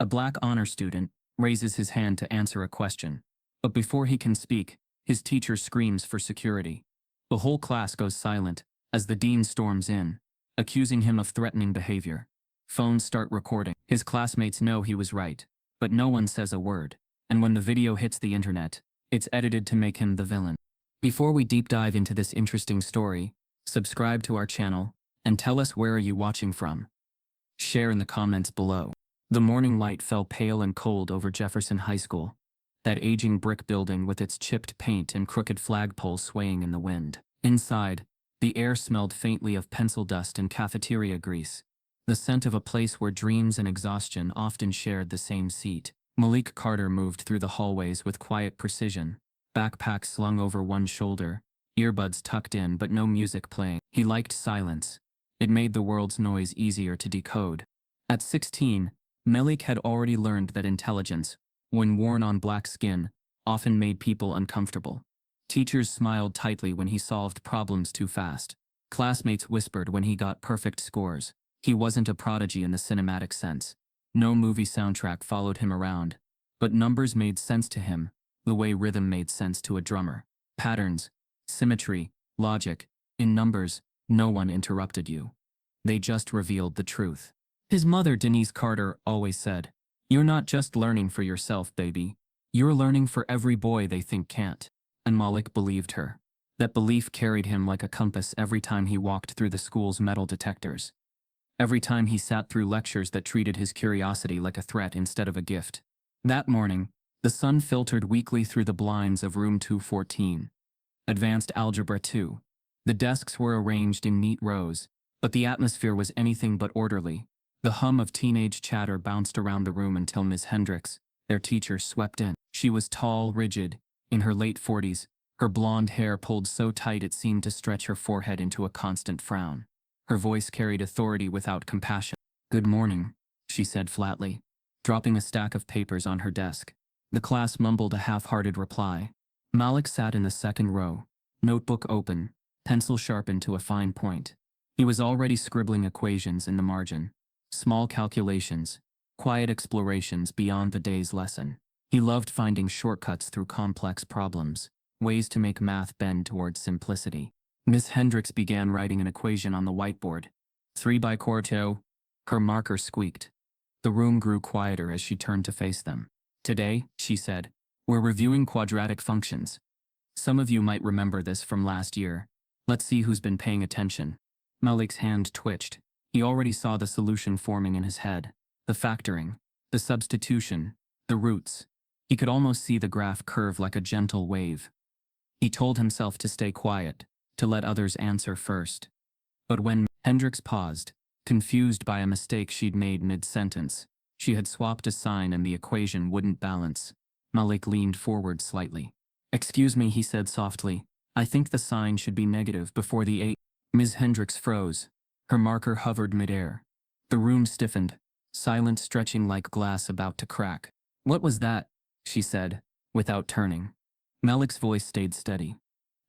A black honor student raises his hand to answer a question. But before he can speak, his teacher screams for security. The whole class goes silent as the dean storms in, accusing him of threatening behavior. Phones start recording. His classmates know he was right, but no one says a word. And when the video hits the internet, it's edited to make him the villain. Before we deep dive into this interesting story, subscribe to our channel and tell us where are you watching from. Share in the comments below. The morning light fell pale and cold over Jefferson High School, that aging brick building with its chipped paint and crooked flagpole swaying in the wind. Inside, the air smelled faintly of pencil dust and cafeteria grease, the scent of a place where dreams and exhaustion often shared the same seat. Malik Carter moved through the hallways with quiet precision, backpack slung over one shoulder, earbuds tucked in but no music playing. He liked silence. It made the world's noise easier to decode. At 16, Malik had already learned that intelligence, when worn on black skin, often made people uncomfortable. Teachers smiled tightly when he solved problems too fast. Classmates whispered when he got perfect scores. He wasn't a prodigy in the cinematic sense. No movie soundtrack followed him around, but numbers made sense to him, the way rhythm made sense to a drummer. Patterns, symmetry, logic. In numbers, no one interrupted you. They just revealed the truth. His mother, Denise Carter, always said, "You're not just learning for yourself, baby. You're learning for every boy they think can't." And Malik believed her. That belief carried him like a compass every time he walked through the school's metal detectors. Every time he sat through lectures that treated his curiosity like a threat instead of a gift. That morning, the sun filtered weakly through the blinds of room 214. Advanced Algebra 2. The desks were arranged in neat rows, but the atmosphere was anything but orderly. The hum of teenage chatter bounced around the room until Ms. Hendricks, their teacher, swept in. She was tall, rigid, in her late 40s, her blonde hair pulled so tight it seemed to stretch her forehead into a constant frown. Her voice carried authority without compassion. "Good morning," she said flatly, dropping a stack of papers on her desk. The class mumbled a half-hearted reply. Malik sat in the second row, notebook open, pencil sharpened to a fine point. He was already scribbling equations in the margin. Small calculations, quiet explorations beyond the day's lesson. He loved finding shortcuts through complex problems, ways to make math bend towards simplicity. Miss Hendricks began writing an equation on the whiteboard. 3 by quarto. Her marker squeaked. The room grew quieter as she turned to face them. "Today," she said, "we're reviewing quadratic functions. Some of you might remember this from last year. Let's see who's been paying attention." Malik's hand twitched. He already saw the solution forming in his head. The factoring, the substitution, the roots. He could almost see the graph curve like a gentle wave. He told himself to stay quiet, to let others answer first. But when Hendricks paused, confused by a mistake she'd made mid-sentence, she had swapped a sign and the equation wouldn't balance. Malik leaned forward slightly. "Excuse me," he said softly. "I think the sign should be negative before the 8. Ms. Hendricks froze. Her marker hovered midair. The room stiffened, silent, stretching like glass about to crack. "What was that?" she said, without turning. Malik's voice stayed steady.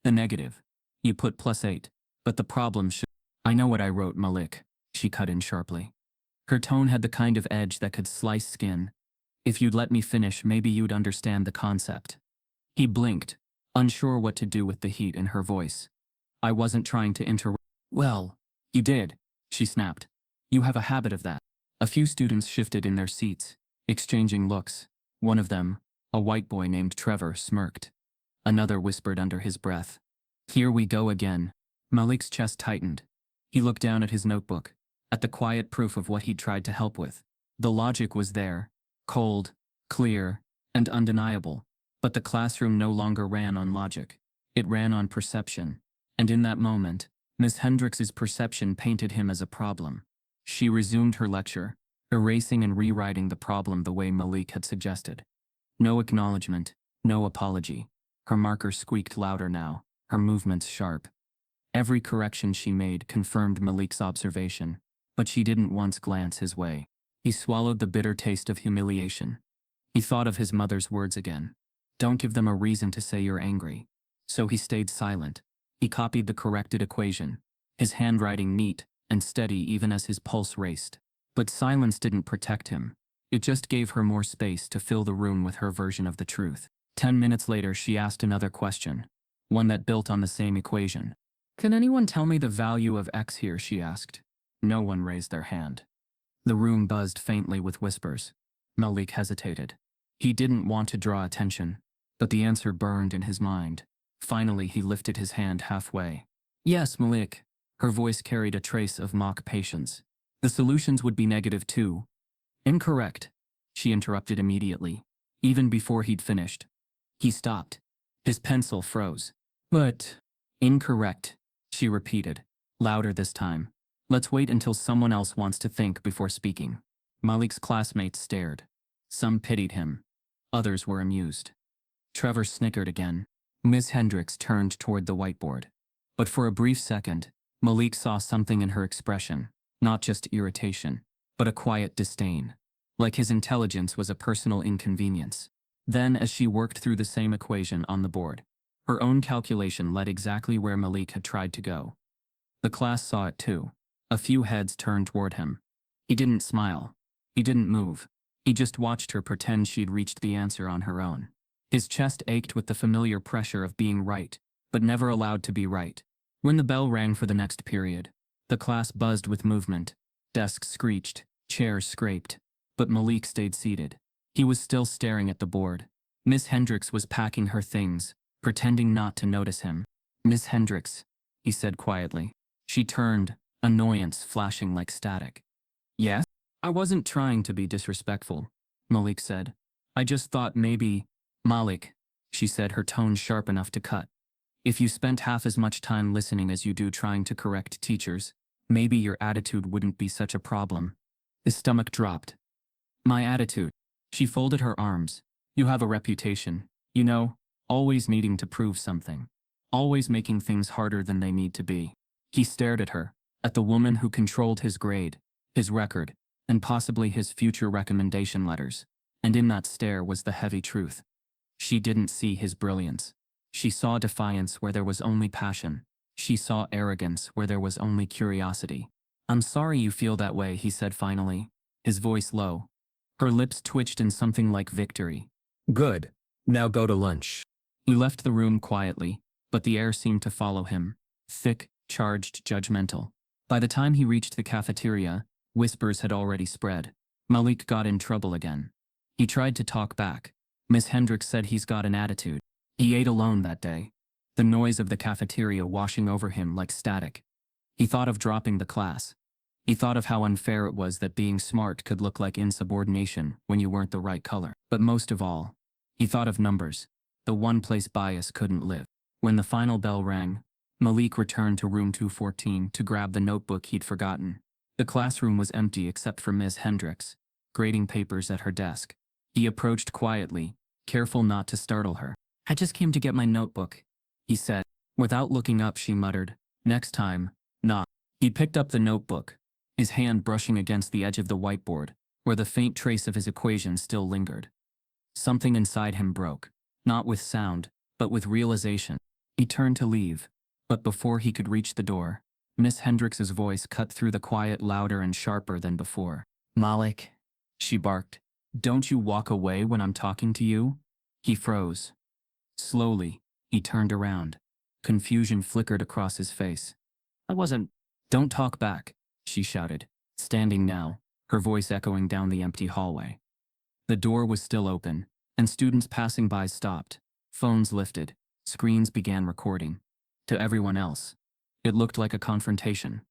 "The negative. You put +8, but the problem should—" "I know what I wrote, Malik," she cut in sharply. Her tone had the kind of edge that could slice skin. "If you'd let me finish, maybe you'd understand the concept." He blinked, unsure what to do with the heat in her voice. "I wasn't trying to interrupt." "Well, you did," she snapped. "You have a habit of that." A few students shifted in their seats, exchanging looks. One of them, a white boy named Trevor, smirked. Another whispered under his breath, "Here we go again." Malik's chest tightened. He looked down at his notebook, at the quiet proof of what he'd tried to help with. The logic was there, cold, clear, and undeniable. But the classroom no longer ran on logic. It ran on perception. And in that moment, Miss Hendricks's perception painted him as a problem. She resumed her lecture, erasing and rewriting the problem the way Malik had suggested. No acknowledgement, no apology. Her marker squeaked louder now, her movements sharp. Every correction she made confirmed Malik's observation, but she didn't once glance his way. He swallowed the bitter taste of humiliation. He thought of his mother's words again. "Don't give them a reason to say you're angry." So he stayed silent. He copied the corrected equation, his handwriting neat and steady even as his pulse raced. But silence didn't protect him. It just gave her more space to fill the room with her version of the truth. 10 minutes later, she asked another question, one that built on the same equation. Can anyone tell me the value of X here, she asked. No one raised their hand. The room buzzed faintly with whispers. Malik hesitated. He didn't want to draw attention, but the answer burned in his mind. Finally, he lifted his hand halfway. Yes, Malik. Her voice carried a trace of mock patience. The solutions would be negative too. Incorrect, she interrupted immediately, even before he'd finished. He stopped. His pencil froze. But, incorrect, she repeated, louder this time. Let's wait until someone else wants to think before speaking. Malik's classmates stared. Some pitied him. Others were amused. Trevor snickered again. Miss Hendricks turned toward the whiteboard. But for a brief second, Malik saw something in her expression, not just irritation, but a quiet disdain, like his intelligence was a personal inconvenience. Then, as she worked through the same equation on the board, her own calculation led exactly where Malik had tried to go. The class saw it too. A few heads turned toward him. He didn't smile. He didn't move. He just watched her pretend she'd reached the answer on her own. His chest ached with the familiar pressure of being right, but never allowed to be right. When the bell rang for the next period, the class buzzed with movement. Desks screeched, chairs scraped, but Malik stayed seated. He was still staring at the board. Miss Hendricks was packing her things, pretending not to notice him. Miss Hendricks, he said quietly. She turned, annoyance flashing like static. Yes? I wasn't trying to be disrespectful, Malik said. I just thought maybe… Malik, she said, her tone sharp enough to cut. If you spent half as much time listening as you do trying to correct teachers, maybe your attitude wouldn't be such a problem. His stomach dropped. My attitude. She folded her arms. You have a reputation, you know, always needing to prove something. Always making things harder than they need to be. He stared at her, at the woman who controlled his grade, his record, and possibly his future recommendation letters. And in that stare was the heavy truth. She didn't see his brilliance. She saw defiance where there was only passion. She saw arrogance where there was only curiosity. I'm sorry you feel that way, he said finally, his voice low. Her lips twitched in something like victory. Good. Now go to lunch. He left the room quietly, but the air seemed to follow him. Thick, charged, judgmental. By the time he reached the cafeteria, whispers had already spread. Malik got in trouble again. He tried to talk back. Miss Hendricks said he's got an attitude. He ate alone that day, the noise of the cafeteria washing over him like static. He thought of dropping the class. He thought of how unfair it was that being smart could look like insubordination when you weren't the right color. But most of all, he thought of numbers, the one place bias couldn't live. When the final bell rang, Malik returned to room 214 to grab the notebook he'd forgotten. The classroom was empty except for Miss Hendricks, grading papers at her desk. He approached quietly, careful not to startle her. I just came to get my notebook, he said. Without looking up, she muttered, next time, not. He picked up the notebook, his hand brushing against the edge of the whiteboard, where the faint trace of his equation still lingered. Something inside him broke, not with sound, but with realization. He turned to leave, but before he could reach the door, Miss Hendricks's voice cut through the quiet louder and sharper than before. Malik, she barked. Don't you walk away when I'm talking to you? He froze. Slowly, he turned around. Confusion flickered across his face. I wasn't. Don't talk back, she shouted, standing now, her voice echoing down the empty hallway. The door was still open, and students passing by stopped. Phones lifted, screens began recording. To everyone else, it looked like a confrontation.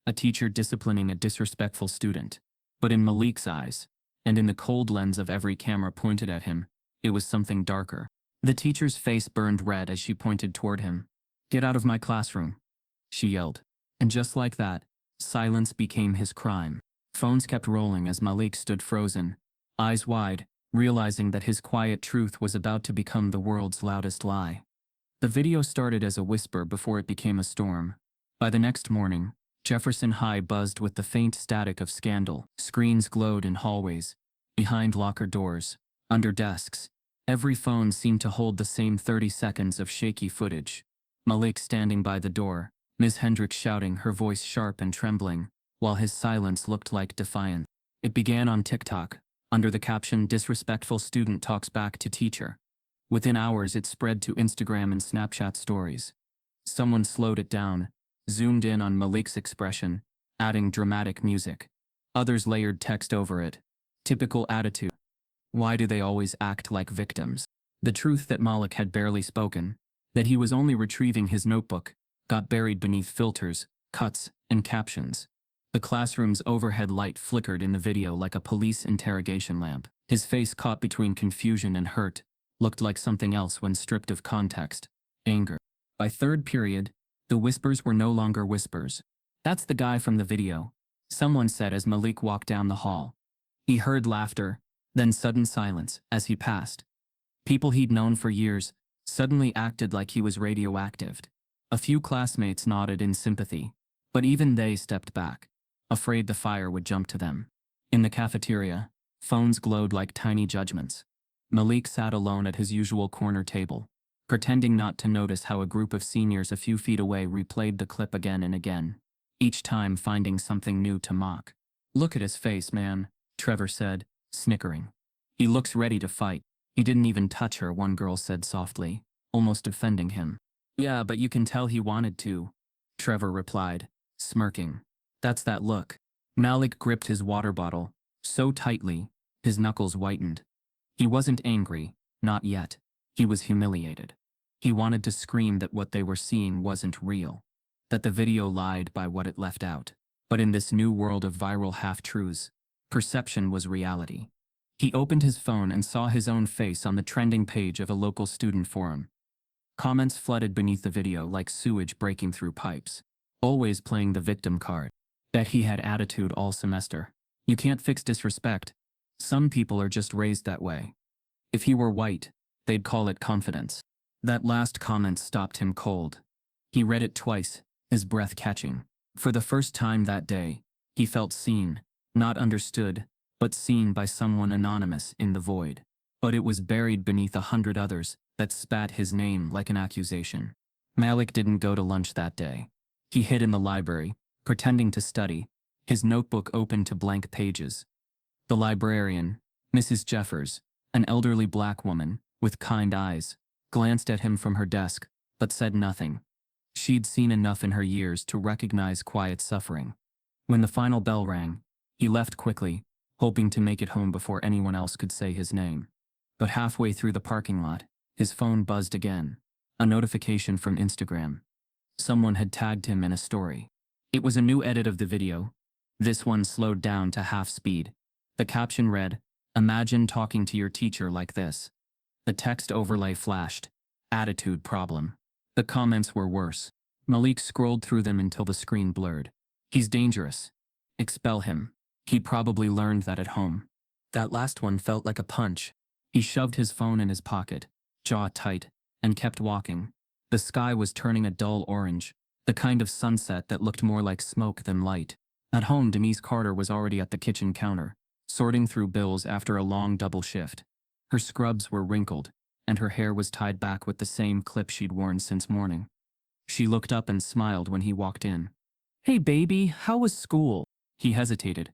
A teacher disciplining a disrespectful student. But in Malik's eyes, and in the cold lens of every camera pointed at him, it was something darker. The teacher's face burned red as she pointed toward him. Get out of my classroom, she yelled. And just like that, silence became his crime. Phones kept rolling as Malik stood frozen, eyes wide, realizing that his quiet truth was about to become the world's loudest lie. The video started as a whisper before it became a storm. By the next morning, Jefferson High buzzed with the faint static of scandal. Screens glowed in hallways, behind locker doors, under desks. Every phone seemed to hold the same 30 seconds of shaky footage. Malik standing by the door, Miss Hendricks shouting, her voice sharp and trembling, while his silence looked like defiance. It began on TikTok, Under the caption, "Disrespectful student talks back to teacher." Within hours, it spread to Instagram and Snapchat stories. Someone slowed it down, zoomed in on Malik's expression, adding dramatic music. Others layered text over it. Typical attitude. Why do they always act like victims? The truth that Malik had barely spoken, that he was only retrieving his notebook, got buried beneath filters, cuts, and captions. The classroom's overhead light flickered in the video like a police interrogation lamp. His face, caught between confusion and hurt, looked like something else when stripped of context. Anger. By third period, the whispers were no longer whispers. "That's the guy from the video," someone said as Malik walked down the hall. He heard laughter, then sudden silence as he passed. People he'd known for years suddenly acted like he was radioactive. A few classmates nodded in sympathy, but even they stepped back, afraid the fire would jump to them. In the cafeteria, phones glowed like tiny judgments. Malik sat alone at his usual corner table, pretending not to notice how a group of seniors a few feet away replayed the clip again and again, each time finding something new to mock. "Look at his face, man," Trevor said, snickering. "He looks ready to fight." "He didn't even touch her," one girl said softly, almost offending him. "Yeah, but you can tell he wanted to," Trevor replied, smirking. "That's that look." Malik gripped his water bottle so tightly, his knuckles whitened. He wasn't angry, not yet. He was humiliated. He wanted to scream that what they were seeing wasn't real, that the video lied by what it left out. But in this new world of viral half-truths, perception was reality. He opened his phone and saw his own face on the trending page of a local student forum. Comments flooded beneath the video like sewage breaking through pipes. Always playing the victim card. Bet he had attitude all semester. You can't fix disrespect. Some people are just raised that way. If he were white, they'd call it confidence. That last comment stopped him cold. He read it twice, his breath catching. For the first time that day, he felt seen, not understood, but seen by someone anonymous in the void. But it was buried beneath 100 others that spat his name like an accusation. Malik didn't go to lunch that day. He hid in the library, pretending to study, his notebook open to blank pages. The librarian, Mrs. Jeffers, an elderly black woman, with kind eyes, glanced at him from her desk, but said nothing. She'd seen enough in her years to recognize quiet suffering. When the final bell rang, he left quickly, hoping to make it home before anyone else could say his name. But halfway through the parking lot, his phone buzzed again. A notification from Instagram. Someone had tagged him in a story. It was a new edit of the video. This one slowed down to half speed. The caption read, "Imagine talking to your teacher like this." The text overlay flashed. "Attitude problem." The comments were worse. Malik scrolled through them until the screen blurred. "He's dangerous. Expel him. He probably learned that at home." That last one felt like a punch. He shoved his phone in his pocket, jaw tight, and kept walking. The sky was turning a dull orange, the kind of sunset that looked more like smoke than light. At home, Malik Carter was already at the kitchen counter, sorting through bills after a long double shift. Her scrubs were wrinkled, and her hair was tied back with the same clip she'd worn since morning. She looked up and smiled when he walked in. "Hey baby, how was school?" He hesitated.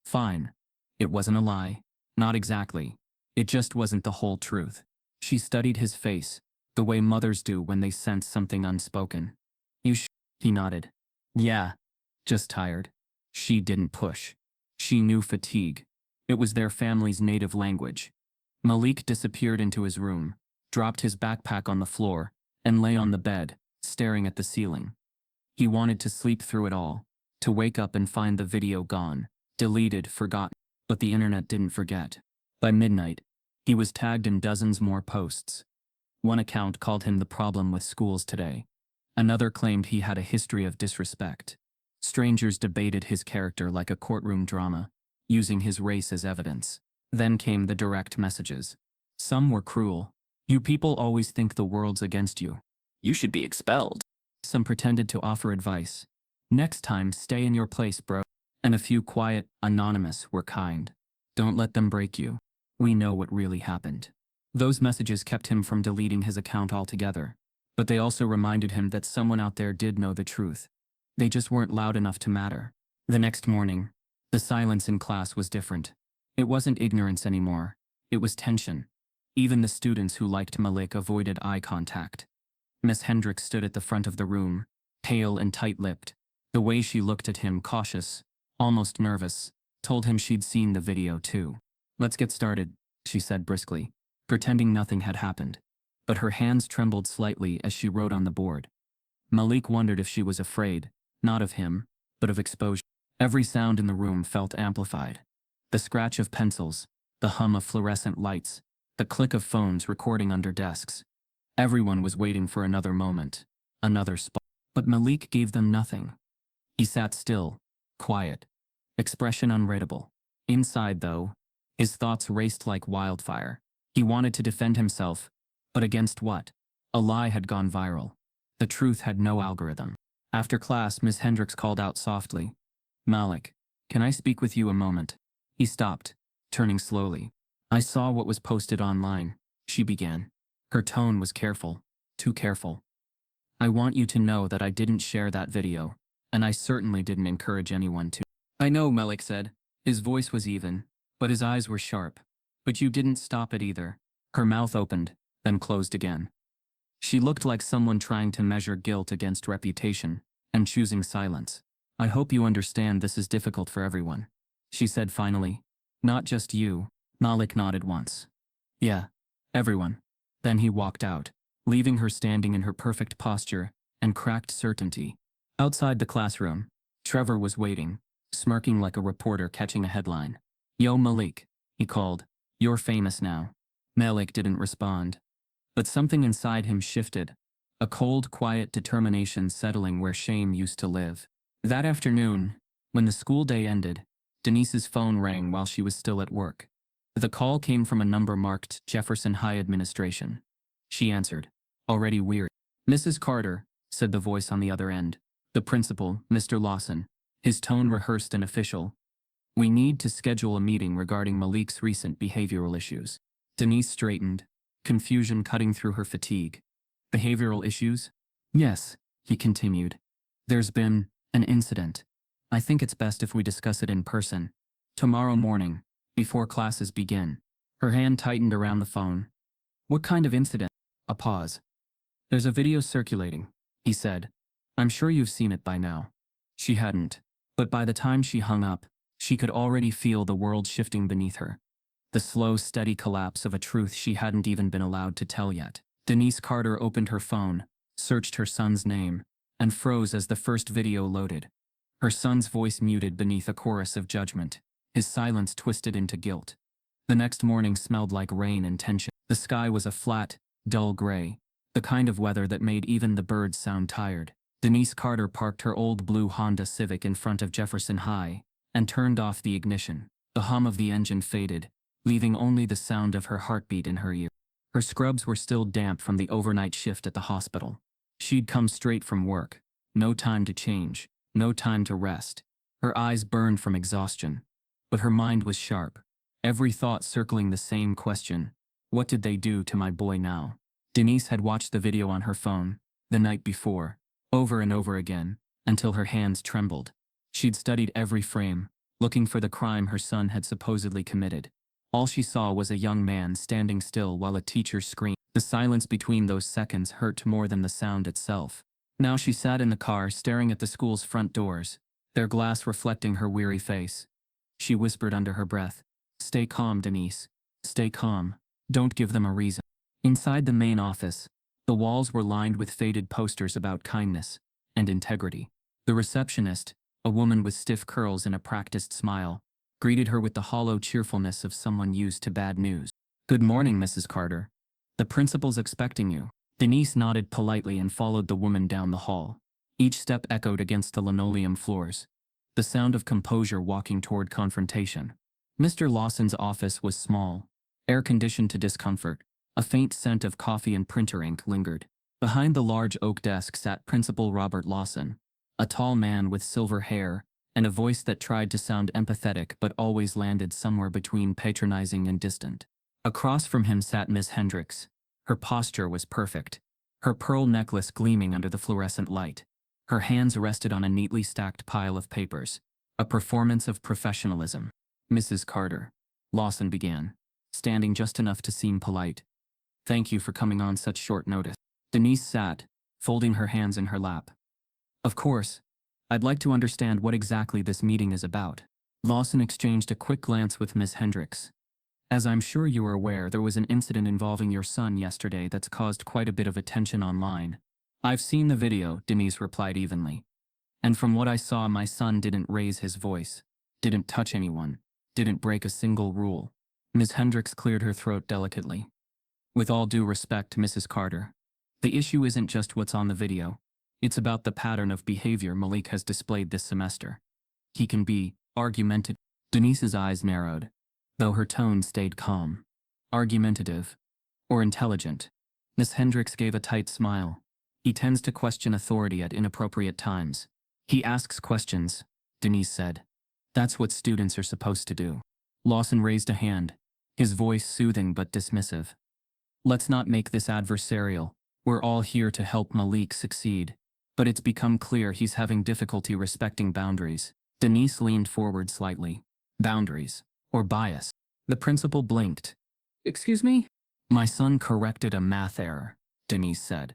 "Fine." It wasn't a lie. Not exactly. It just wasn't the whole truth. She studied his face, the way mothers do when they sense something unspoken. He nodded. "Yeah. Just tired." She didn't push. She knew fatigue. It was their family's native language. Malik disappeared into his room, dropped his backpack on the floor, and lay on the bed, staring at the ceiling. He wanted to sleep through it all, to wake up and find the video gone, deleted, forgotten. But the internet didn't forget. By midnight, he was tagged in dozens more posts. One account called him the problem with schools today. Another claimed he had a history of disrespect. Strangers debated his character like a courtroom drama, using his race as evidence. Then came the direct messages. Some were cruel. "You people always think the world's against you. You should be expelled." Some pretended to offer advice. "Next time, stay in your place, bro." And a few quiet, anonymous, were kind. "Don't let them break you. We know what really happened." Those messages kept him from deleting his account altogether. But they also reminded him that someone out there did know the truth. They just weren't loud enough to matter. The next morning, the silence in class was different. It wasn't ignorance anymore. It was tension. Even the students who liked Malik avoided eye contact. Miss Hendricks stood at the front of the room, pale and tight-lipped. The way she looked at him, cautious, almost nervous, told him she'd seen the video too. "Let's get started," she said briskly, pretending nothing had happened. But her hands trembled slightly as she wrote on the board. Malik wondered if she was afraid, not of him, but of exposure. Every sound in the room felt amplified. The scratch of pencils, the hum of fluorescent lights, the click of phones recording under desks. Everyone was waiting for another moment, another spot. But Malik gave them nothing. He sat still, quiet, expression unreadable. Inside, though, his thoughts raced like wildfire. He wanted to defend himself, but against what? A lie had gone viral. The truth had no algorithm. After class, Miss Hendricks called out softly, "Malik, can I speak with you a moment?" He stopped, turning slowly. "I saw what was posted online," she began. Her tone was careful, too careful. "I want you to know that I didn't share that video, and I certainly didn't encourage anyone to." "I know," Malik said. His voice was even, but his eyes were sharp. "But you didn't stop it either." Her mouth opened, then closed again. She looked like someone trying to measure guilt against reputation, and choosing silence. "I hope you understand this is difficult for everyone," she said finally. "Not just you." Malik nodded once. "Yeah, everyone." Then he walked out, leaving her standing in her perfect posture and cracked certainty. Outside the classroom, Trevor was waiting, smirking like a reporter catching a headline. "Yo, Malik," he called. "You're famous now." Malik didn't respond. But something inside him shifted, a cold, quiet determination settling where shame used to live. That afternoon, when the school day ended, Denise's phone rang while she was still at work. The call came from a number marked Jefferson High Administration. She answered, already weary. "Mrs. Carter," said the voice on the other end. "The principal, Mr. Lawson." His tone rehearsed and official. "We need to schedule a meeting regarding Malik's recent behavioral issues." Denise straightened, confusion cutting through her fatigue. "Behavioral issues?" "Yes," he continued. "There's been an incident. I think it's best if we discuss it in person. Tomorrow morning, before classes begin." Her hand tightened around the phone. "What kind of incident?" A pause. "There's a video circulating," he said. "I'm sure you've seen it by now." She hadn't, but by the time she hung up, she could already feel the world shifting beneath her. The slow, steady collapse of a truth she hadn't even been allowed to tell yet. Denise Carter opened her phone, searched her son's name, and froze as the first video loaded. Her son's voice muted beneath a chorus of judgment, his silence twisted into guilt. The next morning smelled like rain and tension. The sky was a flat, dull gray, the kind of weather that made even the birds sound tired. Denise Carter parked her old blue Honda Civic in front of Jefferson High and turned off the ignition. The hum of the engine faded, leaving only the sound of her heartbeat in her ear. Her scrubs were still damp from the overnight shift at the hospital. She'd come straight from work. No time to change, no time to rest. Her eyes burned from exhaustion, but her mind was sharp. Every thought circling the same question: what did they do to my boy now? Denise had watched the video on her phone, the night before, over and over again, until her hands trembled. She'd studied every frame, looking for the crime her son had supposedly committed. All she saw was a young man standing still while a teacher screamed. The silence between those seconds hurt more than the sound itself. Now she sat in the car staring at the school's front doors, their glass reflecting her weary face. She whispered under her breath, "Stay calm, Denise. Stay calm. Don't give them a reason." Inside the main office, the walls were lined with faded posters about kindness and integrity. The receptionist, a woman with stiff curls and a practiced smile, greeted her with the hollow cheerfulness of someone used to bad news. "Good morning, Mrs. Carter. The principal's expecting you." Denise nodded politely and followed the woman down the hall. Each step echoed against the linoleum floors, the sound of composure walking toward confrontation. Mr. Lawson's office was small, air-conditioned to discomfort. A faint scent of coffee and printer ink lingered. Behind the large oak desk sat Principal Robert Lawson, a tall man with silver hair and a voice that tried to sound empathetic but always landed somewhere between patronizing and distant. Across from him sat Miss Hendricks. Her posture was perfect, her pearl necklace gleaming under the fluorescent light. Her hands rested on a neatly stacked pile of papers, a performance of professionalism. "Mrs. Carter," Lawson began, standing just enough to seem polite. Thank you for coming on such short notice. Denise sat, folding her hands in her lap. Of course. I'd like to understand what exactly this meeting is about. Lawson exchanged a quick glance with Miss Hendricks. As I'm sure you are aware, there was an incident involving your son yesterday that's caused quite a bit of attention online. I've seen the video, Denise replied evenly. And from what I saw, my son didn't raise his voice, didn't touch anyone, didn't break a single rule. Miss Hendricks cleared her throat delicately. With all due respect, Mrs. Carter, the issue isn't just what's on the video. It's about the pattern of behavior Malik has displayed this semester. He can be argumentative. Denise's eyes narrowed, though her tone stayed calm. Argumentative. Or intelligent. Miss Hendricks gave a tight smile. He tends to question authority at inappropriate times. He asks questions, Denise said. That's what students are supposed to do. Lawson raised a hand, his voice soothing but dismissive. Let's not make this adversarial. We're all here to help Malik succeed. But it's become clear he's having difficulty respecting boundaries. Denise leaned forward slightly. Boundaries. Or bias. The principal blinked. Excuse me? My son corrected a math error, Denise said.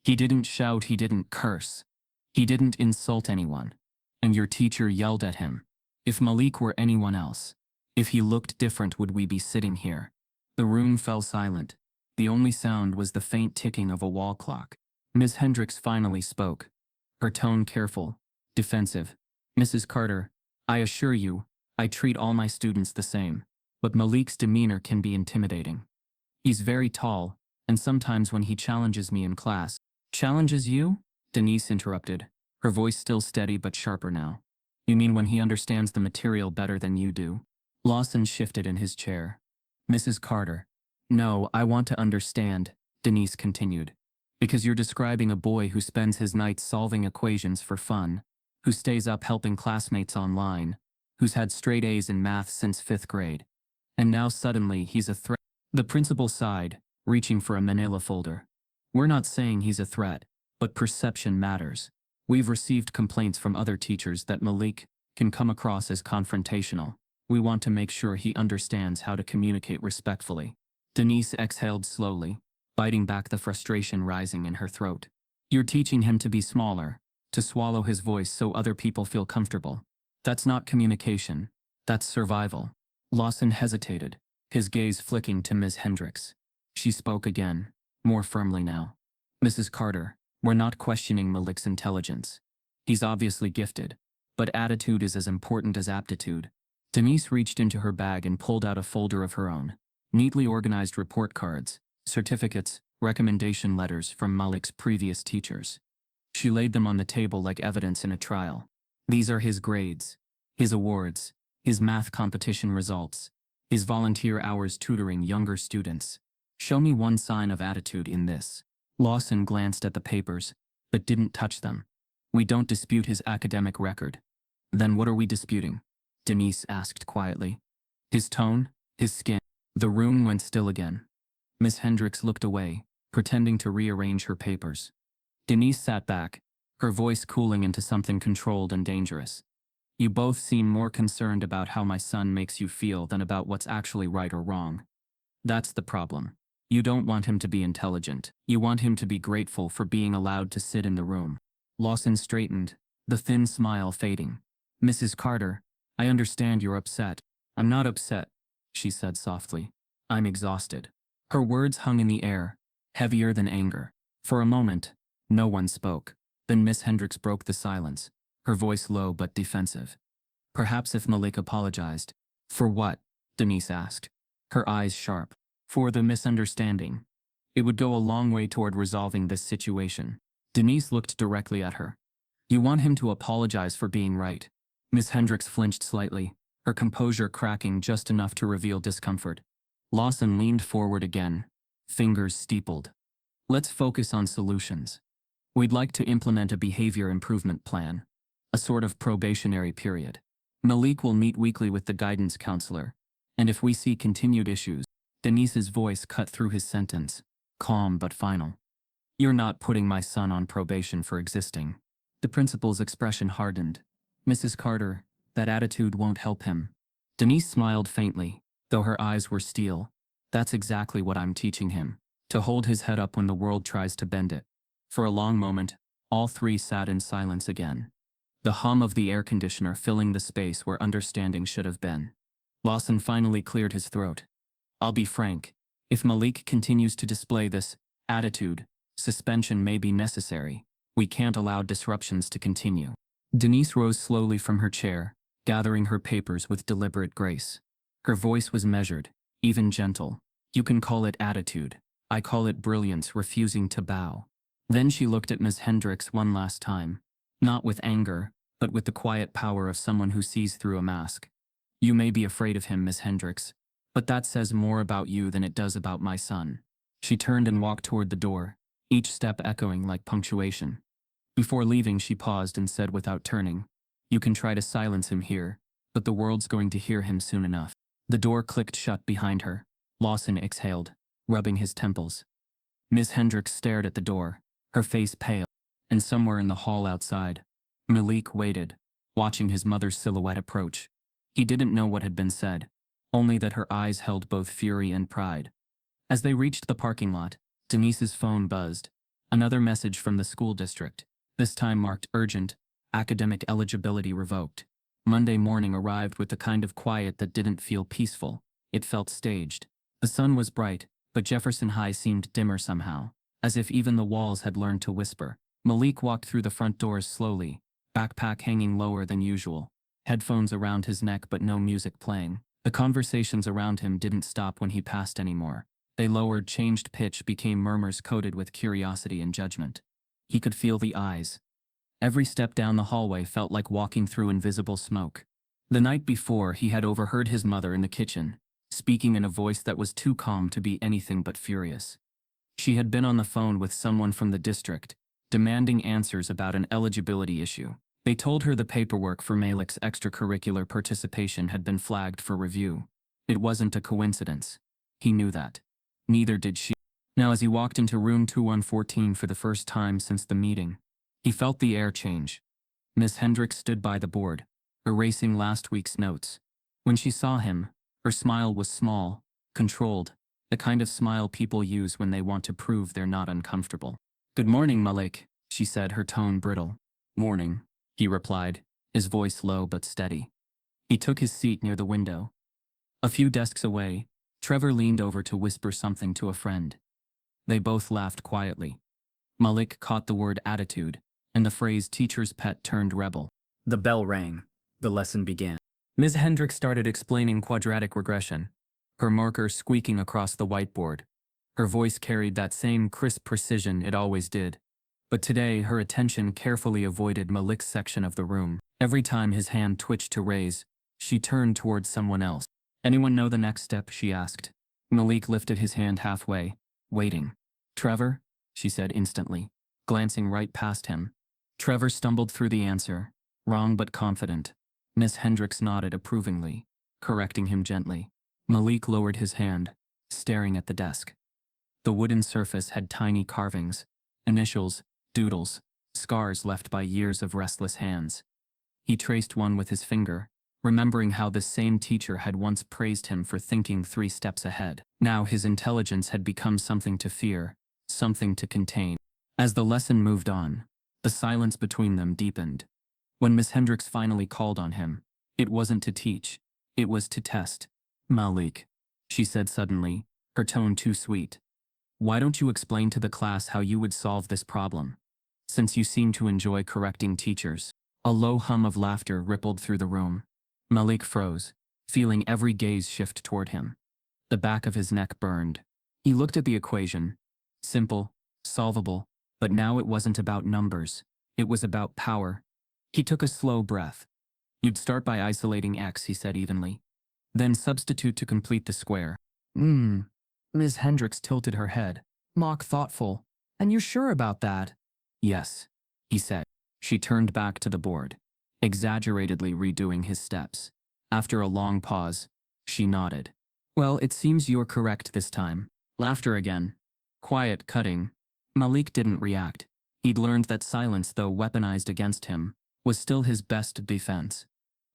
He didn't shout, he didn't curse. He didn't insult anyone. And your teacher yelled at him. If Malik were anyone else, if he looked different, would we be sitting here? The room fell silent. The only sound was the faint ticking of a wall clock. Miss Hendricks finally spoke, her tone careful, defensive. Mrs. Carter, I assure you, I treat all my students the same, but Malik's demeanor can be intimidating. He's very tall, and sometimes when he challenges me in class. Challenges you? Denise interrupted, her voice still steady but sharper now. You mean when he understands the material better than you do? Lawson shifted in his chair. Mrs. Carter. No, I want to understand, Denise continued. Because you're describing a boy who spends his nights solving equations for fun, who stays up helping classmates online, who's had straight A's in math since 5th grade. And now suddenly he's a threat. The principal sighed, reaching for a manila folder. We're not saying he's a threat, but perception matters. We've received complaints from other teachers that Malik can come across as confrontational. We want to make sure he understands how to communicate respectfully. Denise exhaled slowly, biting back the frustration rising in her throat. You're teaching him to be smaller, to swallow his voice so other people feel comfortable. That's not communication. That's survival. Lawson hesitated, his gaze flicking to Ms. Hendricks. She spoke again, more firmly now. Mrs. Carter, we're not questioning Malik's intelligence. He's obviously gifted, but attitude is as important as aptitude. Denise reached into her bag and pulled out a folder of her own. Neatly organized report cards, certificates, recommendation letters from Malik's previous teachers. She laid them on the table like evidence in a trial. These are his grades, his awards, his math competition results, his volunteer hours tutoring younger students. Show me one sign of attitude in this. Lawson glanced at the papers, but didn't touch them. We don't dispute his academic record. Then what are we disputing? Denise asked quietly. His tone, his skin. The room went still again. Miss Hendricks looked away, pretending to rearrange her papers. Denise sat back, her voice cooling into something controlled and dangerous. You both seem more concerned about how my son makes you feel than about what's actually right or wrong. That's the problem. You don't want him to be intelligent. You want him to be grateful for being allowed to sit in the room. Lawson straightened, the thin smile fading. Mrs. Carter, I understand you're upset. I'm not upset, she said softly. I'm exhausted. Her words hung in the air, heavier than anger. For a moment, no one spoke. Then Miss Hendricks broke the silence, her voice low but defensive. Perhaps if Malik apologized. For what? Denise asked, her eyes sharp. For the misunderstanding. It would go a long way toward resolving this situation. Denise looked directly at her. You want him to apologize for being right. Miss Hendricks flinched slightly, her composure cracking just enough to reveal discomfort. Lawson leaned forward again, fingers steepled. Let's focus on solutions. We'd like to implement a behavior improvement plan, a sort of probationary period. Malik will meet weekly with the guidance counselor, and if we see continued issues. Denise's voice cut through his sentence, calm but final. You're not putting my son on probation for existing. The principal's expression hardened. Mrs. Carter, that attitude won't help him. Denise smiled faintly, though her eyes were steel. That's exactly what I'm teaching him. To hold his head up when the world tries to bend it. For a long moment, all three sat in silence again. The hum of the air conditioner filling the space where understanding should have been. Lawson finally cleared his throat. I'll be frank. If Malik continues to display this attitude, suspension may be necessary. We can't allow disruptions to continue. Denise rose slowly from her chair, gathering her papers with deliberate grace. Her voice was measured, even gentle. You can call it attitude. I call it brilliance refusing to bow. Then she looked at Ms. Hendricks one last time. Not with anger, but with the quiet power of someone who sees through a mask. You may be afraid of him, Ms. Hendricks, but that says more about you than it does about my son. She turned and walked toward the door, each step echoing like punctuation. Before leaving, she paused and said without turning, You can try to silence him here, but the world's going to hear him soon enough. The door clicked shut behind her. Lawson exhaled, rubbing his temples. Miss Hendricks stared at the door, her face pale, and somewhere in the hall outside, Malik waited, watching his mother's silhouette approach. He didn't know what had been said, only that her eyes held both fury and pride. As they reached the parking lot, Denise's phone buzzed. Another message from the school district, this time marked urgent, academic eligibility revoked. Monday morning arrived with the kind of quiet that didn't feel peaceful. It felt staged. The sun was bright, but Jefferson High seemed dimmer somehow, as if even the walls had learned to whisper. Malik walked through the front doors slowly, backpack hanging lower than usual, headphones around his neck but no music playing. The conversations around him didn't stop when he passed anymore. They lowered, changed pitch, became murmurs coated with curiosity and judgment. He could feel the eyes. Every step down the hallway felt like walking through invisible smoke. The night before, he had overheard his mother in the kitchen, speaking in a voice that was too calm to be anything but furious. She had been on the phone with someone from the district, demanding answers about an eligibility issue. They told her the paperwork for Malik's extracurricular participation had been flagged for review. It wasn't a coincidence. He knew that. Neither did she. Now, as he walked into room 2114 for the first time since the meeting, he felt the air change. Miss Hendricks stood by the board, erasing last week's notes. When she saw him, her smile was small, controlled, the kind of smile people use when they want to prove they're not uncomfortable. Good morning, Malik, she said, her tone brittle. Morning, he replied, his voice low but steady. He took his seat near the window. A few desks away, Trevor leaned over to whisper something to a friend. They both laughed quietly. Malik caught the word attitude, and the phrase teacher's pet turned rebel. The bell rang. The lesson began. Ms. Hendricks started explaining quadratic regression, her marker squeaking across the whiteboard. Her voice carried that same crisp precision it always did. But today, her attention carefully avoided Malik's section of the room. Every time his hand twitched to raise, she turned towards someone else. Anyone know the next step, she asked. Malik lifted his hand halfway, waiting. Trevor, she said instantly, glancing right past him. Trevor stumbled through the answer, wrong but confident. Miss Hendricks nodded approvingly, correcting him gently. Malik lowered his hand, staring at the desk. The wooden surface had tiny carvings, initials, doodles, scars left by years of restless hands. He traced one with his finger, remembering how this same teacher had once praised him for thinking 3 steps ahead. Now his intelligence had become something to fear, something to contain. As the lesson moved on, the silence between them deepened. When Miss Hendricks finally called on him, it wasn't to teach, it was to test. Malik, she said suddenly, her tone too sweet. Why don't you explain to the class how you would solve this problem? Since you seem to enjoy correcting teachers. A low hum of laughter rippled through the room. Malik froze, feeling every gaze shift toward him. The back of his neck burned. He looked at the equation. Simple, solvable, but now it wasn't about numbers. It was about power. He took a slow breath. You'd start by isolating x, he said evenly. Then substitute to complete the square. Ms. Hendricks tilted her head, mock thoughtful. And you're sure about that? Yes, he said. She turned back to the board, exaggeratedly redoing his steps. After a long pause, she nodded. Well, it seems you're correct this time. Laughter again. Quiet, cutting. Malik didn't react. He'd learned that silence, though weaponized against him, was still his best defense.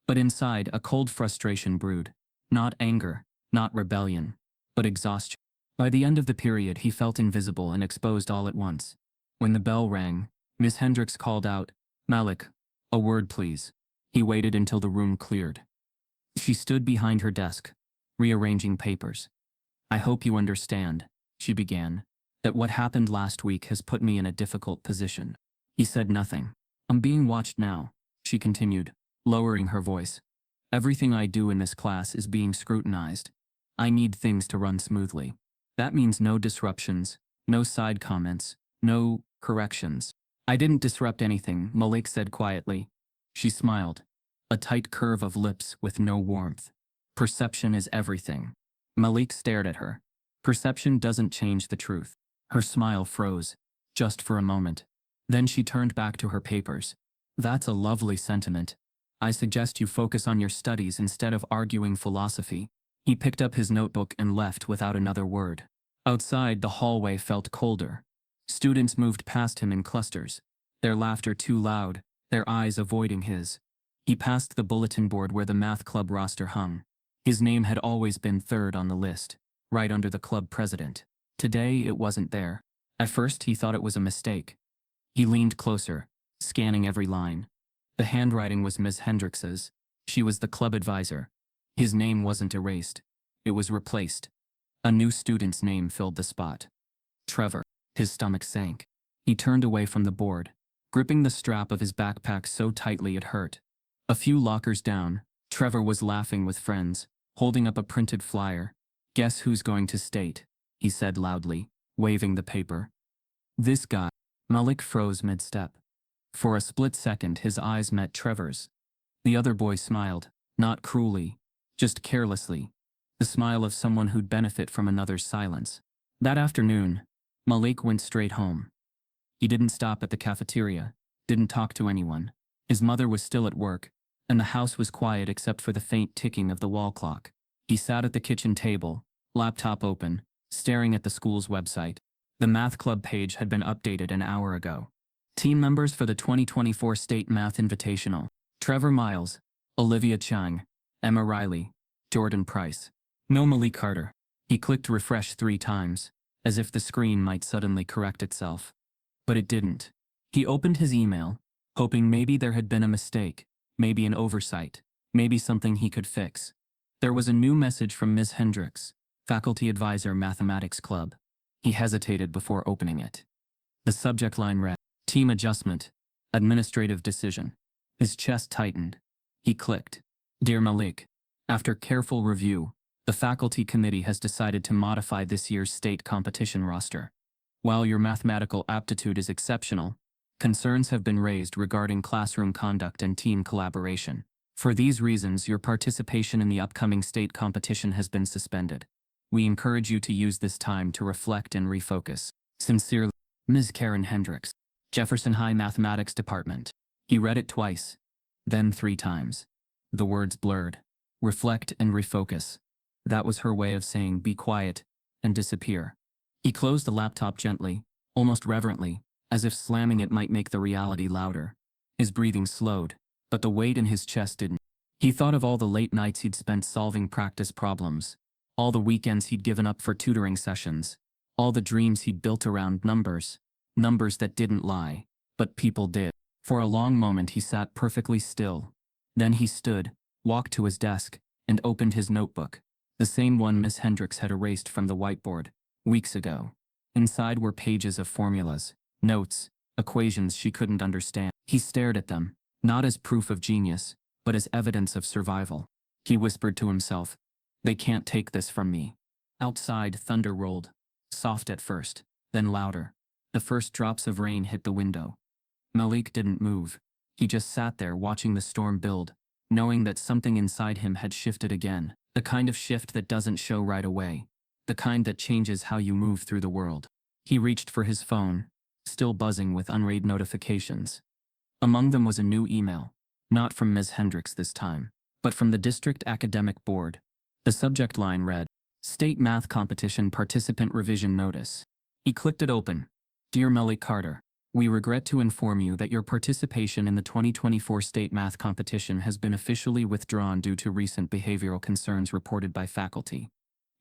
But inside, a cold frustration brewed. Not anger, not rebellion, but exhaustion. By the end of the period, he felt invisible and exposed all at once. When the bell rang, Miss Hendricks called out, "Malik, a word please." He waited until the room cleared. She stood behind her desk, rearranging papers. "I hope you understand," she began, "that what happened last week has put me in a difficult position." He said nothing. "I'm being watched now," she continued, lowering her voice. "Everything I do in this class is being scrutinized. I need things to run smoothly. That means no disruptions, no side comments, no corrections." "I didn't disrupt anything," Malik said quietly. She smiled, a tight curve of lips with no warmth. "Perception is everything." Malik stared at her. "Perception doesn't change the truth." Her smile froze, just for a moment. Then she turned back to her papers. "That's a lovely sentiment. I suggest you focus on your studies instead of arguing philosophy." He picked up his notebook and left without another word. Outside, the hallway felt colder. Students moved past him in clusters, their laughter too loud, their eyes avoiding his. He passed the bulletin board where the math club roster hung. His name had always been third on the list, right under the club president. Today it wasn't there. At first he thought it was a mistake. He leaned closer, scanning every line. The handwriting was Ms. Hendricks's. She was the club advisor. His name wasn't erased. It was replaced. A new student's name filled the spot. Trevor. His stomach sank. He turned away from the board, gripping the strap of his backpack so tightly it hurt. A few lockers down, Trevor was laughing with friends, holding up a printed flyer. "Guess who's going to state?" he said loudly, waving the paper. "This guy." Malik froze mid-step. For a split second his eyes met Trevor's. The other boy smiled, not cruelly, just carelessly. The smile of someone who'd benefit from another's silence. That afternoon, Malik went straight home. He didn't stop at the cafeteria, didn't talk to anyone. His mother was still at work, and the house was quiet except for the faint ticking of the wall clock. He sat at the kitchen table, laptop open, staring at the school's website. The math club page had been updated an hour ago. Team members for the 2024 State Math Invitational: Trevor Miles, Olivia Chang, Emma Riley, Jordan Price. No Malik Carter. He clicked refresh 3 times, as if the screen might suddenly correct itself. But it didn't. He opened his email, hoping maybe there had been a mistake, maybe an oversight, maybe something he could fix. There was a new message from Ms. Hendricks, Faculty Advisor Mathematics Club. He hesitated before opening it. The subject line read, "Team Adjustment, Administrative Decision." His chest tightened. He clicked. "Dear Malik, after careful review, the faculty committee has decided to modify this year's state competition roster. While your mathematical aptitude is exceptional, concerns have been raised regarding classroom conduct and team collaboration. For these reasons, your participation in the upcoming state competition has been suspended. We encourage you to use this time to reflect and refocus. Sincerely, Ms. Karen Hendricks, Jefferson High Mathematics Department." He read it twice, then 3 times. The words blurred. Reflect and refocus. That was her way of saying be quiet and disappear. He closed the laptop gently, almost reverently, as if slamming it might make the reality louder. His breathing slowed, but the weight in his chest didn't. He thought of all the late nights he'd spent solving practice problems, all the weekends he'd given up for tutoring sessions, all the dreams he'd built around numbers that didn't lie, but people did. For a long moment he sat perfectly still. Then he stood, walked to his desk, and opened his notebook, the same one Miss Hendricks had erased from the whiteboard weeks ago. Inside were pages of formulas, notes, equations she couldn't understand. He stared at them, not as proof of genius, but as evidence of survival. He whispered to himself, "They can't take this from me." Outside, thunder rolled, soft at first, then louder. The first drops of rain hit the window. Malik didn't move. He just sat there watching the storm build, knowing that something inside him had shifted again, the kind of shift that doesn't show right away, the kind that changes how you move through the world. He reached for his phone, still buzzing with unread notifications. Among them was a new email, not from Ms. Hendricks this time, but from the district academic board. The subject line read, "State Math Competition Participant Revision Notice." He clicked it open. "Dear Malik Carter, we regret to inform you that your participation in the 2024 state math competition has been officially withdrawn due to recent behavioral concerns reported by faculty.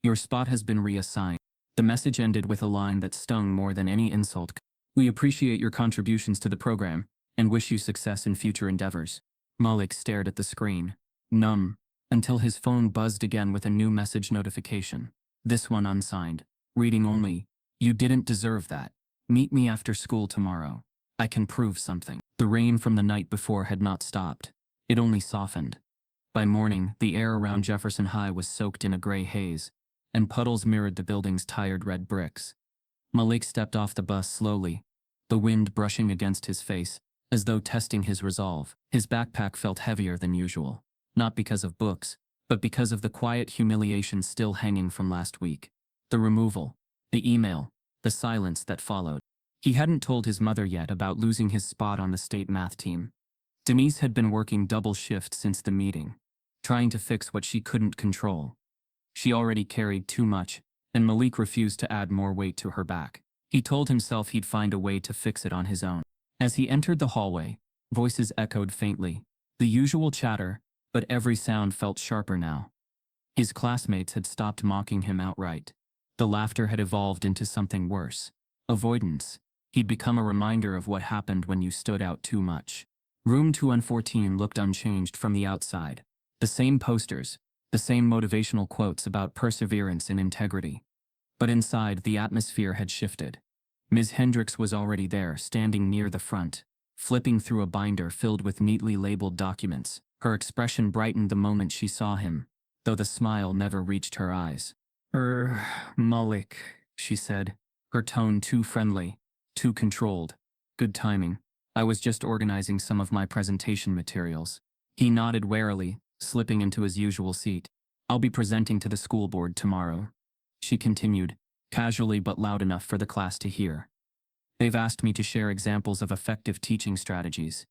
Your spot has been reassigned. The message ended with a line that stung more than any insult. We appreciate your contributions to the program and wish you success in future endeavors. Malik stared at the screen, numb, until his phone buzzed again with a new message notification. This one unsigned. Reading only. You didn't deserve that. Meet me after school tomorrow. I can prove something. The rain from the night before had not stopped. It only softened. By morning, the air around Jefferson High was soaked in a gray haze, and puddles mirrored the building's tired red bricks. Malik stepped off the bus slowly, the wind brushing against his face, as though testing his resolve. His backpack felt heavier than usual, not because of books, but because of the quiet humiliation still hanging from last week. The removal, the email, the silence that followed. He hadn't told his mother yet about losing his spot on the state math team. Denise had been working double shift since the meeting, trying to fix what she couldn't control. She already carried too much, and Malik refused to add more weight to her back. He told himself he'd find a way to fix it on his own. As he entered the hallway, voices echoed faintly. The usual chatter, but every sound felt sharper now. His classmates had stopped mocking him outright. The laughter had evolved into something worse. Avoidance. He'd become a reminder of what happened when you stood out too much. Room 214 looked unchanged from the outside. The same posters, the same motivational quotes about perseverance and integrity. But inside, the atmosphere had shifted. Ms. Hendricks was already there, standing near the front, flipping through a binder filled with neatly labeled documents. Her expression brightened the moment she saw him, though the smile never reached her eyes. Malik, she said, her tone too friendly, too controlled. Good timing. I was just organizing some of my presentation materials. He nodded warily, slipping into his usual seat. I'll be presenting to the school board tomorrow. She continued, casually but loud enough for the class to hear. They've asked me to share examples of effective teaching strategies,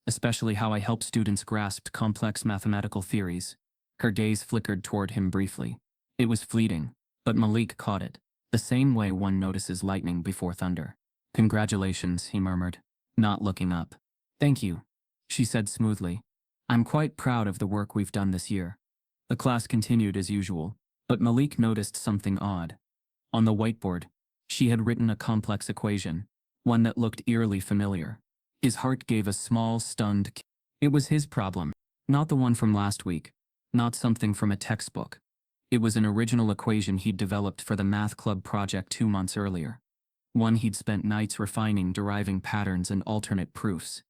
especially how I help students grasp complex mathematical theories. Her gaze flickered toward him briefly. It was fleeting, but Malik caught it, the same way one notices lightning before thunder. Congratulations, he murmured, not looking up. Thank you, she said smoothly. I'm quite proud of the work we've done this year. The class continued as usual, but Malik noticed something odd. On the whiteboard, she had written a complex equation, one that looked eerily familiar. His heart gave a small, stunned kick. It was his problem, not the one from last week, not something from a textbook. It was an original equation he'd developed for the math club project 2 months earlier. One he'd spent nights refining, deriving patterns and alternate proofs.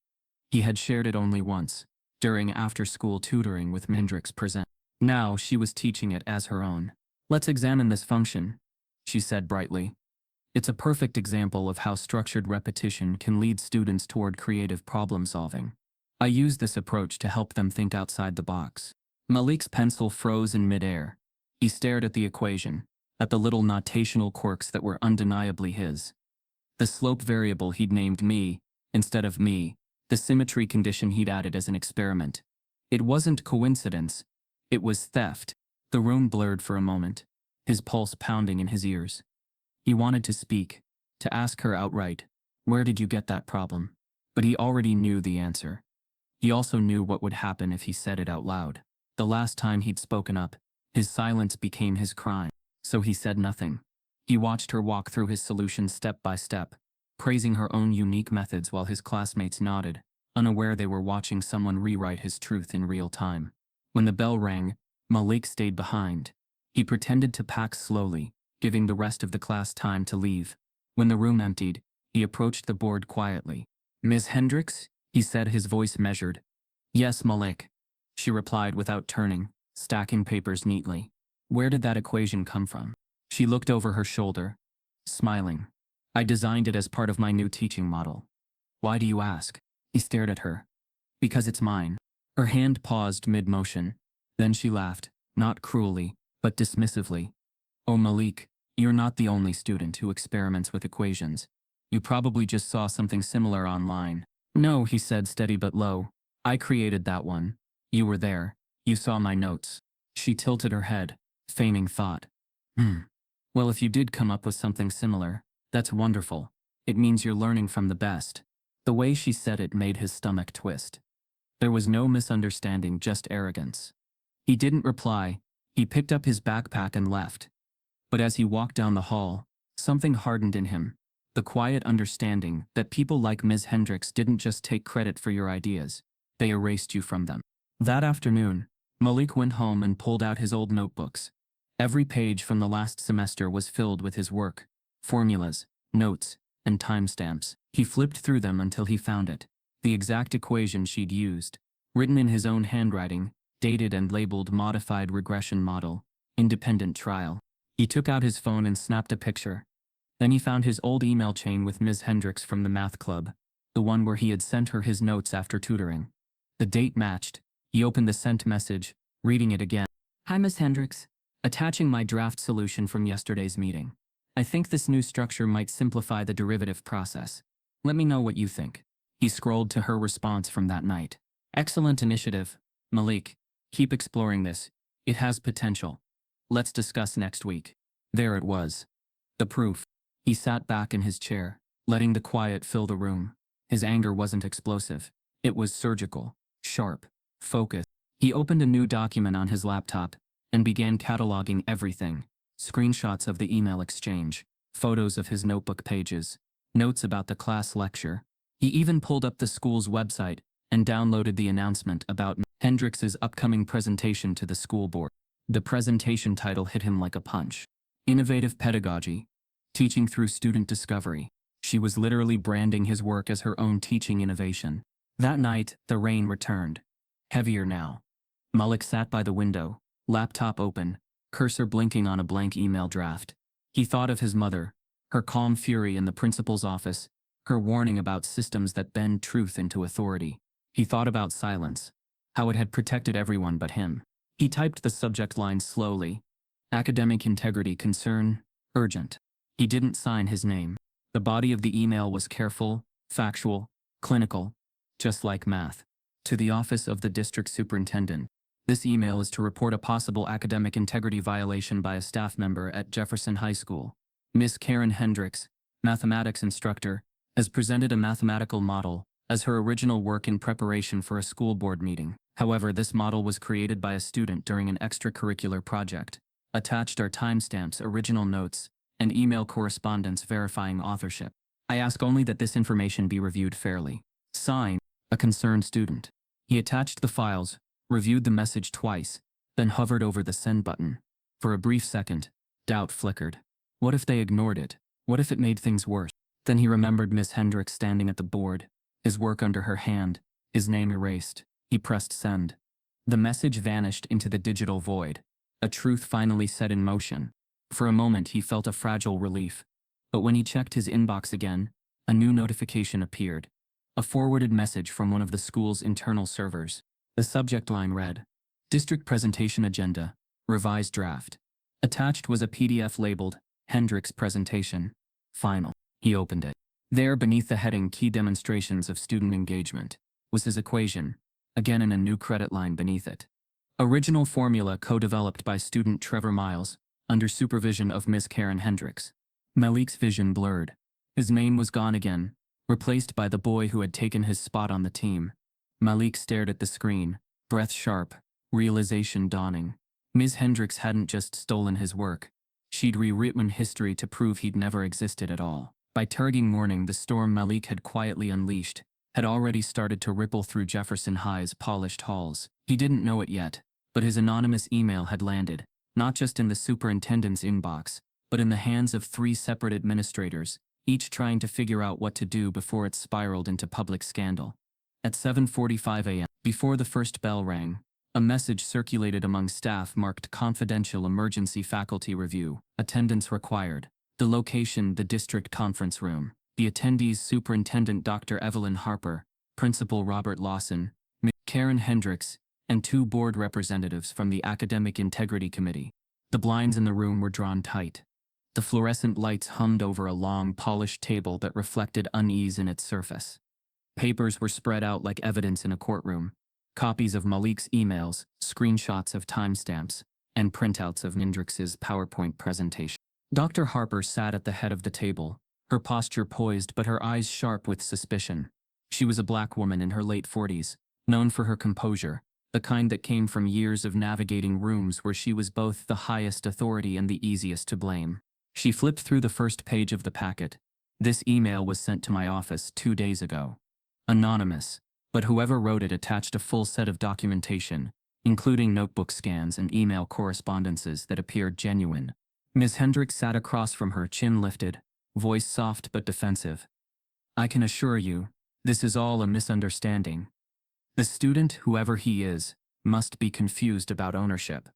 He had shared it only once, during after-school tutoring with Hendricks present. Now she was teaching it as her own. Let's examine this function, she said brightly. It's a perfect example of how structured repetition can lead students toward creative problem-solving. I use this approach to help them think outside the box. Malik's pencil froze in midair. He stared at the equation, at the little notational quirks that were undeniably his. The slope variable he'd named me, instead of me, the symmetry condition he'd added as an experiment. It wasn't coincidence, it was theft. The room blurred for a moment, his pulse pounding in his ears. He wanted to speak, to ask her outright, where did you get that problem? But he already knew the answer. He also knew what would happen if he said it out loud. The last time he'd spoken up, his silence became his crime. So he said nothing. He watched her walk through his solution step by step, praising her own unique methods while his classmates nodded, unaware they were watching someone rewrite his truth in real time. When the bell rang, Malik stayed behind. He pretended to pack slowly, giving the rest of the class time to leave. When the room emptied, he approached the board quietly. Ms. Hendricks? He said, his voice measured. Yes, Malik, she replied without turning, stacking papers neatly. Where did that equation come from? She looked over her shoulder, smiling. I designed it as part of my new teaching model. Why do you ask? He stared at her. Because it's mine. Her hand paused mid-motion. Then she laughed, not cruelly, but dismissively. Oh, Malik, you're not the only student who experiments with equations. You probably just saw something similar online. No, he said, steady but low. I created that one. You were there. You saw my notes. She tilted her head, feigning thought. Well, if you did come up with something similar, that's wonderful. It means you're learning from the best. The way she said it made his stomach twist. There was no misunderstanding, just arrogance. He didn't reply. He picked up his backpack and left, But as he walked down the hall, something hardened in him. The quiet understanding that people like Ms. Hendricks didn't just take credit for your ideas, they erased you from them. That afternoon, Malik went home and pulled out his old notebooks. Every page from the last semester was filled with his work, formulas, notes, and timestamps. He flipped through them until he found it. The exact equation she'd used, written in his own handwriting, dated and labeled modified regression model, independent trial. He took out his phone and snapped a picture. Then he found his old email chain with Ms. Hendricks from the math club, the one where he had sent her his notes after tutoring. The date matched. He opened the sent message, reading it again. Hi, Ms. Hendricks. Attaching my draft solution from yesterday's meeting. I think this new structure might simplify the derivative process. Let me know what you think. He scrolled to her response from that night. Excellent initiative, Malik. Keep exploring this. It has potential. Let's discuss next week. There it was. The proof. He sat back in his chair, letting the quiet fill the room. His anger wasn't explosive. It was surgical, sharp, focused. He opened a new document on his laptop and began cataloging everything. Screenshots of the email exchange, photos of his notebook pages, notes about the class lecture. He even pulled up the school's website and downloaded the announcement about Hendricks's upcoming presentation to the school board. The presentation title hit him like a punch. Innovative Pedagogy, Teaching Through Student Discovery. She was literally branding his work as her own teaching innovation. That night, the rain returned. Heavier now. Malik sat by the window, laptop open, cursor blinking on a blank email draft. He thought of his mother, her calm fury in the principal's office, her warning about systems that bend truth into authority. He thought about silence, how it had protected everyone but him. He typed the subject line slowly. Academic integrity concern, urgent. He didn't sign his name. The body of the email was careful, factual, clinical, just like math. To the office of the district superintendent. This email is to report a possible academic integrity violation by a staff member at Jefferson High School. Miss Karen Hendricks, mathematics instructor, has presented a mathematical model as her original work in preparation for a school board meeting. However, this model was created by a student during an extracurricular project. Attached are timestamps, original notes, and email correspondence verifying authorship. I ask only that this information be reviewed fairly. Signed, a concerned student. He attached the files, reviewed the message twice, then hovered over the send button. For a brief second, doubt flickered. What if they ignored it? What if it made things worse? Then he remembered Miss Hendricks standing at the board, his work under her hand, his name erased. He pressed send. The message vanished into the digital void. A truth finally set in motion. For a moment he felt a fragile relief. But when he checked his inbox again, a new notification appeared. A forwarded message from one of the school's internal servers. The subject line read, District Presentation Agenda, Revised Draft. Attached was a PDF labeled, Hendricks Presentation. Final. He opened it. There, beneath the heading Key Demonstrations of Student Engagement, was his equation, again in a new credit line beneath it. Original formula co-developed by student Trevor Miles, under supervision of Miss Karen Hendricks. Malik's vision blurred. His name was gone again, replaced by the boy who had taken his spot on the team. Malik stared at the screen, breath sharp, realization dawning. Ms. Hendricks hadn't just stolen his work. She'd rewritten history to prove he'd never existed at all. By targeting morning, the storm Malik had quietly unleashed had already started to ripple through Jefferson High's polished halls. He didn't know it yet, but his anonymous email had landed, not just in the superintendent's inbox, but in the hands of 3 separate administrators, each trying to figure out what to do before it spiraled into public scandal. At 7:45 a.m., before the first bell rang, a message circulated among staff marked confidential emergency faculty review, attendance required. The location, the district conference room. The attendees, Superintendent Dr. Evelyn Harper, Principal Robert Lawson, Ms. Karen Hendricks, and 2 board representatives from the Academic Integrity Committee. The blinds in the room were drawn tight. The fluorescent lights hummed over a long, polished table that reflected unease in its surface. Papers were spread out like evidence in a courtroom. Copies of Malik's emails, screenshots of timestamps, and printouts of Hendricks's PowerPoint presentation. Dr. Harper sat at the head of the table, her posture poised but her eyes sharp with suspicion. She was a black woman in her late 40s, known for her composure, the kind that came from years of navigating rooms where she was both the highest authority and the easiest to blame. She flipped through the first page of the packet. This email was sent to my office 2 days ago. Anonymous, but whoever wrote it attached a full set of documentation, including notebook scans and email correspondences that appeared genuine. Ms. Hendricks sat across from her, chin lifted, voice soft but defensive. I can assure you, this is all a misunderstanding. The student, whoever he is, must be confused about ownership.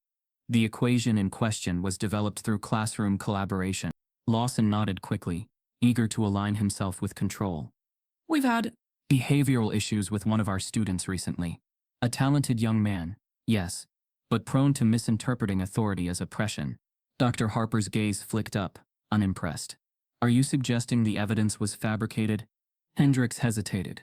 The equation in question was developed through classroom collaboration. Lawson nodded quickly, eager to align himself with control. We've had behavioral issues with one of our students recently. A talented young man, yes, but prone to misinterpreting authority as oppression. Dr. Harper's gaze flicked up, unimpressed. Are you suggesting the evidence was fabricated? Hendricks hesitated.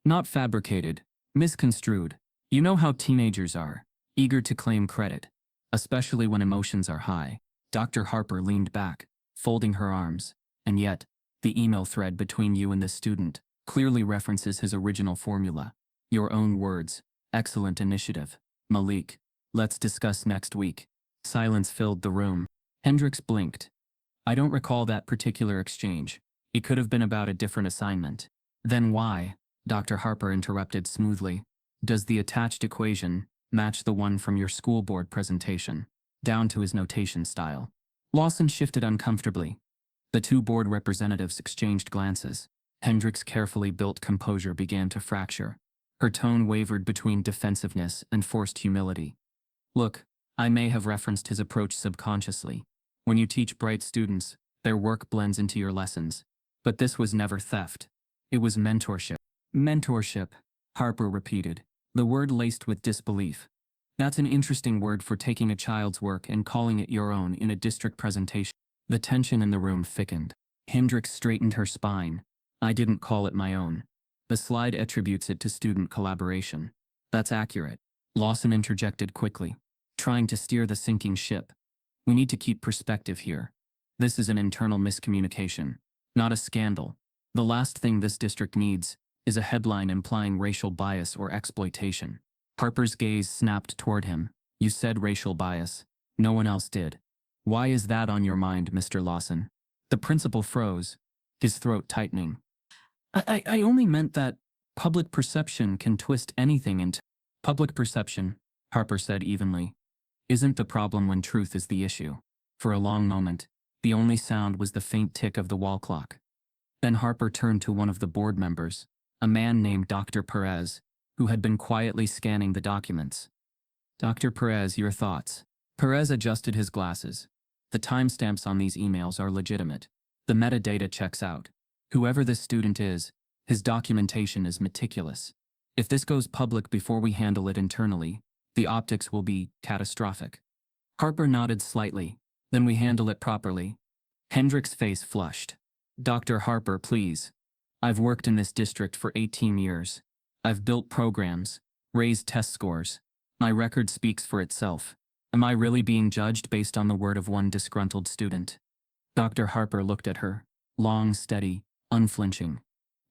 Not fabricated, misconstrued. You know how teenagers are, eager to claim credit, especially when emotions are high. Dr. Harper leaned back, folding her arms, and yet, the email thread between you and the student clearly references his original formula. Your own words. Excellent initiative, Malik. Let's discuss next week. Silence filled the room. Hendricks blinked. I don't recall that particular exchange. It could have been about a different assignment. Then why? Dr. Harper interrupted smoothly. Does the attached equation match the one from your school board presentation? Down to his notation style. Lawson shifted uncomfortably. The two board representatives exchanged glances. Hendricks' carefully built composure began to fracture. Her tone wavered between defensiveness and forced humility. Look, I may have referenced his approach subconsciously. When you teach bright students, their work blends into your lessons. But this was never theft. It was mentorship. Mentorship, Harper repeated, the word laced with disbelief. That's an interesting word for taking a child's work and calling it your own in a district presentation. The tension in the room thickened. Hendricks straightened her spine. I didn't call it my own. The slide attributes it to student collaboration. That's accurate. Lawson interjected quickly, trying to steer the sinking ship. We need to keep perspective here. This is an internal miscommunication, not a scandal. The last thing this district needs is a headline implying racial bias or exploitation. Harper's gaze snapped toward him. You said racial bias. No one else did. Why is that on your mind, Mr. Lawson? The principal froze, his throat tightening. I only meant that public perception can twist anything into public perception, Harper said evenly, isn't the problem when truth is the issue. For a long moment, the only sound was the faint tick of the wall clock. Then Harper turned to one of the board members, a man named Dr. Perez, who had been quietly scanning the documents. Dr. Perez, your thoughts? Perez adjusted his glasses. The timestamps on these emails are legitimate. The metadata checks out. Whoever this student is, his documentation is meticulous. If this goes public before we handle it internally, the optics will be catastrophic. Harper nodded slightly. Then we handle it properly. Hendricks' face flushed. Dr. Harper, please. I've worked in this district for 18 years. I've built programs, raised test scores. My record speaks for itself. Am I really being judged based on the word of one disgruntled student? Dr. Harper looked at her, long, steady, unflinching.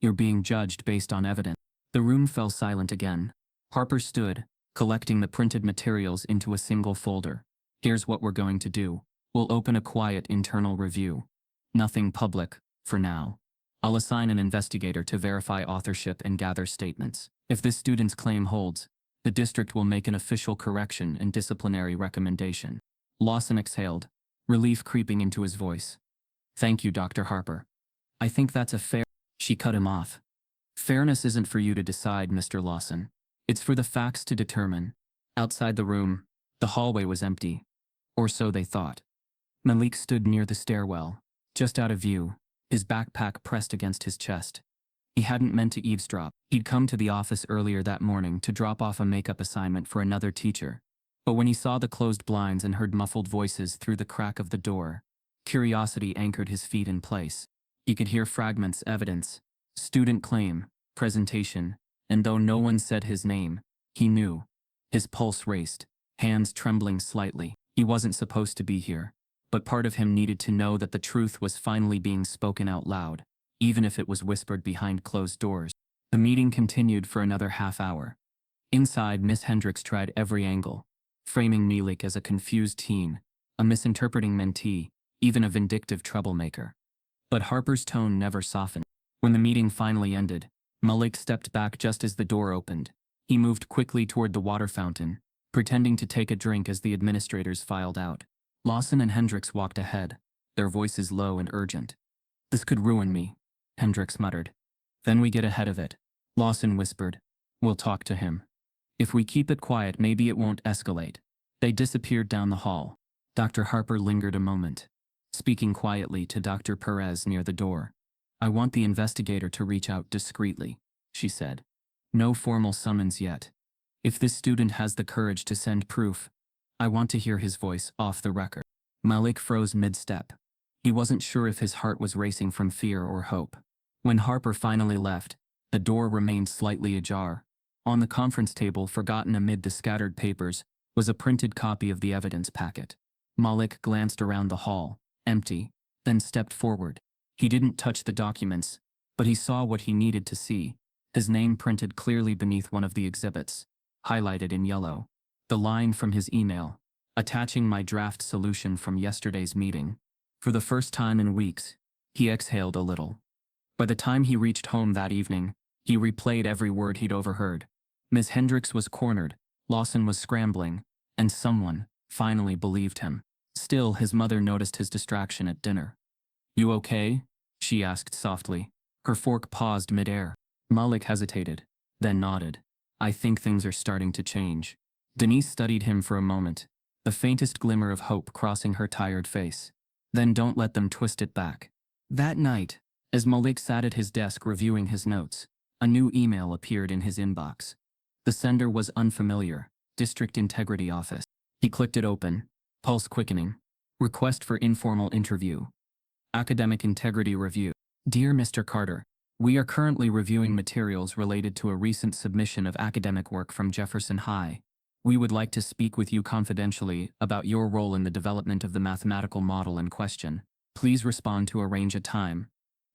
You're being judged based on evidence. The room fell silent again. Harper stood, collecting the printed materials into a single folder. Here's what we're going to do. We'll open a quiet internal review. Nothing public, for now. I'll assign an investigator to verify authorship and gather statements. If this student's claim holds, the district will make an official correction and disciplinary recommendation. Lawson exhaled, relief creeping into his voice. Thank you, Dr. Harper. I think that's a fair... She cut him off. Fairness isn't for you to decide, Mr. Lawson. It's for the facts to determine. Outside the room, the hallway was empty. Or so they thought. Malik stood near the stairwell, just out of view, his backpack pressed against his chest. He hadn't meant to eavesdrop. He'd come to the office earlier that morning to drop off a makeup assignment for another teacher. But when he saw the closed blinds and heard muffled voices through the crack of the door, curiosity anchored his feet in place. He could hear fragments, evidence, student claim, presentation, and though no one said his name, he knew. His pulse raced, hands trembling slightly. He wasn't supposed to be here, but part of him needed to know that the truth was finally being spoken out loud, even if it was whispered behind closed doors. The meeting continued for another half hour. Inside, Miss Hendricks tried every angle, framing Malik as a confused teen, a misinterpreting mentee, even a vindictive troublemaker. But Harper's tone never softened. When the meeting finally ended, Malik stepped back just as the door opened. He moved quickly toward the water fountain, pretending to take a drink as the administrators filed out. Lawson and Hendricks walked ahead, their voices low and urgent. "This could ruin me," Hendricks muttered. "Then we get ahead of it," Lawson whispered. "We'll talk to him. If we keep it quiet, maybe it won't escalate." They disappeared down the hall. Dr. Harper lingered a moment, speaking quietly to Dr. Perez near the door. "I want the investigator to reach out discreetly," she said. "No formal summons yet. If this student has the courage to send proof, I want to hear his voice off the record." Malik froze mid-step. He wasn't sure if his heart was racing from fear or hope. When Harper finally left, the door remained slightly ajar. On the conference table, forgotten amid the scattered papers, was a printed copy of the evidence packet. Malik glanced around the hall, empty, then stepped forward. He didn't touch the documents, but he saw what he needed to see. His name printed clearly beneath one of the exhibits, highlighted in yellow. The line from his email, attaching my draft solution from yesterday's meeting. For the first time in weeks, he exhaled a little. By the time he reached home that evening, he replayed every word he'd overheard. Miss Hendricks was cornered, Lawson was scrambling, and someone finally believed him. Still, his mother noticed his distraction at dinner. "You okay?" she asked softly. Her fork paused midair. Malik hesitated, then nodded. "I think things are starting to change." Denise studied him for a moment, the faintest glimmer of hope crossing her tired face. "Then don't let them twist it back." That night, as Malik sat at his desk reviewing his notes, a new email appeared in his inbox. The sender was unfamiliar, District Integrity Office. He clicked it open, pulse quickening. Request for informal interview. Academic Integrity Review. Dear Mr. Carter, we are currently reviewing materials related to a recent submission of academic work from Jefferson High. We would like to speak with you confidentially about your role in the development of the mathematical model in question. Please respond to arrange a time.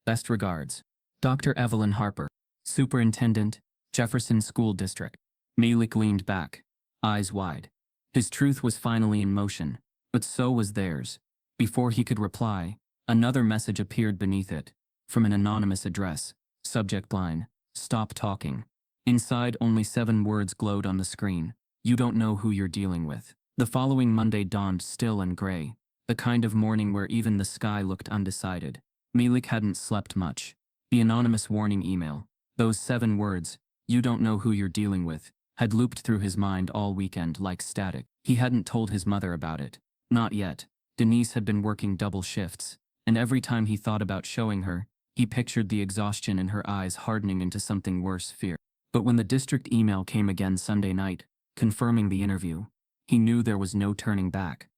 Best regards. Dr. Evelyn Harper, Superintendent, Jefferson School District. Malik leaned back, eyes wide. His truth was finally in motion, but so was theirs. Before he could reply, another message appeared beneath it, from an anonymous address. Subject line, "Stop talking." Inside, only 7 words glowed on the screen. "You don't know who you're dealing with." The following Monday dawned still and gray, the kind of morning where even the sky looked undecided. Malik hadn't slept much. The anonymous warning email, those 7 words, "You don't know who you're dealing with," had looped through his mind all weekend like static. He hadn't told his mother about it. Not yet. Denise had been working double shifts, and every time he thought about showing her, he pictured the exhaustion in her eyes hardening into something worse, fear. But when the district email came again Sunday night, confirming the interview, he knew there was no turning back.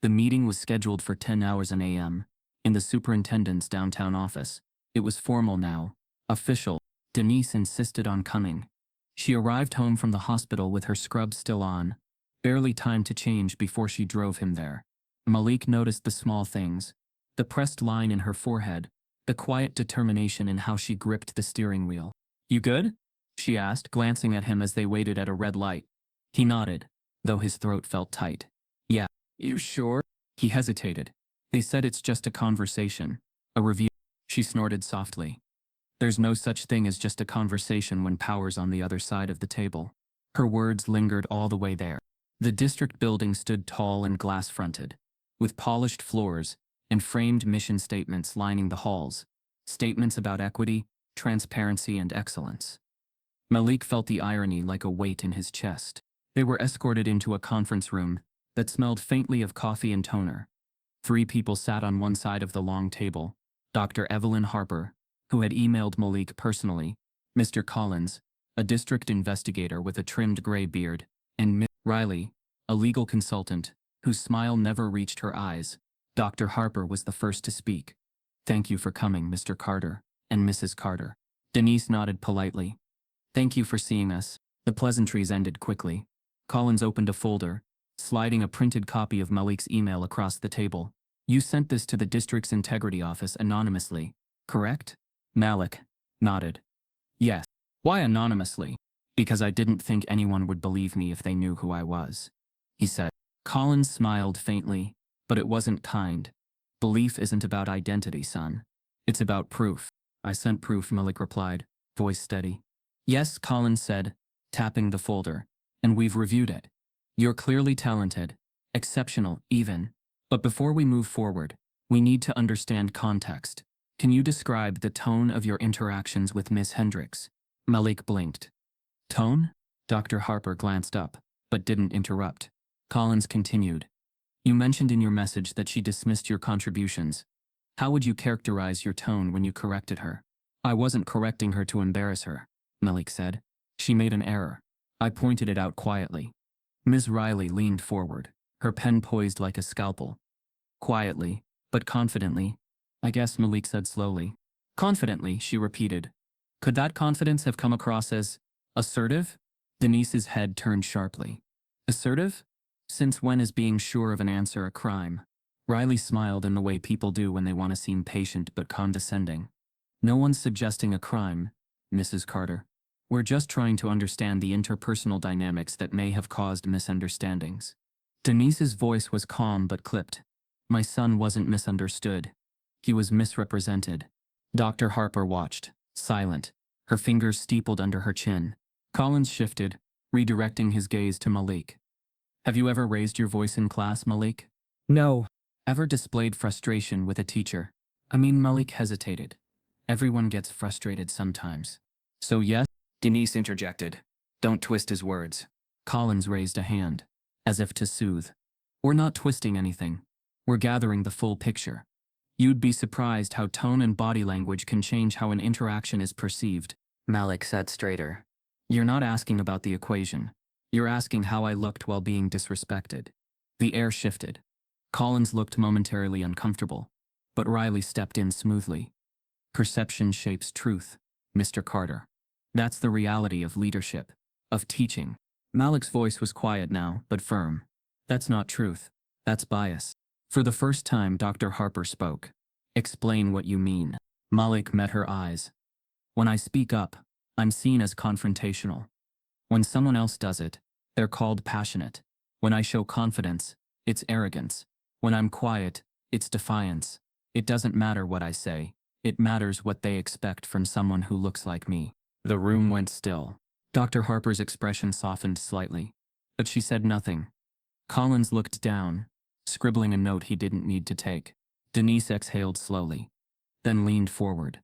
The meeting was scheduled for 10 hours an a.m. in the superintendent's downtown office. It was formal now, official. Denise insisted on coming. She arrived home from the hospital with her scrubs still on, barely time to change before she drove him there. Malik noticed the small things, the pressed line in her forehead, the quiet determination in how she gripped the steering wheel. "You good?" she asked, glancing at him as they waited at a red light. He nodded, though his throat felt tight. "Yeah." "You sure?" He hesitated. "They said it's just a conversation, a review." She snorted softly. "There's no such thing as just a conversation when power's on the other side of the table." Her words lingered all the way there. The district building stood tall and glass-fronted, with polished floors and framed mission statements lining the halls, statements about equity, transparency, and excellence. Malik felt the irony like a weight in his chest. They were escorted into a conference room that smelled faintly of coffee and toner. 3 people sat on one side of the long table: Dr. Evelyn Harper, who had emailed Malik personally, Mr. Collins, a district investigator with a trimmed gray beard, and Miss Riley, a legal consultant, whose smile never reached her eyes. Dr. Harper was the first to speak. "Thank you for coming, Mr. Carter, and Mrs. Carter." Denise nodded politely. "Thank you for seeing us." The pleasantries ended quickly. Collins opened a folder, sliding a printed copy of Malik's email across the table. "You sent this to the district's integrity office anonymously, correct?" Malik nodded. "Yes." "Why anonymously?" Because I didn't think anyone would believe me if they knew who I was, he said. Collins smiled faintly, but it wasn't kind. Belief isn't about identity, son. It's about proof. I sent proof, Malik replied, voice steady. Yes, Collins said, tapping the folder, and we've reviewed it. You're clearly talented, exceptional even. But before we move forward, we need to understand context. Can you describe the tone of your interactions with Miss Hendricks? Malik blinked. Tone? Dr. Harper glanced up, but didn't interrupt. Collins continued. You mentioned in your message that she dismissed your contributions. How would you characterize your tone when you corrected her? I wasn't correcting her to embarrass her, Malik said. She made an error. I pointed it out quietly. Ms. Riley leaned forward, her pen poised like a scalpel. Quietly, but confidently, I guess, Malik said slowly. Confidently, she repeated. Could that confidence have come across as assertive? Denise's head turned sharply. Assertive? Since when is being sure of an answer a crime? Riley smiled in the way people do when they want to seem patient but condescending. No one's suggesting a crime, Mrs. Carter. We're just trying to understand the interpersonal dynamics that may have caused misunderstandings. Denise's voice was calm but clipped. My son wasn't misunderstood. He was misrepresented. Dr. Harper watched, silent, her fingers steepled under her chin. Collins shifted, redirecting his gaze to Malik. Have you ever raised your voice in class, Malik? No. Ever displayed frustration with a teacher? Malik hesitated. Everyone gets frustrated sometimes. So yes? Denise interjected. Don't twist his words. Collins raised a hand, as if to soothe. We're not twisting anything. We're gathering the full picture. You'd be surprised how tone and body language can change how an interaction is perceived. Malik sat straighter. You're not asking about the equation. You're asking how I looked while being disrespected. The air shifted. Collins looked momentarily uncomfortable, but Riley stepped in smoothly. Perception shapes truth, Mr. Carter. That's the reality of leadership, of teaching. Malik's voice was quiet now, but firm. That's not truth. That's bias. For the first time, Dr. Harper spoke. Explain what you mean. Malik met her eyes. When I speak up, I'm seen as confrontational. When someone else does it, they're called passionate. When I show confidence, it's arrogance. When I'm quiet, it's defiance. It doesn't matter what I say. It matters what they expect from someone who looks like me. The room went still. Dr. Harper's expression softened slightly, but she said nothing. Collins looked down, scribbling a note he didn't need to take. Denise exhaled slowly, then leaned forward.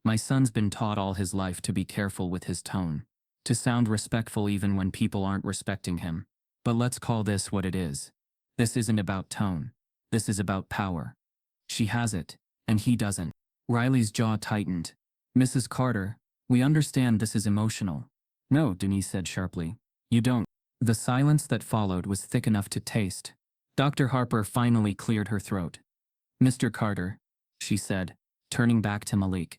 My son's been taught all his life to be careful with his tone, to sound respectful even when people aren't respecting him. But let's call this what it is. This isn't about tone. This is about power. She has it, and he doesn't. Riley's jaw tightened. Mrs. Carter, we understand this is emotional. No, Denise said sharply. You don't. The silence that followed was thick enough to taste. Dr. Harper finally cleared her throat. Mr. Carter, she said, turning back to Malik.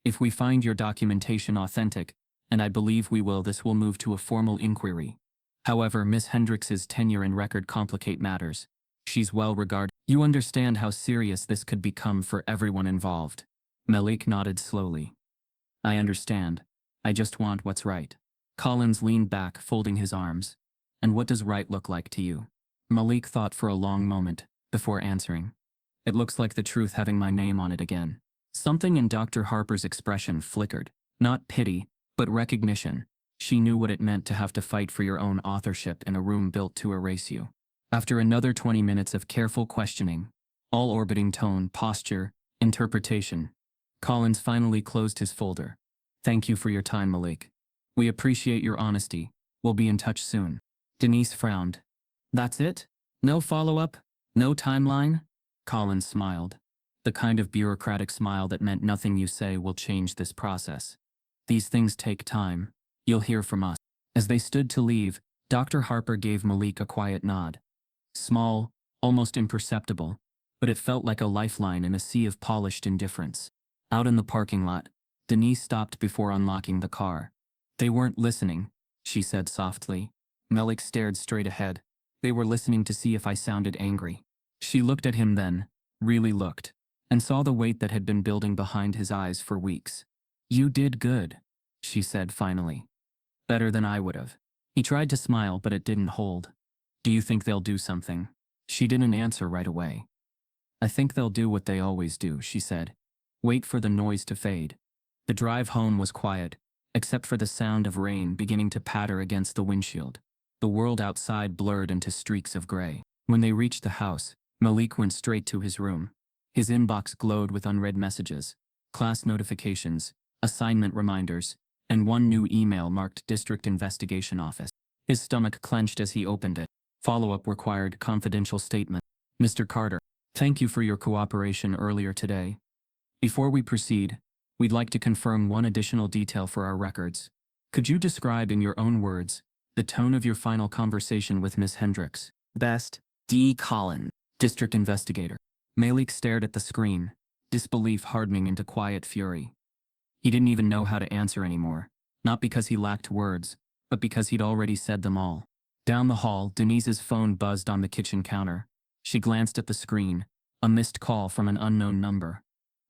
If we find your documentation authentic, and I believe we will, this will move to a formal inquiry. However, Miss Hendricks's tenure and record complicate matters. She's well regarded. You understand how serious this could become for everyone involved. Malik nodded slowly. I understand. I just want what's right. Collins leaned back, folding his arms. And what does right look like to you? Malik thought for a long moment, before answering. It looks like the truth having my name on it again. Something in Dr. Harper's expression flickered. Not pity, but recognition. She knew what it meant to have to fight for your own authorship in a room built to erase you. After another 20 minutes of careful questioning, all orbiting tone, posture, interpretation, Collins finally closed his folder. Thank you for your time, Malik. We appreciate your honesty. We'll be in touch soon. Denise frowned. That's it? No follow-up? No timeline? Collins smiled. The kind of bureaucratic smile that meant nothing you say will change this process. These things take time. You'll hear from us. As they stood to leave, Dr. Harper gave Malik a quiet nod. Small, almost imperceptible, but it felt like a lifeline in a sea of polished indifference. Out in the parking lot, Denise stopped before unlocking the car. They weren't listening, she said softly. Malik stared straight ahead. They were listening to see if I sounded angry. She looked at him then, really looked, and saw the weight that had been building behind his eyes for weeks. You did good, she said finally. Better than I would have. He tried to smile, but it didn't hold. Do you think they'll do something? She didn't answer right away. I think they'll do what they always do, she said. Wait for the noise to fade. The drive home was quiet, except for the sound of rain beginning to patter against the windshield. The world outside blurred into streaks of gray. When they reached the house, Malik went straight to his room. His inbox glowed with unread messages, class notifications, assignment reminders, and one new email marked District Investigation Office. His stomach clenched as he opened it. Follow-up required confidential statement. Mr. Carter, thank you for your cooperation earlier today. Before we proceed, we'd like to confirm one additional detail for our records. Could you describe in your own words the tone of your final conversation with Miss Hendricks? Best, D. Collin, District Investigator. Malik stared at the screen, disbelief hardening into quiet fury. He didn't even know how to answer anymore, not because he lacked words, but because he'd already said them all. Down the hall, Denise's phone buzzed on the kitchen counter. She glanced at the screen, a missed call from an unknown number.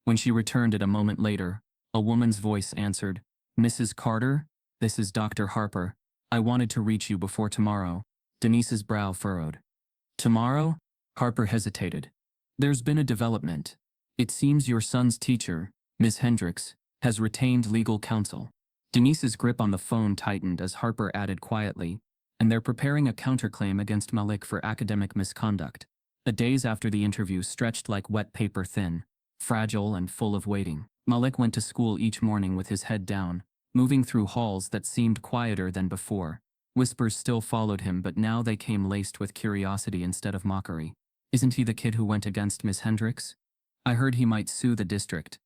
When she returned it a moment later, a woman's voice answered, Mrs. Carter, this is Dr. Harper. I wanted to reach you before tomorrow. Denise's brow furrowed. Tomorrow? Harper hesitated. There's been a development. It seems your son's teacher, Ms. Hendricks, has retained legal counsel. Denise's grip on the phone tightened as Harper added quietly, and they're preparing a counterclaim against Malik for academic misconduct. The days after the interview stretched like wet paper thin, fragile and full of waiting. Malik went to school each morning with his head down, moving through halls that seemed quieter than before. Whispers still followed him, but now they came laced with curiosity instead of mockery. Isn't he the kid who went against Miss Hendricks? I heard he might sue the district.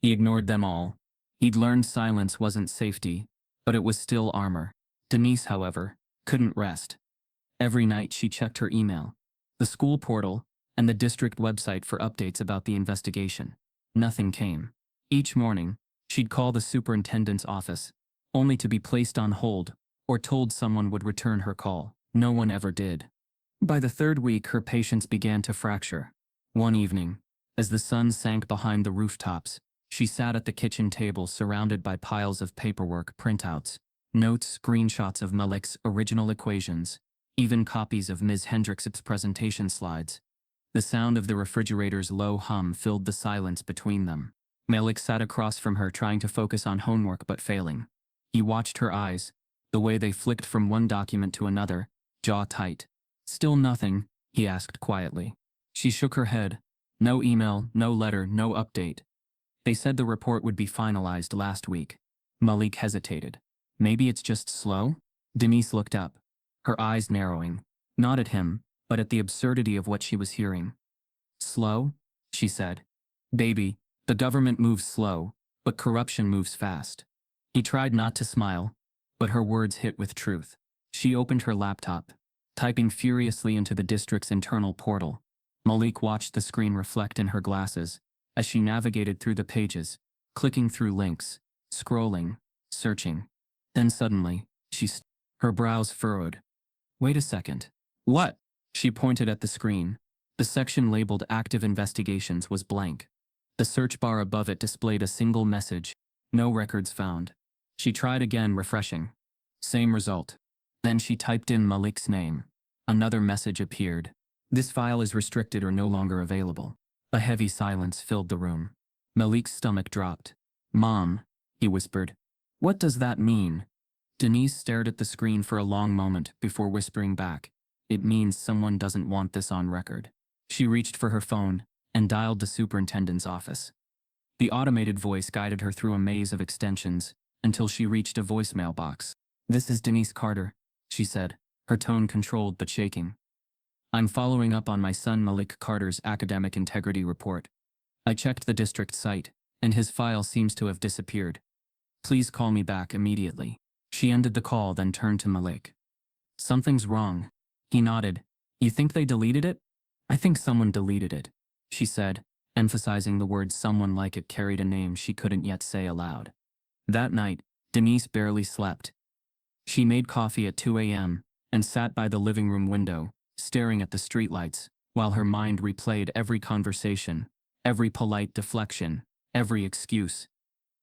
He ignored them all. He'd learned silence wasn't safety, but it was still armor. Denise, however, couldn't rest. Every night she checked her email, the school portal, and the district website for updates about the investigation. Nothing came. Each morning, she'd call the superintendent's office, only to be placed on hold or told someone would return her call. No one ever did. By the third week, her patience began to fracture. One evening, as the sun sank behind the rooftops, she sat at the kitchen table surrounded by piles of paperwork, printouts, notes, screenshots of Malik's original equations, even copies of Ms. Hendricks' presentation slides. The sound of the refrigerator's low hum filled the silence between them. Malik sat across from her trying to focus on homework but failing. He watched her eyes, the way they flicked from one document to another, jaw tight. Still nothing, he asked quietly. She shook her head. No email, no letter, no update. They said the report would be finalized last week. Malik hesitated. Maybe it's just slow? Denise looked up, her eyes narrowing, not at him, but at the absurdity of what she was hearing. Slow? She said. Baby, the government moves slow, but corruption moves fast. He tried not to smile, but her words hit with truth. She opened her laptop, typing furiously into the district's internal portal. Malik watched the screen reflect in her glasses as she navigated through the pages, clicking through links, scrolling, searching. Then suddenly, her brows furrowed. Wait a second. What? She pointed at the screen. The section labeled Active Investigations was blank. The search bar above it displayed a single message. No records found. She tried again, refreshing. Same result. Then she typed in Malik's name. Another message appeared. This file is restricted or no longer available. A heavy silence filled the room. Malik's stomach dropped. Mom, he whispered. What does that mean? Denise stared at the screen for a long moment before whispering back. It means someone doesn't want this on record. She reached for her phone and dialed the superintendent's office. The automated voice guided her through a maze of extensions until she reached a voicemail box. This is Denise Carter, she said, her tone controlled but shaking. I'm following up on my son Malik Carter's academic integrity report. I checked the district site, and his file seems to have disappeared. Please call me back immediately. She ended the call, then turned to Malik. Something's wrong. He nodded. You think they deleted it? I think someone deleted it, she said, emphasizing the word someone like it carried a name she couldn't yet say aloud. That night, Denise barely slept. She made coffee at 2 a.m. and sat by the living room window, staring at the streetlights, while her mind replayed every conversation, every polite deflection, every excuse.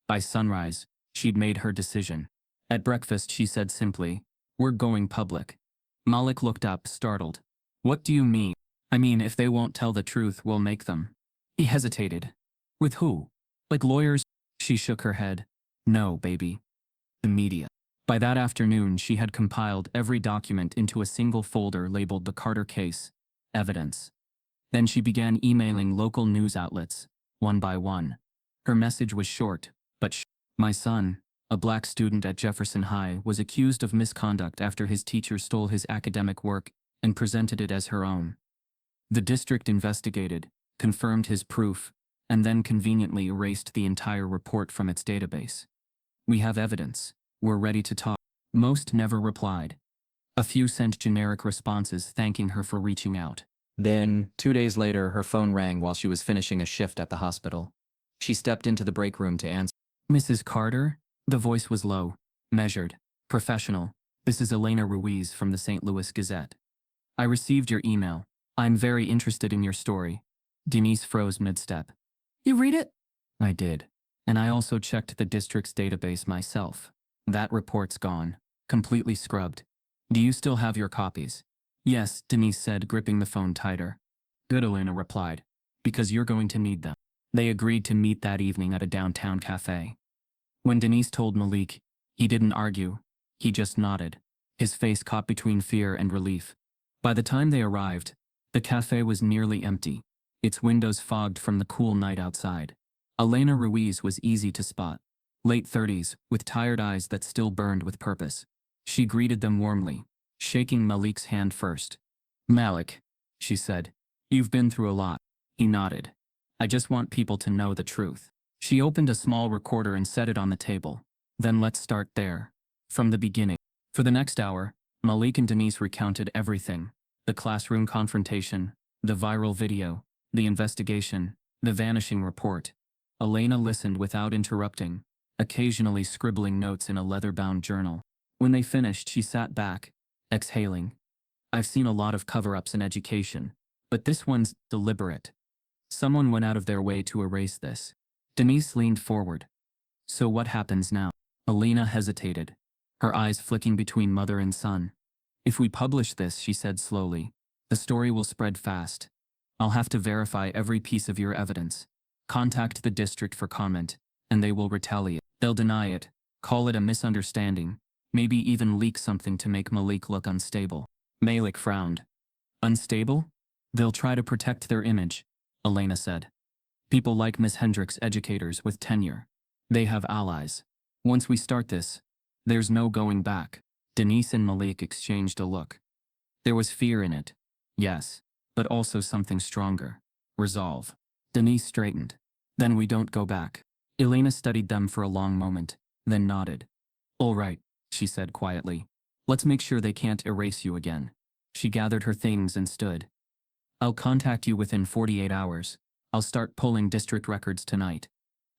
By sunrise, she'd made her decision. At breakfast, she said simply, "We're going public." Malik looked up, startled. "What do you mean?" "I mean, if they won't tell the truth, we'll make them." He hesitated. "With who? Like lawyers?" She shook her head. "No, baby. The media." By that afternoon, she had compiled every document into a single folder labeled the Carter case, evidence. Then she began emailing local news outlets, one by one. Her message was short, but "My son, a black student at Jefferson High, was accused of misconduct after his teacher stole his academic work and presented it as her own. The district investigated, confirmed his proof, and then conveniently erased the entire report from its database. We have evidence. We're ready to talk." Most never replied. A few sent generic responses thanking her for reaching out. Then, 2 days later, her phone rang while she was finishing a shift at the hospital. She stepped into the break room to answer. "Mrs. Carter?" The voice was low, measured, professional. "This is Elena Ruiz from the St. Louis Gazette. I received your email. I'm very interested in your story." Denise froze mid-step. "You read it?" "I did. And I also checked the district's database myself. That report's gone. Completely scrubbed. Do you still have your copies?" "Yes," Denise said, gripping the phone tighter. "Good," Elena replied. "Because you're going to need them." They agreed to meet that evening at a downtown cafe. When Denise told Malik, he didn't argue. He just nodded, his face caught between fear and relief. By the time they arrived, the cafe was nearly empty, its windows fogged from the cool night outside. Elena Ruiz was easy to spot. Late 30s, with tired eyes that still burned with purpose. She greeted them warmly, shaking Malik's hand first. "Malik," she said, "you've been through a lot." He nodded. "I just want people to know the truth." She opened a small recorder and set it on the table. "Then let's start there. From the beginning." For the next hour, Malik and Denise recounted everything. The classroom confrontation, the viral video, the investigation, the vanishing report. Elena listened without interrupting, occasionally scribbling notes in a leather-bound journal. When they finished, she sat back, exhaling. "I've seen a lot of cover-ups in education, but this one's deliberate. Someone went out of their way to erase this." Denise leaned forward. "So what happens now?" Elena hesitated, her eyes flicking between mother and son. "If we publish this," she said slowly, "the story will spread fast. I'll have to verify every piece of your evidence. Contact the district for comment, and they will retaliate. They'll deny it, call it a misunderstanding, maybe even leak something to make Malik look unstable." Malik frowned. "Unstable? They'll try to protect their image," Elena said. "People like Miss Hendricks, educators with tenure. They have allies. Once we start this, there's no going back." Denise and Malik exchanged a look. There was fear in it, yes, but also something stronger. Resolve. Denise straightened. "Then we don't go back." Elena studied them for a long moment, then nodded. "All right," she said quietly. "Let's make sure they can't erase you again." She gathered her things and stood. "I'll contact you within 48 hours. I'll start pulling district records tonight."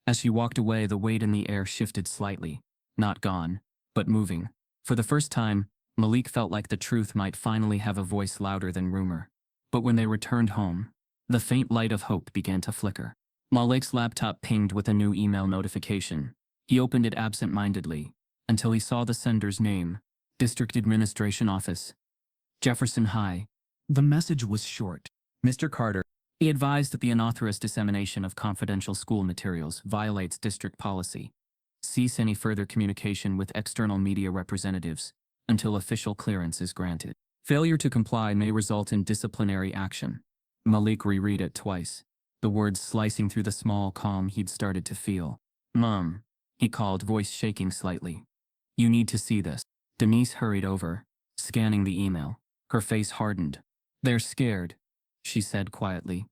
As she walked away, the weight in the air shifted slightly. Not gone, but moving. For the first time, Malik felt like the truth might finally have a voice louder than rumor. But when they returned home, the faint light of hope began to flicker. Malik's laptop pinged with a new email notification. He opened it absent-mindedly, until he saw the sender's name, District Administration Office, Jefferson High. The message was short. "Mr. Carter, he advised that the unauthorized dissemination of confidential school materials violates district policy. Cease any further communication with external media representatives until official clearance is granted. Failure to comply may result in disciplinary action." Malik reread it twice, the words slicing through the small calm he'd started to feel. "Mom," he called, voice shaking slightly. "You need to see this." Denise hurried over, scanning the email. Her face hardened. "They're scared," she said quietly.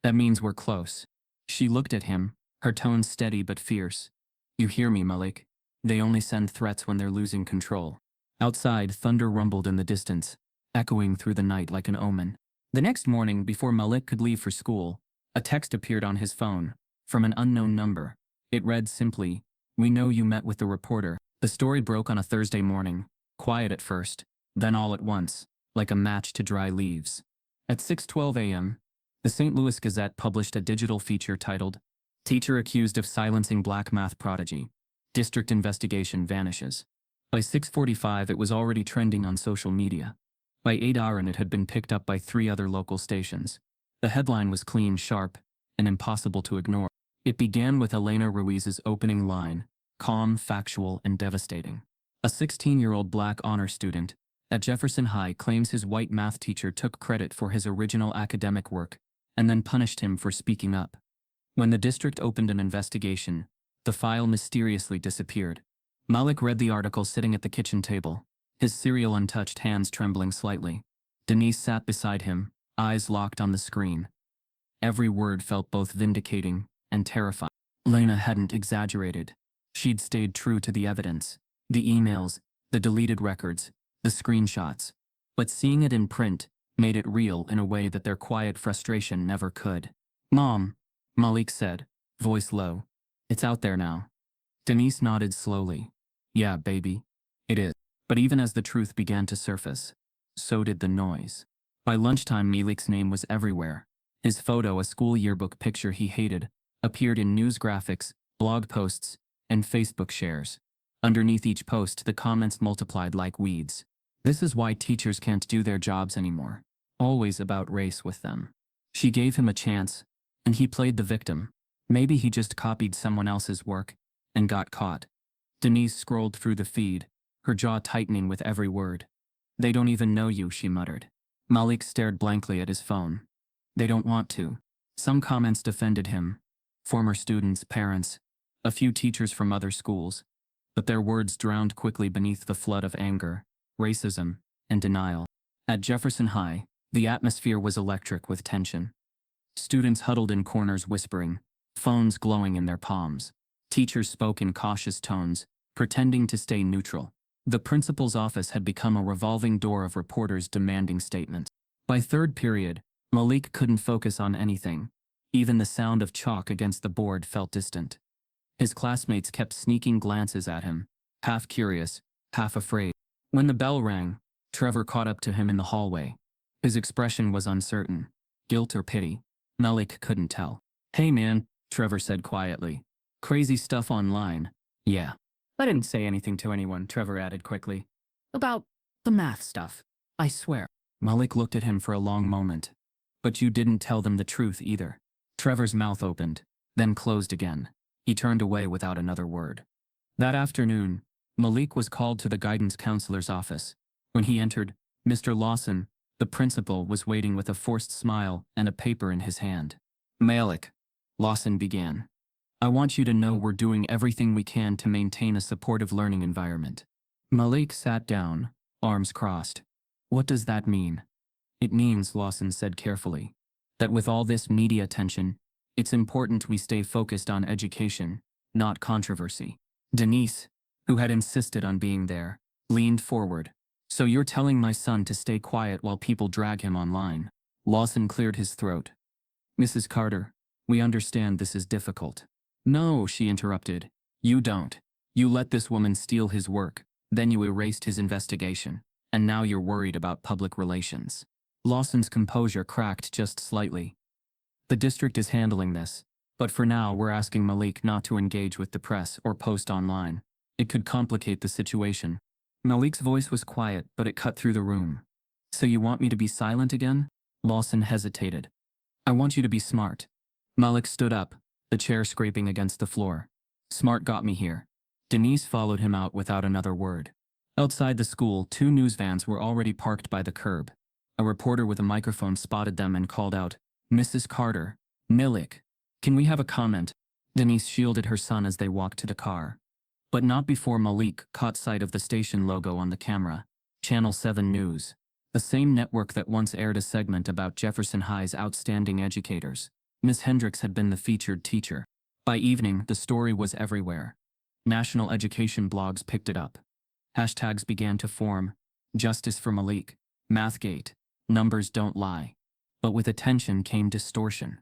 "That means we're close." She looked at him, her tone steady but fierce. "You hear me, Malik? They only send threats when they're losing control." Outside, thunder rumbled in the distance, echoing through the night like an omen. The next morning, before Malik could leave for school, a text appeared on his phone, from an unknown number. It read simply, "We know you met with the reporter." The story broke on a Thursday morning, quiet at first, then all at once, like a match to dry leaves. At 6:12 a.m., the St. Louis Gazette published a digital feature titled, "Teacher Accused of Silencing Black Math Prodigy. District Investigation Vanishes." By 6:45 it was already trending on social media. By 8 hours it had been picked up by 3 other local stations. The headline was clean, sharp, and impossible to ignore. It began with Elena Ruiz's opening line, calm, factual, and devastating. A 16-year-old black honor student at Jefferson High claims his white math teacher took credit for his original academic work and then punished him for speaking up. When the district opened an investigation, the file mysteriously disappeared. Malik read the article sitting at the kitchen table, his cereal untouched, hands trembling slightly. Denise sat beside him, eyes locked on the screen. Every word felt both vindicating and terrifying. Lena hadn't exaggerated. She'd stayed true to the evidence, the emails, the deleted records, the screenshots. But seeing it in print made it real in a way that their quiet frustration never could. "Mom," Malik said, voice low. "It's out there now." Denise nodded slowly. "Yeah, baby. It is." But even as the truth began to surface, so did the noise. By lunchtime, Malik's name was everywhere. His photo, a school yearbook picture he hated, appeared in news graphics, blog posts, and Facebook shares. Underneath each post, the comments multiplied like weeds. "This is why teachers can't do their jobs anymore. Always about race with them." She gave him a chance, and he played the victim. Maybe he just copied someone else's work and got caught. Denise scrolled through the feed, her jaw tightening with every word. "They don't even know you," she muttered. Malik stared blankly at his phone. "They don't want to." Some comments defended him. Former students, parents, a few teachers from other schools. But their words drowned quickly beneath the flood of anger, racism, and denial. At Jefferson High, the atmosphere was electric with tension. Students huddled in corners whispering, phones glowing in their palms. Teachers spoke in cautious tones, pretending to stay neutral. The principal's office had become a revolving door of reporters demanding statements. By third period, Malik couldn't focus on anything. Even the sound of chalk against the board felt distant. His classmates kept sneaking glances at him, half curious, half afraid. When the bell rang, Trevor caught up to him in the hallway. His expression was uncertain. Guilt or pity? Malik couldn't tell. "Hey man," Trevor said quietly. "Crazy stuff online." "Yeah. I didn't say anything to anyone," Trevor added quickly. "About the math stuff, I swear." Malik looked at him for a long moment. "But you didn't tell them the truth either." Trevor's mouth opened, then closed again. He turned away without another word. That afternoon, Malik was called to the guidance counselor's office. When he entered, Mr. Lawson, the principal, was waiting with a forced smile and a paper in his hand. "Malik," Lawson began, "I want you to know we're doing everything we can to maintain a supportive learning environment." Malik sat down, arms crossed. "What does that mean?" "It means," Lawson said carefully, "that with all this media attention, it's important we stay focused on education, not controversy." Denise, who had insisted on being there, leaned forward. "So you're telling my son to stay quiet while people drag him online?" Lawson cleared his throat. "Mrs. Carter, we understand this is difficult." "No," she interrupted. "You don't. You let this woman steal his work, then you erased his investigation, and now you're worried about public relations." Lawson's composure cracked just slightly. "The district is handling this, but for now we're asking Malik not to engage with the press or post online. It could complicate the situation." Malik's voice was quiet, but it cut through the room. "So you want me to be silent again?" Lawson hesitated. "I want you to be smart." Malik stood up, the chair scraping against the floor. "Smart got me here." Denise followed him out without another word. Outside the school, 2 news vans were already parked by the curb. A reporter with a microphone spotted them and called out, "Mrs. Carter, Malik, can we have a comment?" Denise shielded her son as they walked to the car. But not before Malik caught sight of the station logo on the camera. Channel 7 News. The same network that once aired a segment about Jefferson High's outstanding educators. Miss Hendricks had been the featured teacher. By evening, the story was everywhere. National education blogs picked it up. Hashtags began to form. Justice for Malik. Mathgate. Numbers don't lie. But with attention came distortion.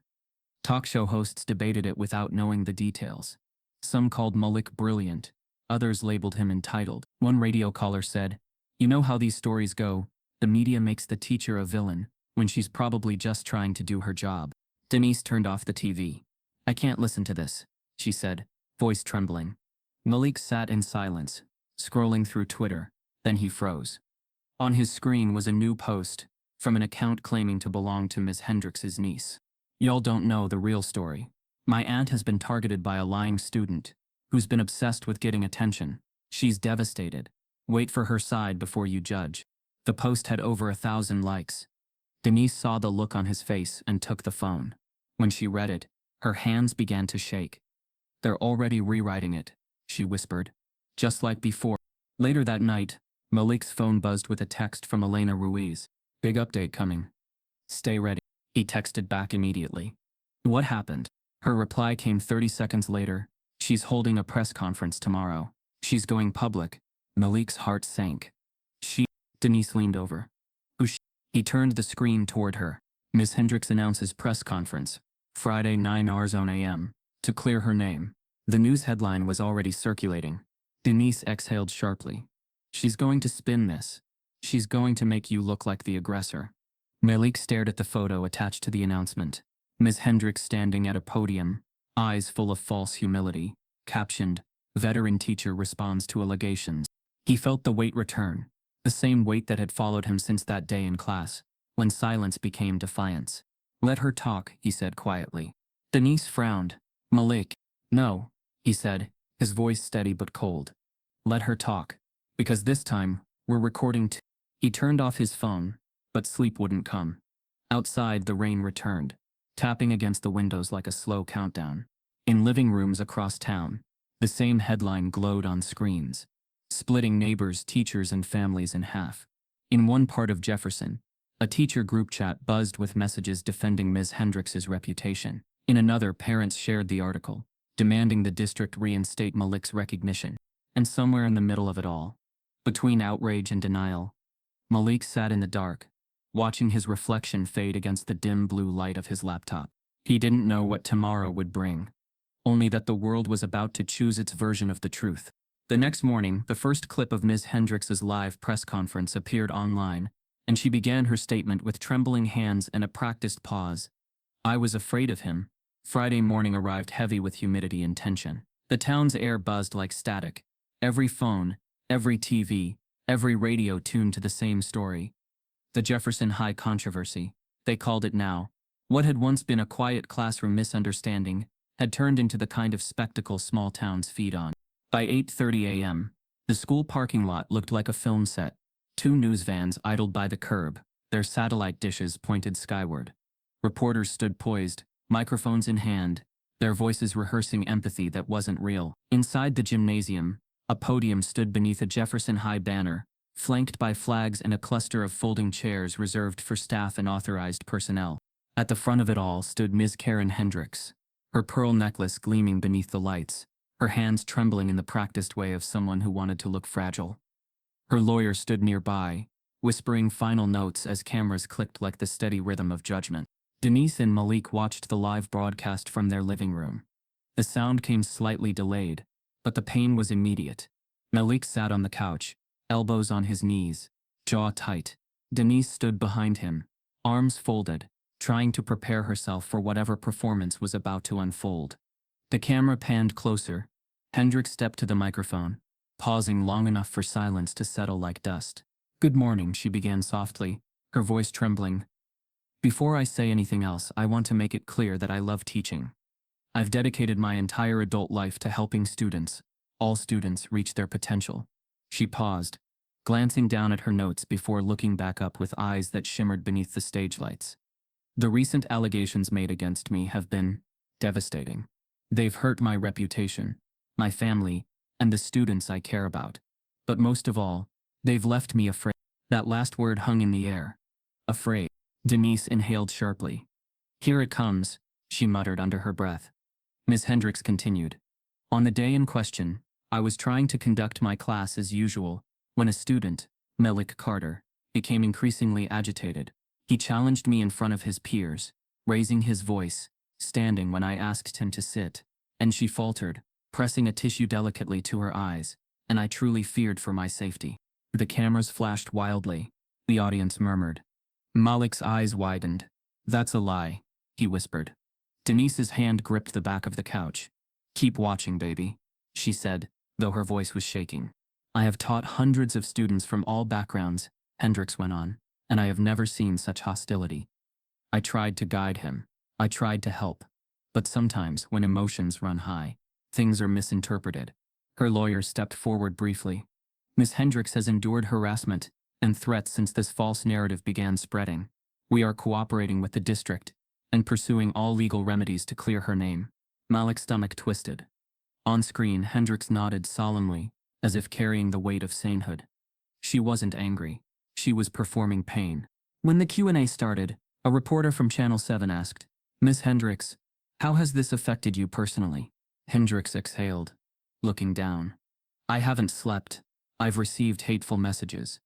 Talk show hosts debated it without knowing the details. Some called Malik brilliant. Others labeled him entitled. One radio caller said, "You know how these stories go. The media makes the teacher a villain, when she's probably just trying to do her job." Denise turned off the TV. "I can't listen to this," she said, voice trembling. Malik sat in silence, scrolling through Twitter. Then he froze. On his screen was a new post from an account claiming to belong to Miss Hendrix's niece. Y'all don't know the real story. My aunt has been targeted by a lying student who's been obsessed with getting attention. She's devastated. Wait for her side before you judge. The post had over 1,000 likes. Denise saw the look on his face and took the phone. When she read it, her hands began to shake. They're already rewriting it, she whispered. Just like before. Later that night, Malik's phone buzzed with a text from Elena Ruiz. Big update coming. Stay ready. He texted back immediately. What happened? Her reply came 30 seconds later. She's holding a press conference tomorrow. She's going public. Malik's heart sank. Denise leaned over. Who's she? He turned the screen toward her. Miss Hendrix announces press conference. Friday 9 Arizona a.m. To clear her name. The news headline was already circulating. Denise exhaled sharply. She's going to spin this. She's going to make you look like the aggressor. Malik stared at the photo attached to the announcement. Miss Hendrix standing at a podium, eyes full of false humility, captioned, "Veteran teacher responds to allegations." He felt the weight return, the same weight that had followed him since that day in class, when silence became defiance. Let her talk, he said quietly. Denise frowned. Malik. No, he said, his voice steady but cold. Let her talk. Because this time, we're recording too. He turned off his phone, but sleep wouldn't come. Outside, the rain returned, tapping against the windows like a slow countdown. In living rooms across town, the same headline glowed on screens, splitting neighbors, teachers, and families in half. In one part of Jefferson, a teacher group chat buzzed with messages defending Ms. Hendrix's reputation. In another, parents shared the article, demanding the district reinstate Malik's recognition. And somewhere in the middle of it all, between outrage and denial, Malik sat in the dark, watching his reflection fade against the dim blue light of his laptop. He didn't know what tomorrow would bring, only that the world was about to choose its version of the truth. The next morning, the first clip of Ms. Hendrix's live press conference appeared online, and she began her statement with trembling hands and a practiced pause. I was afraid of him. Friday morning arrived heavy with humidity and tension. The town's air buzzed like static. Every phone, every TV, every radio tuned to the same story. The Jefferson High controversy, they called it now. What had once been a quiet classroom misunderstanding had turned into the kind of spectacle small towns feed on. By 8:30 a.m., the school parking lot looked like a film set. 2 news vans idled by the curb, their satellite dishes pointed skyward. Reporters stood poised, microphones in hand, their voices rehearsing empathy that wasn't real. Inside the gymnasium, a podium stood beneath a Jefferson High banner, flanked by flags and a cluster of folding chairs reserved for staff and authorized personnel. At the front of it all stood Ms. Karen Hendrix, her pearl necklace gleaming beneath the lights, her hands trembling in the practiced way of someone who wanted to look fragile. Her lawyer stood nearby, whispering final notes as cameras clicked like the steady rhythm of judgment. Denise and Malik watched the live broadcast from their living room. The sound came slightly delayed, but the pain was immediate. Malik sat on the couch, elbows on his knees, jaw tight. Denise stood behind him, arms folded, trying to prepare herself for whatever performance was about to unfold. The camera panned closer. Hendrix stepped to the microphone, pausing long enough for silence to settle like dust. Good morning, she began softly, her voice trembling. Before I say anything else, I want to make it clear that I love teaching. I've dedicated my entire adult life to helping students, all students, reach their potential. She paused, glancing down at her notes before looking back up with eyes that shimmered beneath the stage lights. The recent allegations made against me have been devastating. They've hurt my reputation, my family, and the students I care about. But most of all, they've left me afraid. That last word hung in the air. Afraid. Denise inhaled sharply. Here it comes, she muttered under her breath. Miss Hendrix continued. On the day in question, I was trying to conduct my class as usual, when a student, Malik Carter, became increasingly agitated. He challenged me in front of his peers, raising his voice, standing when I asked him to sit, and she faltered, pressing a tissue delicately to her eyes, and I truly feared for my safety. The cameras flashed wildly. The audience murmured. Malik's eyes widened. That's a lie, he whispered. Denise's hand gripped the back of the couch. Keep watching, baby, she said, though her voice was shaking. I have taught hundreds of students from all backgrounds, Hendricks went on, and I have never seen such hostility. I tried to guide him. I tried to help. But sometimes, when emotions run high, things are misinterpreted. Her lawyer stepped forward briefly. Miss Hendricks has endured harassment and threats since this false narrative began spreading. We are cooperating with the district and pursuing all legal remedies to clear her name. Malik's stomach twisted. On screen, Hendricks nodded solemnly, as if carrying the weight of sainthood. She wasn't angry. She was performing pain. When the Q&A started, a reporter from Channel 7 asked, "Miss Hendricks, how has this affected you personally?" Hendricks exhaled, looking down. "I haven't slept. I've received hateful messages.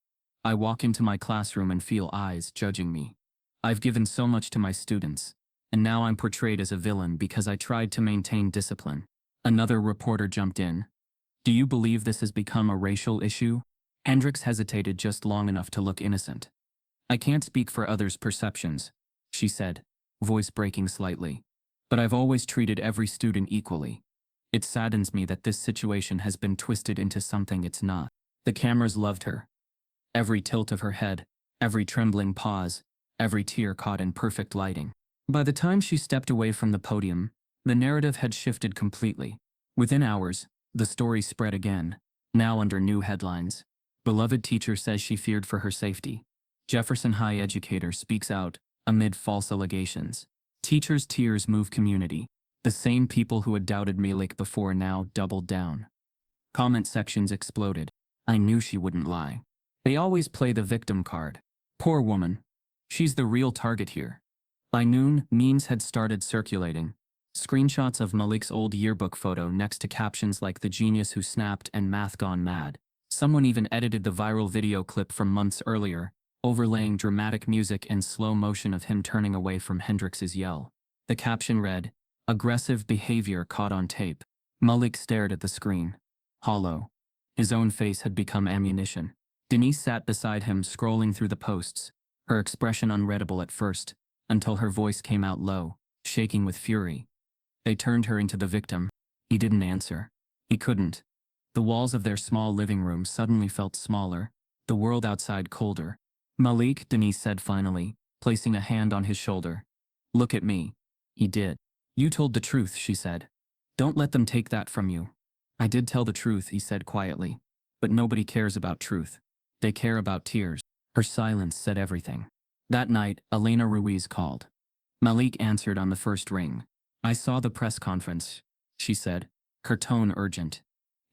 I walk into my classroom and feel eyes judging me. I've given so much to my students, and now I'm portrayed as a villain because I tried to maintain discipline." Another reporter jumped in. "Do you believe this has become a racial issue?" Hendricks hesitated just long enough to look innocent. "I can't speak for others' perceptions," she said, voice breaking slightly. "But I've always treated every student equally. It saddens me that this situation has been twisted into something it's not." The cameras loved her. Every tilt of her head, every trembling pause, every tear caught in perfect lighting. By the time she stepped away from the podium, the narrative had shifted completely. Within hours, the story spread again, now under new headlines. Beloved teacher says she feared for her safety. Jefferson High educator speaks out amid false allegations. Teacher's tears move community. The same people who had doubted Malik before now doubled down. Comment sections exploded. "I knew she wouldn't lie. They always play the victim card. Poor woman. She's the real target here." By noon, memes had started circulating. Screenshots of Malik's old yearbook photo next to captions like "the genius who snapped" and "math gone mad." Someone even edited the viral video clip from months earlier, overlaying dramatic music and slow motion of him turning away from Hendricks's yell. The caption read, "Aggressive behavior caught on tape." Malik stared at the screen. Hollow. His own face had become ammunition. Denise sat beside him, scrolling through the posts, her expression unreadable at first, until her voice came out low, shaking with fury. They turned her into the victim. He didn't answer. He couldn't. The walls of their small living room suddenly felt smaller, the world outside colder. "Malik," Denise said finally, placing a hand on his shoulder. "Look at me." He did. "You told the truth," she said. "Don't let them take that from you." "I did tell the truth," he said quietly. "But nobody cares about truth. They care about tears." Her silence said everything. That night, Elena Ruiz called. Malik answered on the first ring. "I saw the press conference," she said, her tone urgent.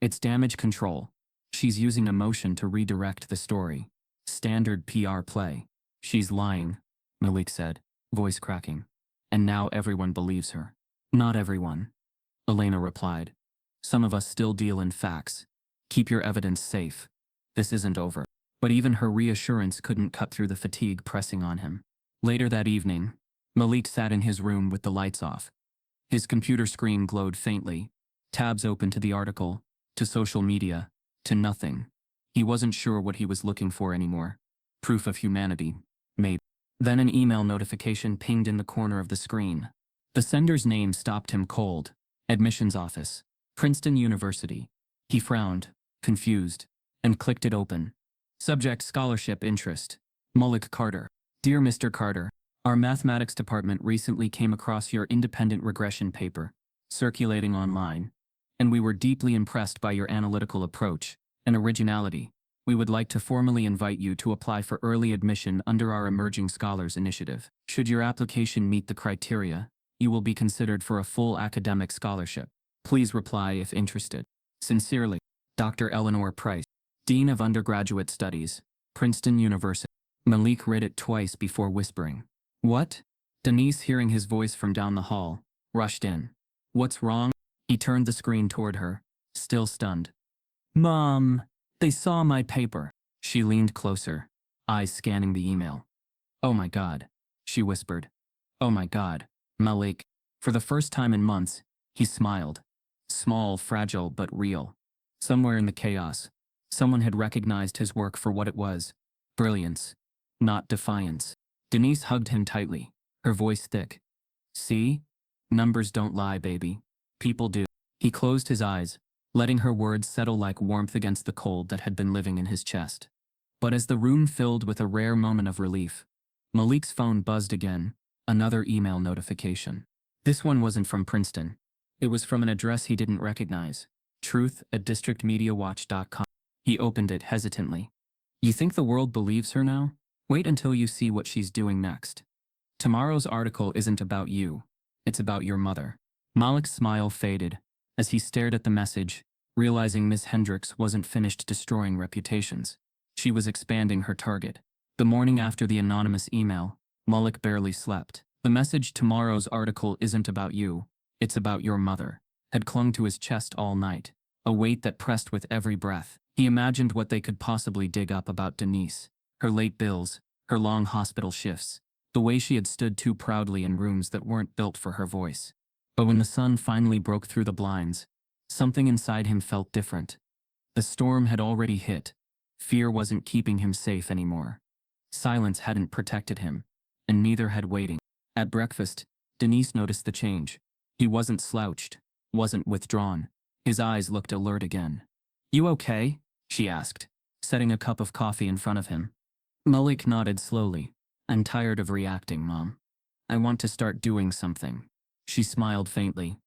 "It's damage control. She's using emotion to redirect the story. Standard PR play." "She's lying," Malik said, voice cracking. "And now everyone believes her." "Not everyone," Elena replied. "Some of us still deal in facts. Keep your evidence safe. This isn't over." But even her reassurance couldn't cut through the fatigue pressing on him. Later that evening, Malik sat in his room with the lights off. His computer screen glowed faintly, tabs open to the article, to social media, to nothing. He wasn't sure what he was looking for anymore. Proof of humanity, maybe. Then an email notification pinged in the corner of the screen. The sender's name stopped him cold. Admissions office, Princeton University. He frowned, confused, and clicked it open. Subject: scholarship interest. Malik Carter. "Dear Mr. Carter, our mathematics department recently came across your independent regression paper, circulating online, and we were deeply impressed by your analytical approach and originality. We would like to formally invite you to apply for early admission under our Emerging Scholars Initiative. Should your application meet the criteria, you will be considered for a full academic scholarship. Please reply if interested. Sincerely, Dr. Eleanor Price, Dean of Undergraduate Studies, Princeton University." Malik read it twice before whispering, "What?" Denise, hearing his voice from down the hall, rushed in. "What's wrong?" He turned the screen toward her, still stunned. "Mom, they saw my paper." She leaned closer, eyes scanning the email. "Oh my God," she whispered. "Oh my God." Malik, for the first time in months, he smiled. Small, fragile, but real. Somewhere in the chaos, someone had recognized his work for what it was: brilliance, not defiance. Denise hugged him tightly, her voice thick. "See? Numbers don't lie, baby. People do." He closed his eyes, letting her words settle like warmth against the cold that had been living in his chest. But as the room filled with a rare moment of relief, Malik's phone buzzed again, another email notification. This one wasn't from Princeton. It was from an address he didn't recognize, truth@districtmediawatch.com. He opened it hesitantly. You think the world believes her now? Wait until you see what she's doing next. Tomorrow's article isn't about you. It's about your mother. Malik's smile faded as he stared at the message, realizing Miss Hendricks wasn't finished destroying reputations. She was expanding her target. The morning after the anonymous email, Malik barely slept. The message "tomorrow's article isn't about you, it's about your mother" had clung to his chest all night, a weight that pressed with every breath. He imagined what they could possibly dig up about Denise, her late bills, her long hospital shifts, the way she had stood too proudly in rooms that weren't built for her voice. But when the sun finally broke through the blinds, something inside him felt different. The storm had already hit. Fear wasn't keeping him safe anymore. Silence hadn't protected him, and neither had waiting. At breakfast, Denise noticed the change. He wasn't slouched, wasn't withdrawn. His eyes looked alert again. "You okay?" she asked, setting a cup of coffee in front of him. Malik nodded slowly. "I'm tired of reacting, Mom. I want to start doing something." She smiled faintly.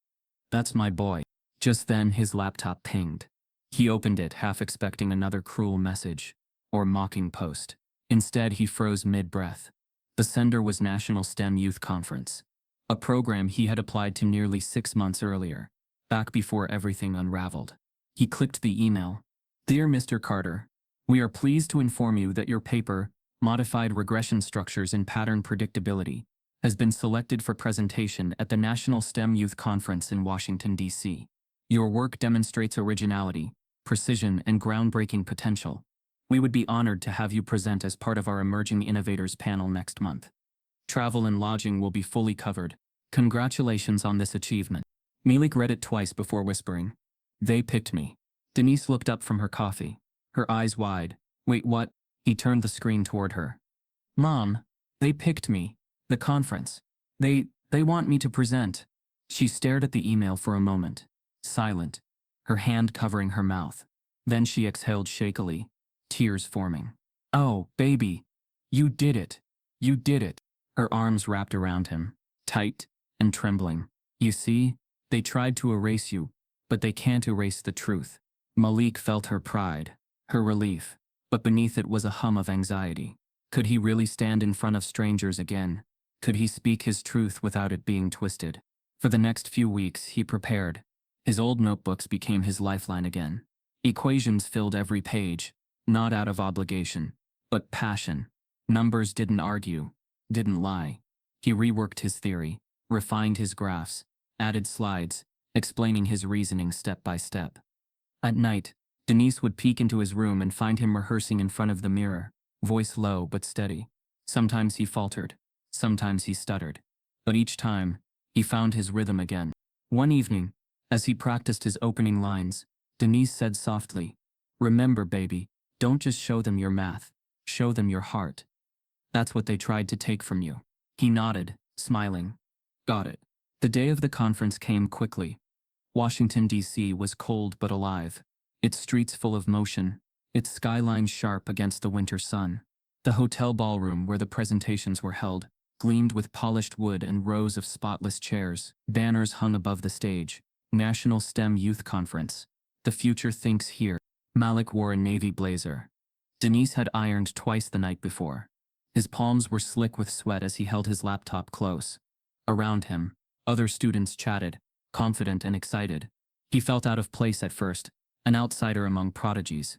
"That's my boy." Just then his laptop pinged. He opened it, half expecting another cruel message or mocking post. Instead, he froze mid-breath. The sender was National STEM Youth Conference, a program he had applied to nearly 6 months earlier, back before everything unraveled. He clicked the email. "Dear Mr. Carter, we are pleased to inform you that your paper, Modified Regression Structures in Pattern Predictability, has been selected for presentation at the National STEM Youth Conference in Washington, D.C. Your work demonstrates originality, precision, and groundbreaking potential. We would be honored to have you present as part of our Emerging Innovators panel next month. Travel and lodging will be fully covered. Congratulations on this achievement." Malik read it twice before whispering, "They picked me." Denise looked up from her coffee, her eyes wide. "Wait, what?" He turned the screen toward her. "Mom, they picked me. The conference. They want me to present." She stared at the email for a moment, silent, her hand covering her mouth. Then she exhaled shakily, tears forming. "Oh, baby. You did it. You did it." Her arms wrapped around him, tight and trembling. "You see, they tried to erase you, but they can't erase the truth." Malik felt her pride, her relief, but beneath it was a hum of anxiety. Could he really stand in front of strangers again? Could he speak his truth without it being twisted? For the next few weeks, he prepared. His old notebooks became his lifeline again. Equations filled every page, not out of obligation, but passion. Numbers didn't argue, didn't lie. He reworked his theory, refined his graphs, added slides, explaining his reasoning step by step. At night, Denise would peek into his room and find him rehearsing in front of the mirror, voice low but steady. Sometimes he faltered, sometimes he stuttered, but each time, he found his rhythm again. One evening, as he practiced his opening lines, Denise said softly, "Remember, baby, don't just show them your math, show them your heart. That's what they tried to take from you." He nodded, smiling. "Got it." The day of the conference came quickly. Washington, D.C. was cold but alive, its streets full of motion, its skyline sharp against the winter sun. The hotel ballroom where the presentations were held gleamed with polished wood and rows of spotless chairs. Banners hung above the stage. National STEM Youth Conference. The future thinks here. Malik wore a navy blazer. Denise had ironed twice the night before. His palms were slick with sweat as he held his laptop close. Around him, other students chatted, confident and excited. He felt out of place at first, an outsider among prodigies.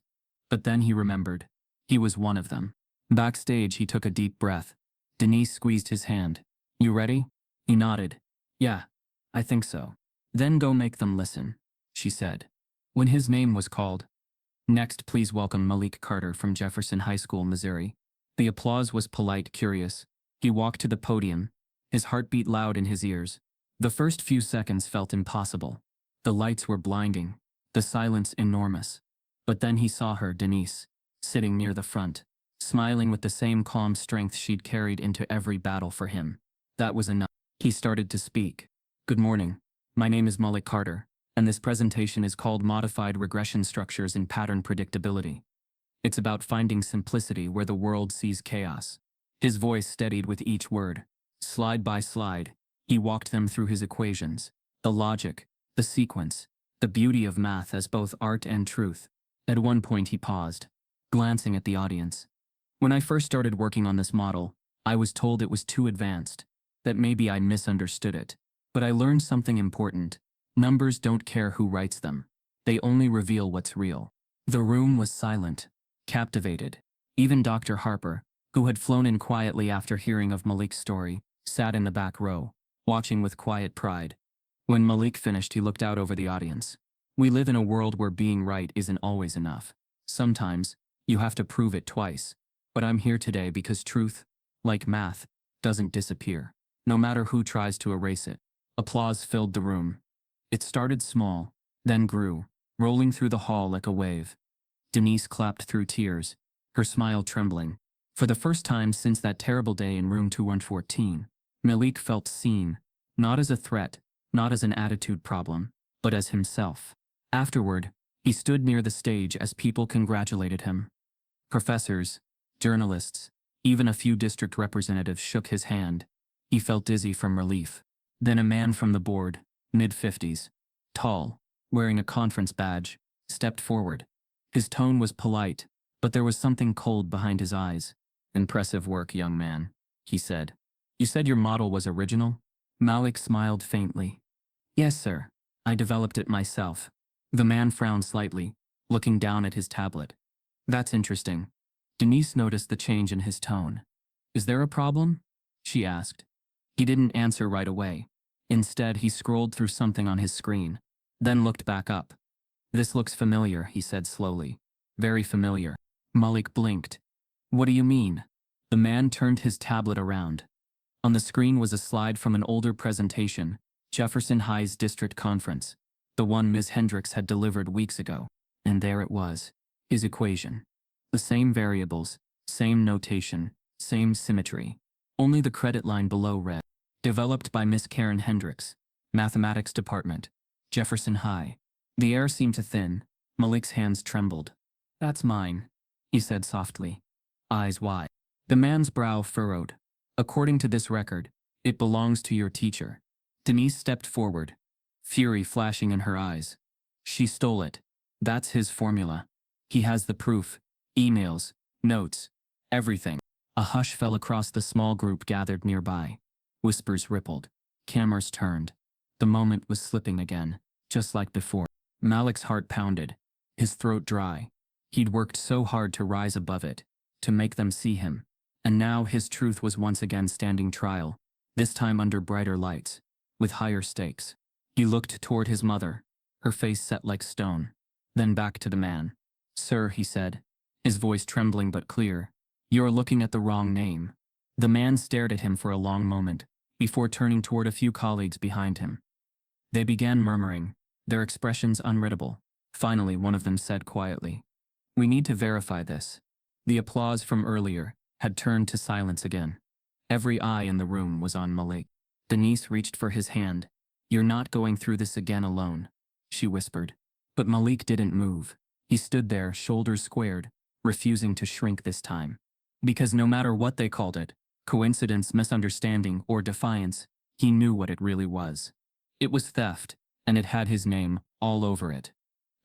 But then he remembered. He was one of them. Backstage, he took a deep breath. Denise squeezed his hand. "You ready?" He nodded. "Yeah, I think so." "Then go make them listen," she said. When his name was called, "Next, please welcome Malik Carter from Jefferson High School, Missouri." The applause was polite, curious. He walked to the podium, his heartbeat loud in his ears. The first few seconds felt impossible. The lights were blinding, the silence enormous. But then he saw her, Denise, sitting near the front, smiling with the same calm strength she'd carried into every battle for him. That was enough. He started to speak. "Good morning. My name is Malik Carter, and this presentation is called Modified Regression Structures in Pattern Predictability. It's about finding simplicity where the world sees chaos. His voice steadied with each word. Slide by slide, he walked them through his equations, the logic, the sequence, the beauty of math as both art and truth. At one point he paused, glancing at the audience. When I first started working on this model, I was told it was too advanced, that maybe I misunderstood it. But I learned something important. Numbers don't care who writes them. They only reveal what's real. The room was silent, captivated. Even Dr. Harper, who had flown in quietly after hearing of Malik's story, sat in the back row, watching with quiet pride. When Malik finished, he looked out over the audience. We live in a world where being right isn't always enough. Sometimes, you have to prove it twice. But I'm here today because truth, like math, doesn't disappear, no matter who tries to erase it. Applause filled the room. It started small, then grew, rolling through the hall like a wave. Denise clapped through tears, her smile trembling. For the first time since that terrible day in room 2114, Malik felt seen, not as a threat, not as an attitude problem, but as himself. Afterward, he stood near the stage as people congratulated him. Professors, journalists, even a few district representatives shook his hand. He felt dizzy from relief. Then a man from the board, mid-50s, tall, wearing a conference badge, stepped forward. His tone was polite, but there was something cold behind his eyes. "Impressive work, young man," he said. "You said your model was original?" Malik smiled faintly. "Yes, sir. I developed it myself." The man frowned slightly, looking down at his tablet. "That's interesting." Denise noticed the change in his tone. "Is there a problem?" she asked. He didn't answer right away. Instead, he scrolled through something on his screen, then looked back up. "This looks familiar," he said slowly. "Very familiar." Malik blinked. "What do you mean?" The man turned his tablet around. On the screen was a slide from an older presentation, Jefferson High's district conference, the one Ms. Hendricks had delivered weeks ago. And there it was, his equation. The same variables, same notation, same symmetry. Only the credit line below read, "Developed by Miss Karen Hendricks, Mathematics Department, Jefferson High." The air seemed to thin. Malik's hands trembled. "That's mine," he said softly, eyes wide. The man's brow furrowed. "According to this record, it belongs to your teacher." Denise stepped forward, fury flashing in her eyes. "She stole it. That's his formula. He has the proof, emails, notes, everything." A hush fell across the small group gathered nearby. Whispers rippled. Cameras turned. The moment was slipping again, just like before. Malik's heart pounded, his throat dry. He'd worked so hard to rise above it, to make them see him. And now his truth was once again standing trial, this time under brighter lights, with higher stakes. He looked toward his mother, her face set like stone. Then back to the man. "Sir," he said, his voice trembling but clear, "you're looking at the wrong name." The man stared at him for a long moment, before turning toward a few colleagues behind him. They began murmuring, their expressions unreadable. Finally, one of them said quietly, "We need to verify this." The applause from earlier had turned to silence again. Every eye in the room was on Malik. Denise reached for his hand. "You're not going through this again alone," she whispered. But Malik didn't move. He stood there, shoulders squared, refusing to shrink this time. Because no matter what they called it, coincidence, misunderstanding, or defiance, he knew what it really was. It was theft, and it had his name all over it.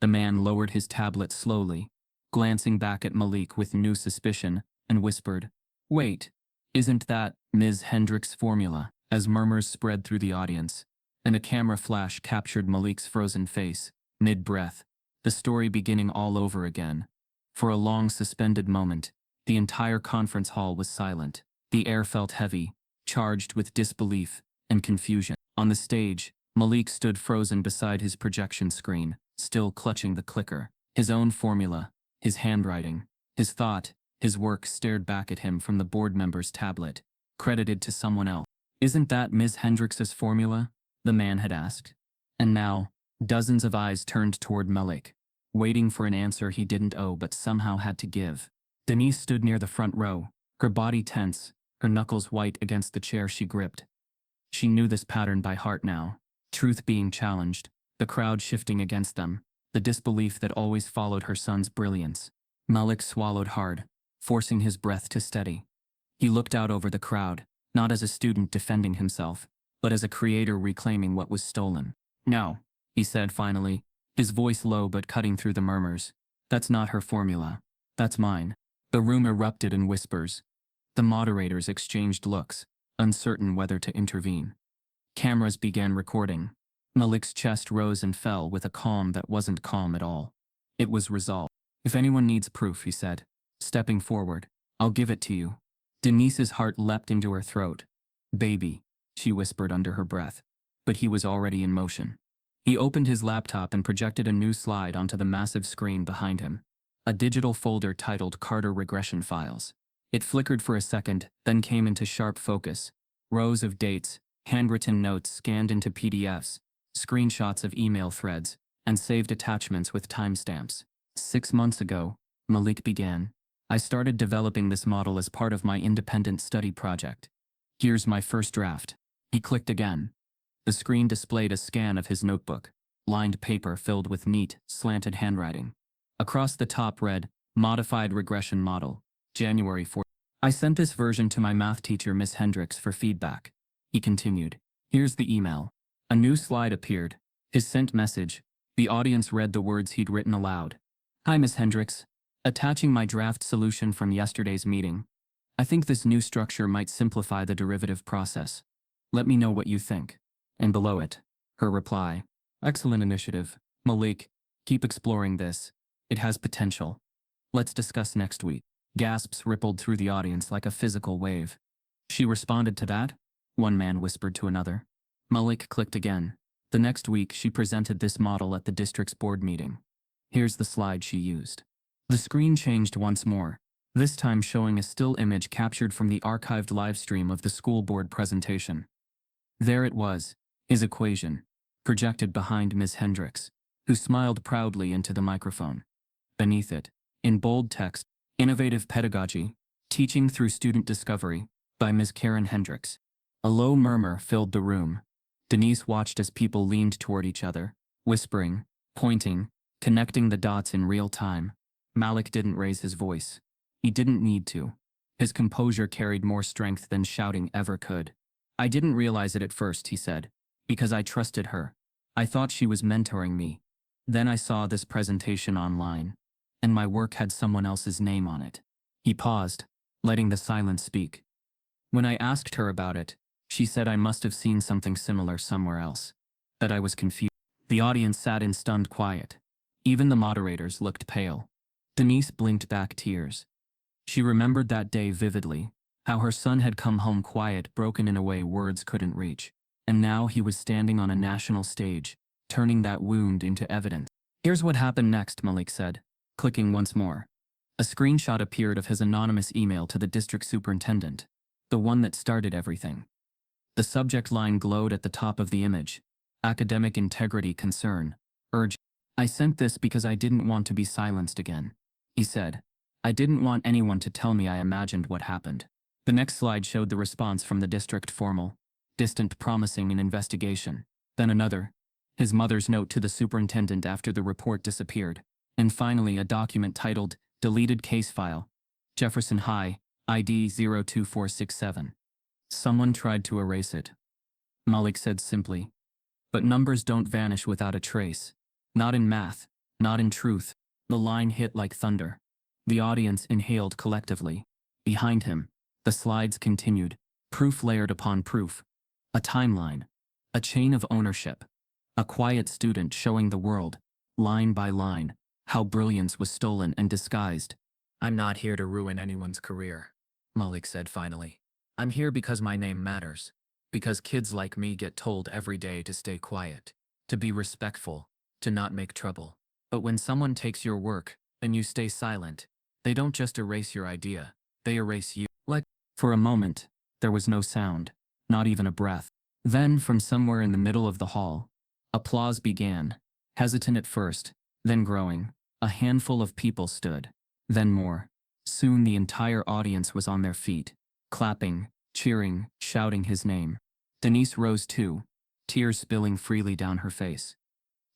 The man lowered his tablet slowly, glancing back at Malik with new suspicion, and whispered, "Wait, isn't that Ms. Hendricks' formula?" As murmurs spread through the audience, and a camera flash captured Malik's frozen face, mid-breath, the story beginning all over again. For a long suspended moment, the entire conference hall was silent. The air felt heavy, charged with disbelief and confusion. On the stage, Malik stood frozen beside his projection screen, still clutching the clicker. His own formula, his handwriting, his thought, his work stared back at him from the board member's tablet, credited to someone else. "Isn't that Ms. Hendricks' formula?" the man had asked. And now, dozens of eyes turned toward Malik, waiting for an answer he didn't owe but somehow had to give. Denise stood near the front row, her body tense, her knuckles white against the chair she gripped. She knew this pattern by heart now. Truth being challenged, the crowd shifting against them, the disbelief that always followed her son's brilliance. Malik swallowed hard, forcing his breath to steady. He looked out over the crowd, not as a student defending himself, but as a creator reclaiming what was stolen. "No," he said finally, his voice low but cutting through the murmurs. "That's not her formula. That's mine." The room erupted in whispers. The moderators exchanged looks, uncertain whether to intervene. Cameras began recording. Malik's chest rose and fell with a calm that wasn't calm at all. It was resolve. "If anyone needs proof," he said, stepping forward, "I'll give it to you." Denise's heart leapt into her throat. "Baby," she whispered under her breath. But he was already in motion. He opened his laptop and projected a new slide onto the massive screen behind him. A digital folder titled Carter Regression Files. It flickered for a second, then came into sharp focus. Rows of dates, handwritten notes scanned into PDFs, screenshots of email threads, and saved attachments with timestamps. 6 months ago, Malik began, I started developing this model as part of my independent study project. Here's my first draft. He clicked again. The screen displayed a scan of his notebook, lined paper filled with neat, slanted handwriting. Across the top read, Modified Regression Model, January 4th. I sent this version to my math teacher, Miss Hendricks, for feedback. He continued. Here's the email. A new slide appeared. His sent message. The audience read the words he'd written aloud. Hi, Miss Hendricks. Attaching my draft solution from yesterday's meeting. I think this new structure might simplify the derivative process. Let me know what you think. And below it, her reply. Excellent initiative. Malik, keep exploring this. It has potential. Let's discuss next week. Gasps rippled through the audience like a physical wave. She responded to that? One man whispered to another. Malik clicked again. The next week, she presented this model at the district's board meeting. Here's the slide she used. The screen changed once more, this time showing a still image captured from the archived livestream of the school board presentation. There it was, his equation, projected behind Ms. Hendricks, who smiled proudly into the microphone. Beneath it, in bold text, Innovative Pedagogy, Teaching Through Student Discovery, by Ms. Karen Hendricks. A low murmur filled the room. Denise watched as people leaned toward each other, whispering, pointing, connecting the dots in real time. Malik didn't raise his voice. He didn't need to. His composure carried more strength than shouting ever could. I didn't realize it at first, he said, because I trusted her. I thought she was mentoring me. Then I saw this presentation online, and my work had someone else's name on it. He paused, letting the silence speak. When I asked her about it, she said I must have seen something similar somewhere else, that I was confused. The audience sat in stunned quiet. Even the moderators looked pale. Denise blinked back tears. She remembered that day vividly, how her son had come home quiet, broken in a way words couldn't reach. And now he was standing on a national stage, turning that wound into evidence. Here's what happened next, Malik said, clicking once more. A screenshot appeared of his anonymous email to the district superintendent, the one that started everything. The subject line glowed at the top of the image. Academic integrity concern. Urge. I sent this because I didn't want to be silenced again, he said. I didn't want anyone to tell me I imagined what happened. The next slide showed the response from the district: formal, distant, promising an investigation. Then another, his mother's note to the superintendent after the report disappeared. And finally a document titled, Deleted Case File, Jefferson High, ID 02467. Someone tried to erase it. Malik said simply. But numbers don't vanish without a trace. Not in math, not in truth. The line hit like thunder. The audience inhaled collectively. Behind him, the slides continued, proof layered upon proof. A timeline. A chain of ownership. A quiet student showing the world, line by line, how brilliance was stolen and disguised. I'm not here to ruin anyone's career, Malik said finally. I'm here because my name matters. Because kids like me get told every day to stay quiet, to be respectful, to not make trouble. But when someone takes your work, and you stay silent, they don't just erase your idea, they erase you. For a moment, there was no sound, not even a breath. Then, from somewhere in the middle of the hall, applause began, hesitant at first, then growing. A handful of people stood, then more. Soon the entire audience was on their feet, clapping, cheering, shouting his name. Denise rose too, tears spilling freely down her face.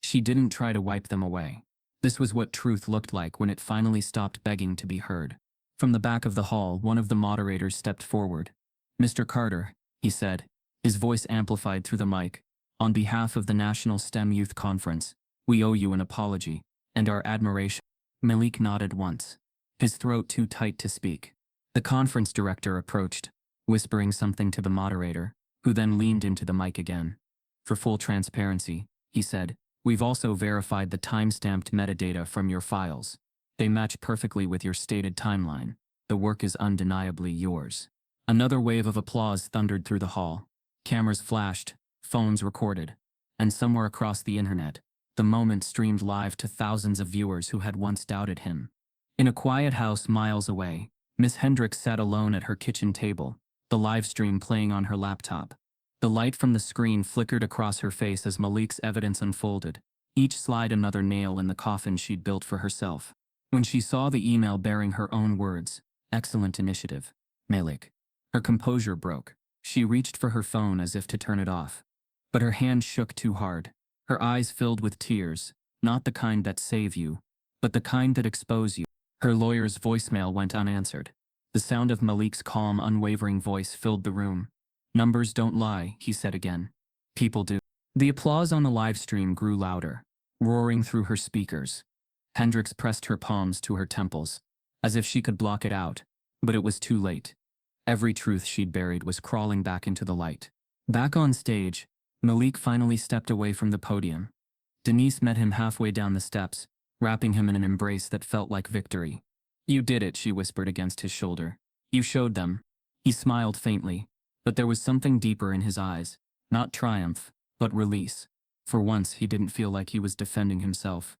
She didn't try to wipe them away. This was what truth looked like when it finally stopped begging to be heard. From the back of the hall, one of the moderators stepped forward. "Mr. Carter," he said, his voice amplified through the mic, "on behalf of the National STEM Youth Conference, we owe you an apology, and our admiration." Malik nodded once, his throat too tight to speak. The conference director approached, whispering something to the moderator, who then leaned into the mic again. "For full transparency," he said, "we've also verified the time-stamped metadata from your files. They match perfectly with your stated timeline. The work is undeniably yours." Another wave of applause thundered through the hall. Cameras flashed, phones recorded, and somewhere across the internet, the moment streamed live to thousands of viewers who had once doubted him. In a quiet house miles away, Miss Hendricks sat alone at her kitchen table, the live stream playing on her laptop. The light from the screen flickered across her face as Malik's evidence unfolded, each slide another nail in the coffin she'd built for herself. When she saw the email bearing her own words, "Excellent initiative, Malik," her composure broke. She reached for her phone as if to turn it off. But her hand shook too hard. Her eyes filled with tears, not the kind that save you, but the kind that expose you. Her lawyer's voicemail went unanswered. The sound of Malik's calm, unwavering voice filled the room. "Numbers don't lie," he said again. "People do." The applause on the live stream grew louder, roaring through her speakers. Hendricks pressed her palms to her temples, as if she could block it out, but it was too late. Every truth she'd buried was crawling back into the light. Back on stage, Malik finally stepped away from the podium. Denise met him halfway down the steps, wrapping him in an embrace that felt like victory. "You did it," she whispered against his shoulder. "You showed them." He smiled faintly, but there was something deeper in his eyes, not triumph, but release. For once, he didn't feel like he was defending himself.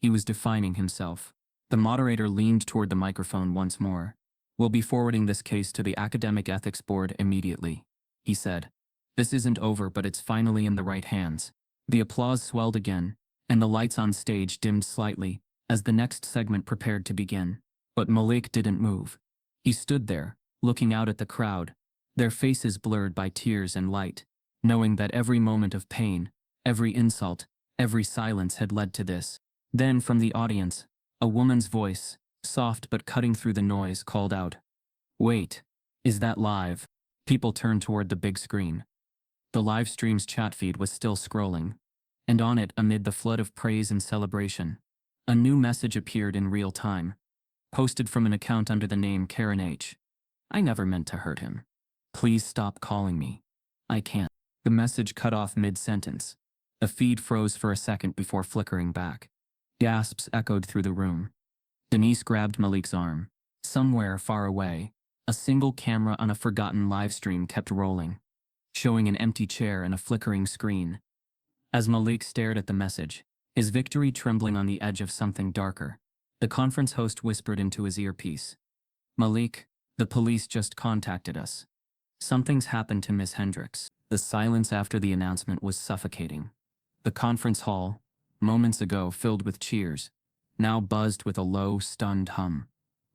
He was defining himself. The moderator leaned toward the microphone once more. "We'll be forwarding this case to the Academic Ethics Board immediately," he said. "This isn't over, but it's finally in the right hands." The applause swelled again, and the lights on stage dimmed slightly as the next segment prepared to begin. But Malik didn't move. He stood there, looking out at the crowd, their faces blurred by tears and light, knowing that every moment of pain, every insult, every silence had led to this. Then from the audience, a woman's voice, soft but cutting through the noise, called out, "Wait, is that live?" People turned toward the big screen. The live stream's chat feed was still scrolling, and on it, amid the flood of praise and celebration, a new message appeared in real time, posted from an account under the name Karen H. "I never meant to hurt him. Please stop calling me. I can't." The message cut off mid-sentence. The feed froze for a second before flickering back. Gasps echoed through the room. Denise grabbed Malik's arm. Somewhere far away, a single camera on a forgotten live stream kept rolling, showing an empty chair and a flickering screen. As Malik stared at the message, his victory trembling on the edge of something darker, the conference host whispered into his earpiece, "Malik, the police just contacted us. Something's happened to Miss Hendricks." The silence after the announcement was suffocating. The conference hall, moments ago filled with cheers, now buzzed with a low, stunned hum.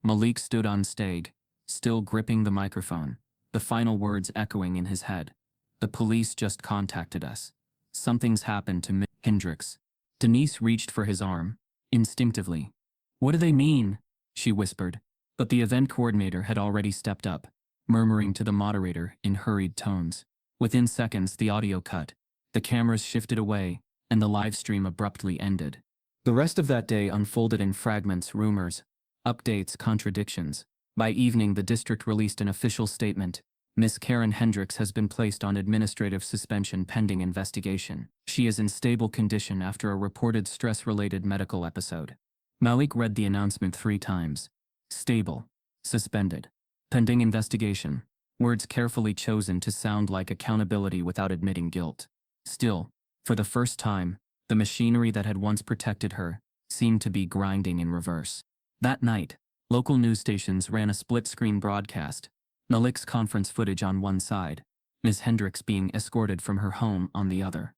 Malik stood on stage, still gripping the microphone, the final words echoing in his head. "The police just contacted us. Something's happened to Miss Hendricks." Denise reached for his arm, instinctively. "What do they mean?" she whispered, but the event coordinator had already stepped up, murmuring to the moderator in hurried tones. Within seconds, the audio cut, the cameras shifted away, and the live stream abruptly ended. The rest of that day unfolded in fragments, rumors, updates, contradictions. By evening, the district released an official statement. "Miss Karen Hendricks has been placed on administrative suspension pending investigation. She is in stable condition after a reported stress-related medical episode." Malik read the announcement 3 times. Stable. Suspended. Pending investigation. Words carefully chosen to sound like accountability without admitting guilt. Still, for the first time, the machinery that had once protected her seemed to be grinding in reverse. That night, local news stations ran a split-screen broadcast, Malik's conference footage on one side, Ms. Hendricks being escorted from her home on the other.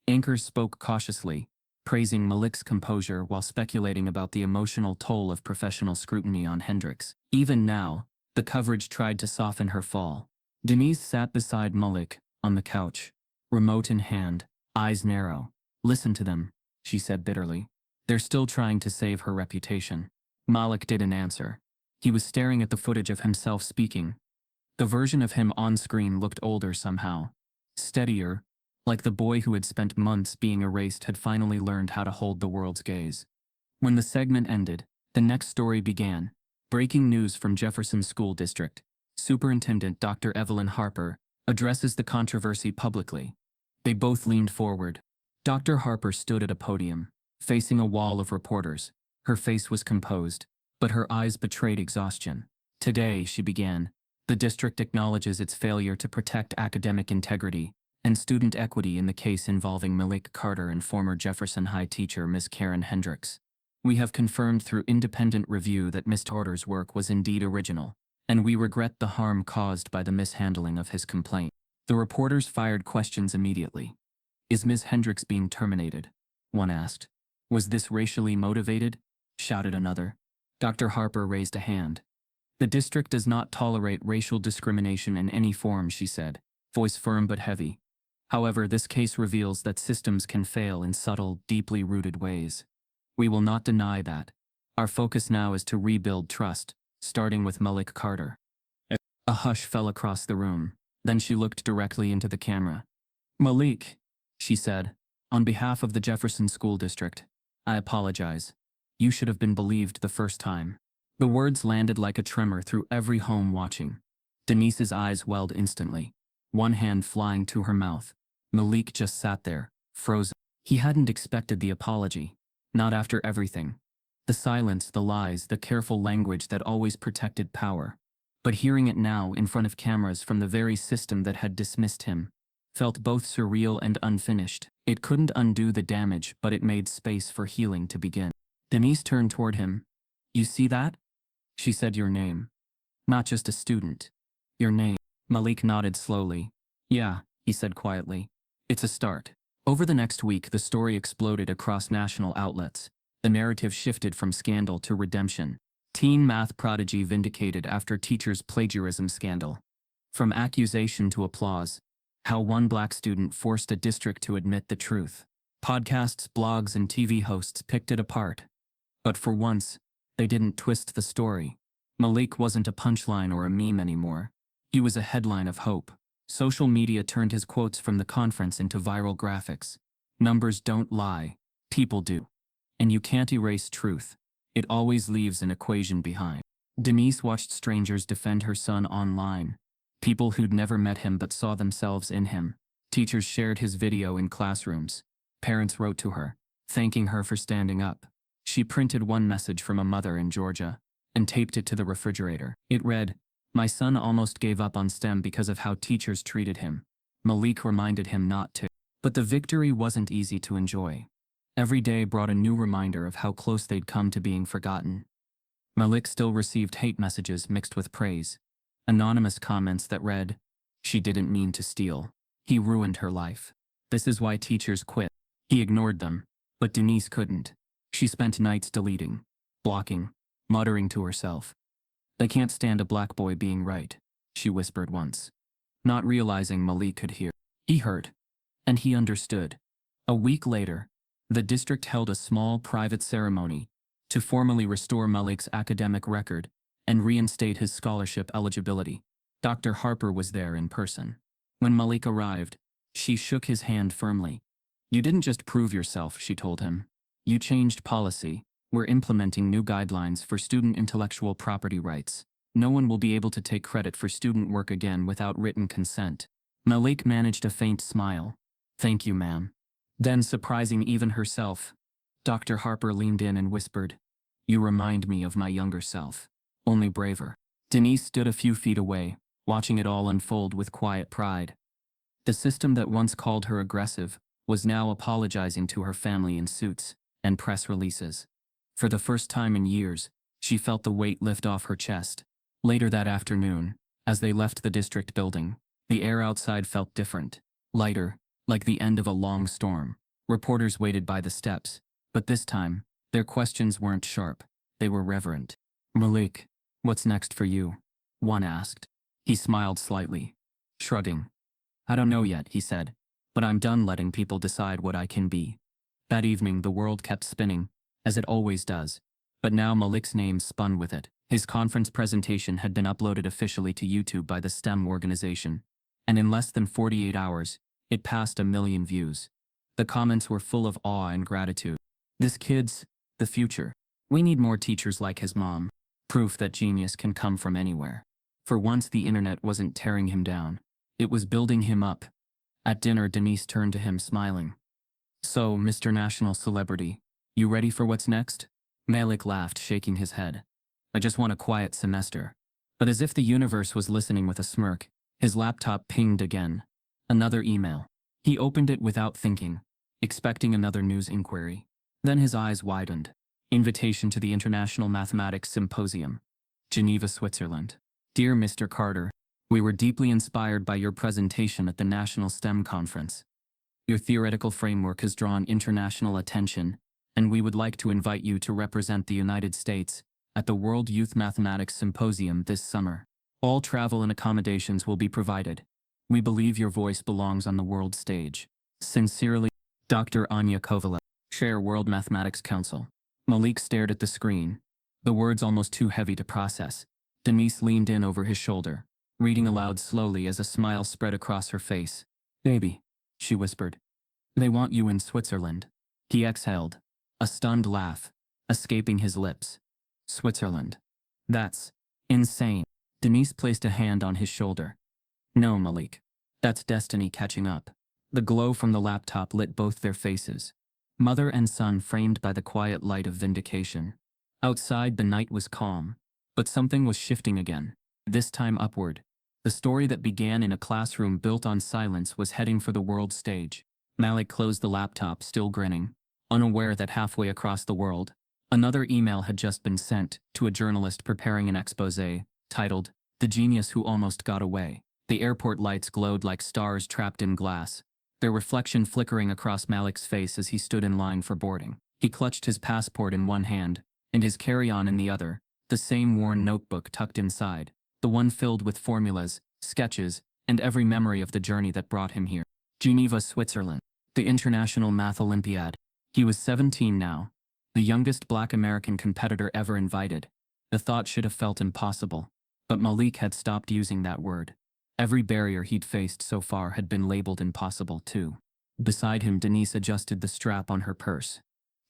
Anchors spoke cautiously, praising Malik's composure while speculating about the emotional toll of professional scrutiny on Hendricks. Even now, the coverage tried to soften her fall. Denise sat beside Malik, on the couch, remote in hand, eyes narrow. "Listen to them," she said bitterly. They're still trying to save her reputation. Malik didn't answer. He was staring at the footage of himself speaking. The version of him on screen looked older somehow. Steadier, like the boy who had spent months being erased had finally learned how to hold the world's gaze. When the segment ended, the next story began. Breaking news from Jefferson School District. Superintendent Dr. Evelyn Harper addresses the controversy publicly. They both leaned forward. Dr. Harper stood at a podium, facing a wall of reporters. Her face was composed, but her eyes betrayed exhaustion. Today, she began, the district acknowledges its failure to protect academic integrity and student equity in the case involving Malik Carter and former Jefferson High teacher Ms. Karen Hendricks. We have confirmed through independent review that Mr. Carter's work was indeed original, and we regret the harm caused by the mishandling of his complaint. The reporters fired questions immediately. Is Ms. Hendricks being terminated? One asked. Was this racially motivated? Shouted another. Dr. Harper raised a hand. The district does not tolerate racial discrimination in any form, she said, voice firm but heavy. However, this case reveals that systems can fail in subtle, deeply rooted ways. We will not deny that. Our focus now is to rebuild trust, starting with Malik Carter. A hush fell across the room. Then she looked directly into the camera. Malik, she said, on behalf of the Jefferson School District, I apologize. You should have been believed the first time. The words landed like a tremor through every home watching. Denise's eyes welled instantly, one hand flying to her mouth. Malik just sat there, frozen. He hadn't expected the apology. Not after everything. The silence, the lies, the careful language that always protected power. But hearing it now in front of cameras from the very system that had dismissed him, felt both surreal and unfinished. It couldn't undo the damage, but it made space for healing to begin. Denise turned toward him. You see that? She said your name. Not just a student. Your name. Malik nodded slowly. Yeah, he said quietly. It's a start. Over the next week, the story exploded across national outlets. The narrative shifted from scandal to redemption. Teen math prodigy vindicated after teacher's plagiarism scandal. From accusation to applause. How one black student forced a district to admit the truth. Podcasts, blogs, and TV hosts picked it apart. But for once, they didn't twist the story. Malik wasn't a punchline or a meme anymore. He was a headline of hope. Social media turned his quotes from the conference into viral graphics. Numbers don't lie. People do. And you can't erase truth. It always leaves an equation behind. Denise watched strangers defend her son online. People who'd never met him but saw themselves in him. Teachers shared his video in classrooms. Parents wrote to her, thanking her for standing up. She printed one message from a mother in Georgia and taped it to the refrigerator. It read, "My son almost gave up on STEM because of how teachers treated him." Malik reminded him not to. But the victory wasn't easy to enjoy. Every day brought a new reminder of how close they'd come to being forgotten. Malik still received hate messages mixed with praise. Anonymous comments that read, "She didn't mean to steal. He ruined her life. This is why teachers quit." He ignored them, but Denise couldn't. She spent nights deleting, blocking, muttering to herself. "They can't stand a black boy being right," she whispered once, not realizing Malik could hear. He heard, and he understood. A week later, the district held a small private ceremony to formally restore Malik's academic record and reinstate his scholarship eligibility. Dr. Harper was there in person. When Malik arrived, she shook his hand firmly. "You didn't just prove yourself," she told him. "You changed policy. We're implementing new guidelines for student intellectual property rights. No one will be able to take credit for student work again without written consent." Malik managed a faint smile. "Thank you, ma'am." Then, surprising even herself, Dr. Harper leaned in and whispered, "You remind me of my younger self, only braver." Denise stood a few feet away, watching it all unfold with quiet pride. The system that once called her aggressive was now apologizing to her family in suits and press releases. For the first time in years, she felt the weight lift off her chest. Later that afternoon, as they left the district building, the air outside felt different, lighter, like the end of a long storm. Reporters waited by the steps, but this time, their questions weren't sharp, they were reverent. "Malik, what's next for you?" one asked. He smiled slightly, shrugging. "I don't know yet," he said, "but I'm done letting people decide what I can be." That evening the world kept spinning, as it always does. But now Malik's name spun with it. His conference presentation had been uploaded officially to YouTube by the STEM organization, and in less than 48 hours, it passed 1 million views. The comments were full of awe and gratitude. This kid's the future. We need more teachers like his mom. Proof that genius can come from anywhere. For once the internet wasn't tearing him down. It was building him up. At dinner, Denise turned to him smiling. So, Mr. National Celebrity, you ready for what's next? Malik laughed, shaking his head. I just want a quiet semester. But as if the universe was listening with a smirk, his laptop pinged again. Another email. He opened it without thinking, expecting another news inquiry. Then his eyes widened. Invitation to the International Mathematics Symposium. Geneva, Switzerland. Dear Mr. Carter, we were deeply inspired by your presentation at the National STEM Conference. Your theoretical framework has drawn international attention, and we would like to invite you to represent the United States at the World Youth Mathematics Symposium this summer. All travel and accommodations will be provided. We believe your voice belongs on the world stage. Sincerely, Dr. Anya Kovala, Chair World Mathematics Council. Malik stared at the screen, the words almost too heavy to process. Denise leaned in over his shoulder, reading aloud slowly as a smile spread across her face. Baby, she whispered. They want you in Switzerland. He exhaled, a stunned laugh, escaping his lips. Switzerland. That's insane. Denise placed a hand on his shoulder. No, Malik. That's destiny catching up. The glow from the laptop lit both their faces. Mother and son framed by the quiet light of vindication. Outside the night was calm, but something was shifting again, this time upward. The story that began in a classroom built on silence was heading for the world stage. Malik closed the laptop, still grinning, unaware that halfway across the world, another email had just been sent to a journalist preparing an exposé, titled, The Genius Who Almost Got Away. The airport lights glowed like stars trapped in glass, their reflection flickering across Malik's face as he stood in line for boarding. He clutched his passport in one hand, and his carry-on in the other, the same worn notebook tucked inside, the one filled with formulas, sketches, and every memory of the journey that brought him here. Geneva, Switzerland. The International Math Olympiad. He was 17 now, the youngest Black American competitor ever invited. The thought should have felt impossible, but Malik had stopped using that word. Every barrier he'd faced so far had been labeled impossible too. Beside him, Denise adjusted the strap on her purse,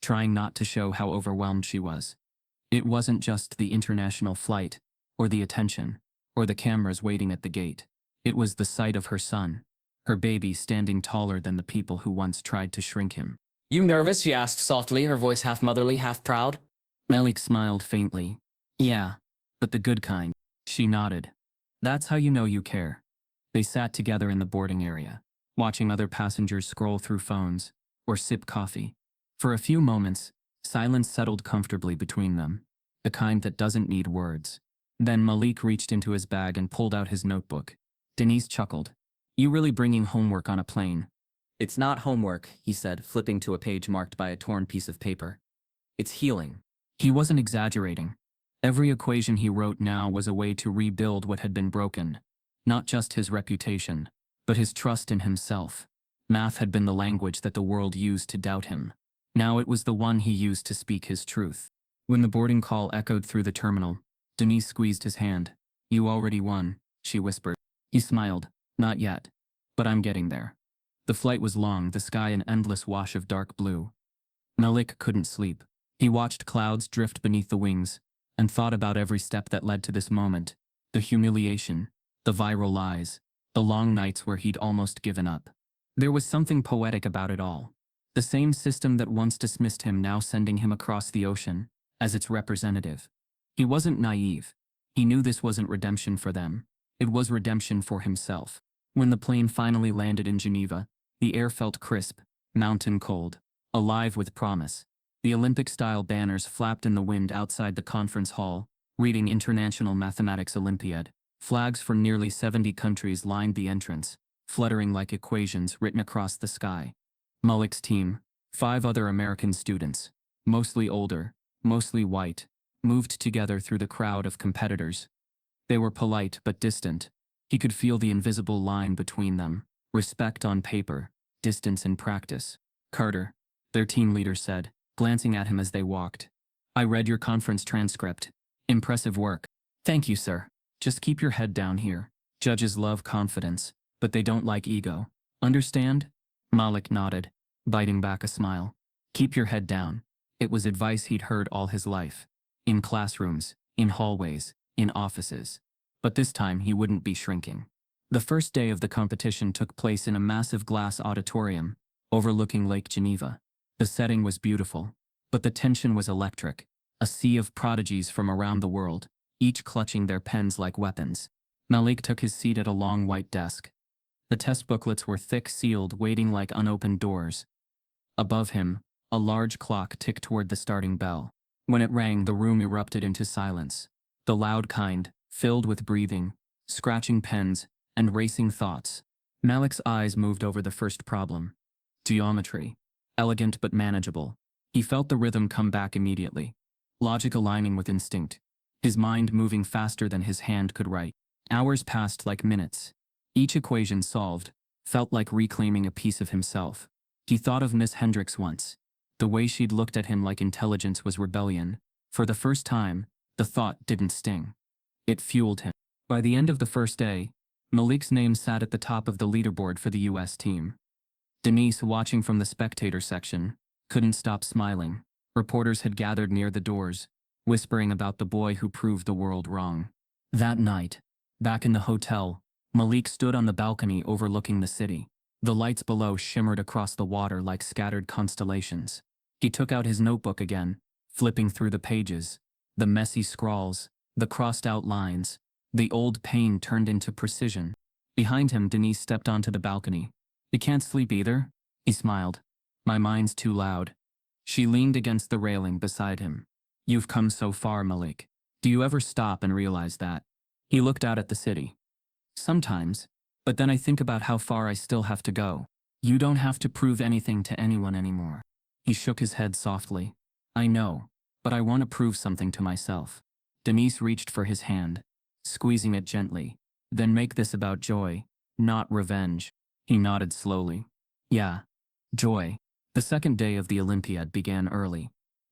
trying not to show how overwhelmed she was. It wasn't just the international flight, or the attention, or the cameras waiting at the gate. It was the sight of her son, her baby standing taller than the people who once tried to shrink him. You nervous? She asked softly, her voice half motherly, half proud. Malik smiled faintly. Yeah, but the good kind. She nodded. That's how you know you care. They sat together in the boarding area, watching other passengers scroll through phones or sip coffee. For a few moments, silence settled comfortably between them, the kind that doesn't need words. Then Malik reached into his bag and pulled out his notebook. Denise chuckled. You really bringing homework on a plane? It's not homework, he said, flipping to a page marked by a torn piece of paper. It's healing. He wasn't exaggerating. Every equation he wrote now was a way to rebuild what had been broken. Not just his reputation, but his trust in himself. Math had been the language that the world used to doubt him. Now it was the one he used to speak his truth. When the boarding call echoed through the terminal, Denise squeezed his hand. You already won, she whispered. He smiled. Not yet. But I'm getting there. The flight was long, the sky an endless wash of dark blue. Malik couldn't sleep. He watched clouds drift beneath the wings, and thought about every step that led to this moment. The humiliation, the viral lies, the long nights where he'd almost given up. There was something poetic about it all. The same system that once dismissed him now sending him across the ocean, as its representative. He wasn't naive. He knew this wasn't redemption for them. It was redemption for himself. When the plane finally landed in Geneva, the air felt crisp, mountain cold, alive with promise. The Olympic-style banners flapped in the wind outside the conference hall, reading International Mathematics Olympiad. Flags from nearly 70 countries lined the entrance, fluttering like equations written across the sky. Malik's team, 5 other American students, mostly older, mostly white, moved together through the crowd of competitors. They were polite but distant. He could feel the invisible line between them, respect on paper, distance in practice. Carter, their team leader said, glancing at him as they walked. I read your conference transcript. Impressive work. Thank you, sir. Just keep your head down here. Judges love confidence, but they don't like ego. Understand? Malik nodded, biting back a smile. Keep your head down. It was advice he'd heard all his life. In classrooms, in hallways, in offices. But this time he wouldn't be shrinking. The first day of the competition took place in a massive glass auditorium, overlooking Lake Geneva. The setting was beautiful, but the tension was electric. A sea of prodigies from around the world, each clutching their pens like weapons. Malik took his seat at a long white desk. The test booklets were thick sealed, waiting like unopened doors. Above him, a large clock ticked toward the starting bell. When it rang, the room erupted into silence. The loud kind, filled with breathing, scratching pens, and racing thoughts. Malik's eyes moved over the first problem. Geometry. Elegant but manageable. He felt the rhythm come back immediately. Logic aligning with instinct. His mind moving faster than his hand could write. Hours passed like minutes. Each equation solved felt like reclaiming a piece of himself. He thought of Miss Hendricks once. The way she'd looked at him like intelligence was rebellion. For the first time, the thought didn't sting. It fueled him. By the end of the first day, Malik's name sat at the top of the leaderboard for the US team. Denise, watching from the spectator section, couldn't stop smiling. Reporters had gathered near the doors, whispering about the boy who proved the world wrong. That night, back in the hotel, Malik stood on the balcony overlooking the city. The lights below shimmered across the water like scattered constellations. He took out his notebook again, flipping through the pages. The messy scrawls, the crossed-out lines, the old pain turned into precision. Behind him, Denise stepped onto the balcony. You can't sleep either? He smiled. My mind's too loud. She leaned against the railing beside him. You've come so far, Malik. Do you ever stop and realize that? He looked out at the city. Sometimes, but then I think about how far I still have to go. You don't have to prove anything to anyone anymore. He shook his head softly. I know, but I want to prove something to myself. Denise reached for his hand, squeezing it gently. Then make this about joy, not revenge. He nodded slowly. Yeah, joy. The second day of the Olympiad began early.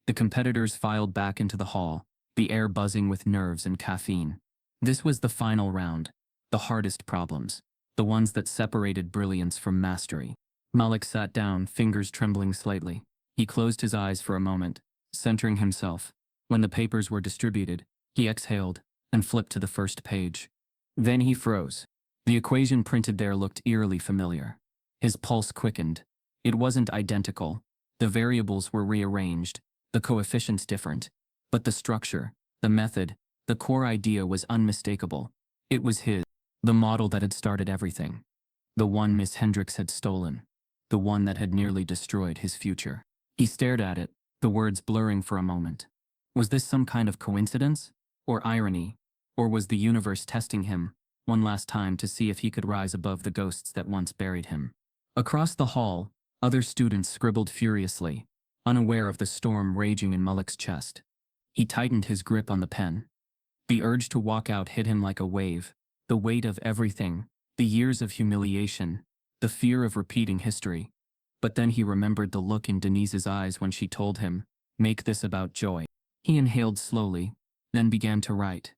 The competitors filed back into the hall, the air buzzing with nerves and caffeine. This was the final round, the hardest problems, the ones that separated brilliance from mastery. Malik sat down, fingers trembling slightly. He closed his eyes for a moment, centering himself. When the papers were distributed, he exhaled and flipped to the first page. Then he froze. The equation printed there looked eerily familiar. His pulse quickened. It wasn't identical. The variables were rearranged, the coefficients different. But the structure, the method, the core idea was unmistakable. It was his, the model that had started everything. The one Miss Hendricks had stolen. The one that had nearly destroyed his future. He stared at it, the words blurring for a moment. Was this some kind of coincidence? Or irony? Or was the universe testing him, one last time to see if he could rise above the ghosts that once buried him? Across the hall, other students scribbled furiously, unaware of the storm raging in Malik's chest. He tightened his grip on the pen. The urge to walk out hit him like a wave, the weight of everything, the years of humiliation, the fear of repeating history. But then he remembered the look in Denise's eyes when she told him, make this about joy. He inhaled slowly, then began to write.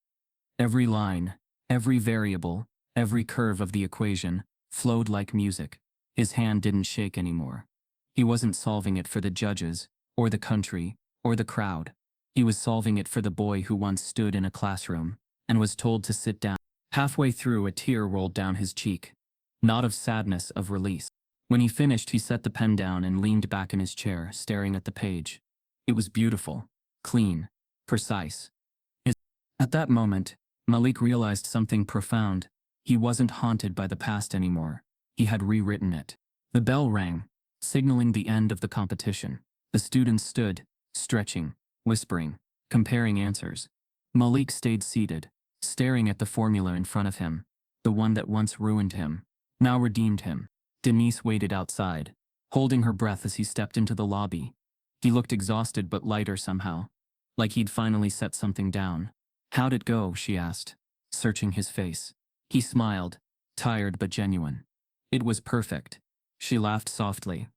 Every line, every variable, every curve of the equation flowed like music. His hand didn't shake anymore. He wasn't solving it for the judges, or the country, or the crowd. He was solving it for the boy who once stood in a classroom and was told to sit down. Halfway through, a tear rolled down his cheek. Not of sadness, of release. When he finished, he set the pen down and leaned back in his chair, staring at the page. It was beautiful, clean, precise. At that moment, Malik realized something profound. He wasn't haunted by the past anymore. He had rewritten it. The bell rang, signaling the end of the competition. The students stood, stretching, whispering, comparing answers. Malik stayed seated, staring at the formula in front of him, the one that once ruined him, now redeemed him. Denise waited outside, holding her breath as he stepped into the lobby. He looked exhausted but lighter somehow, like he'd finally set something down. How'd it go? She asked, searching his face. He smiled, tired but genuine. It was perfect. She laughed softly.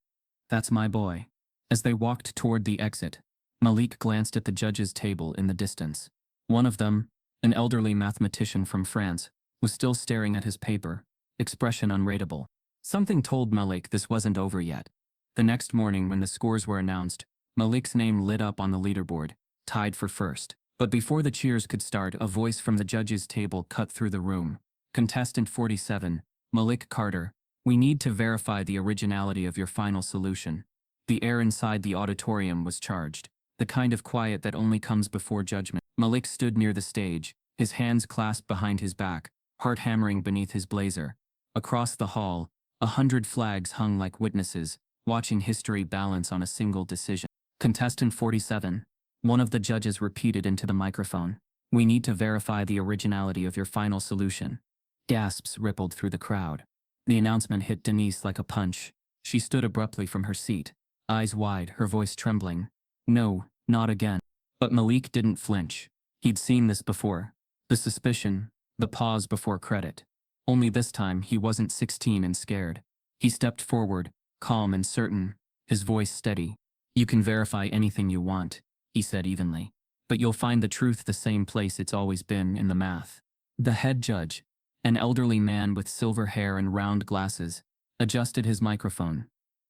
That's my boy. As they walked toward the exit, Malik glanced at the judges' table in the distance. One of them, an elderly mathematician from France, was still staring at his paper, expression unreadable. Something told Malik this wasn't over yet. The next morning when the scores were announced, Malik's name lit up on the leaderboard, tied for first. But before the cheers could start, a voice from the judges' table cut through the room. Contestant 47, Malik Carter, we need to verify the originality of your final solution. The air inside the auditorium was charged, the kind of quiet that only comes before judgment. Malik stood near the stage, his hands clasped behind his back, heart hammering beneath his blazer. Across the hall, 100 flags hung like witnesses, watching history balance on a single decision. Contestant 47, one of the judges repeated into the microphone, we need to verify the originality of your final solution. Gasps rippled through the crowd. The announcement hit Denise like a punch. She stood abruptly from her seat, eyes wide, her voice trembling. No, not again. But Malik didn't flinch. He'd seen this before. The suspicion, the pause before credit. Only this time he wasn't 16 and scared. He stepped forward, calm and certain, his voice steady. You can verify anything you want, he said evenly. But you'll find the truth the same place it's always been, in the math. The head judge, an elderly man with silver hair and round glasses, adjusted his microphone.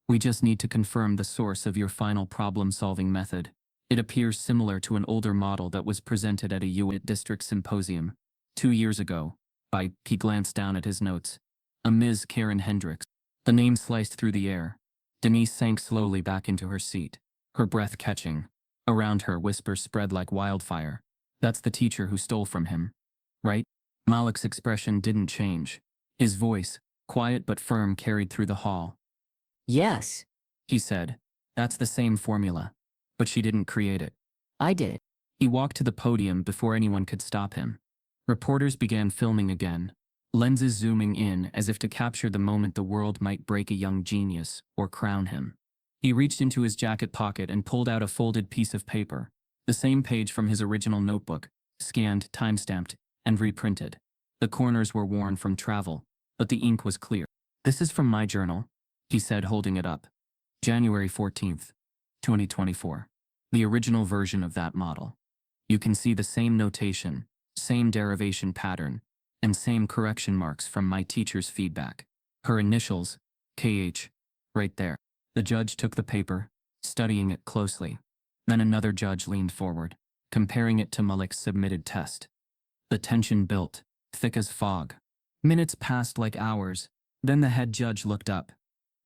We just need to confirm the source of your final problem-solving method. It appears similar to an older model that was presented at a UIT district symposium 2 years ago. He glanced down at his notes. A Ms. Karen Hendricks. The name sliced through the air. Denise sank slowly back into her seat, her breath catching. Around her, whispers spread like wildfire. That's the teacher who stole from him, right? Malik's expression didn't change. His voice, quiet but firm, carried through the hall. Yes, He said, that's the same formula. But she didn't create it. I did. He walked to the podium before anyone could stop him. Reporters began filming again, lenses zooming in as if to capture the moment the world might break a young genius or crown him. He reached into his jacket pocket and pulled out a folded piece of paper, the same page from his original notebook, scanned, time-stamped, and reprinted. The corners were worn from travel, but the ink was clear. This is from my journal, he said, holding it up. January 14th, 2024. The original version of that model. You can see the same notation, same derivation pattern, and same correction marks from my teacher's feedback. Her initials, KH, right there. The judge took the paper, studying it closely. Then another judge leaned forward, comparing it to Malik's submitted test. The tension built, thick as fog. Minutes passed like hours, then the head judge looked up.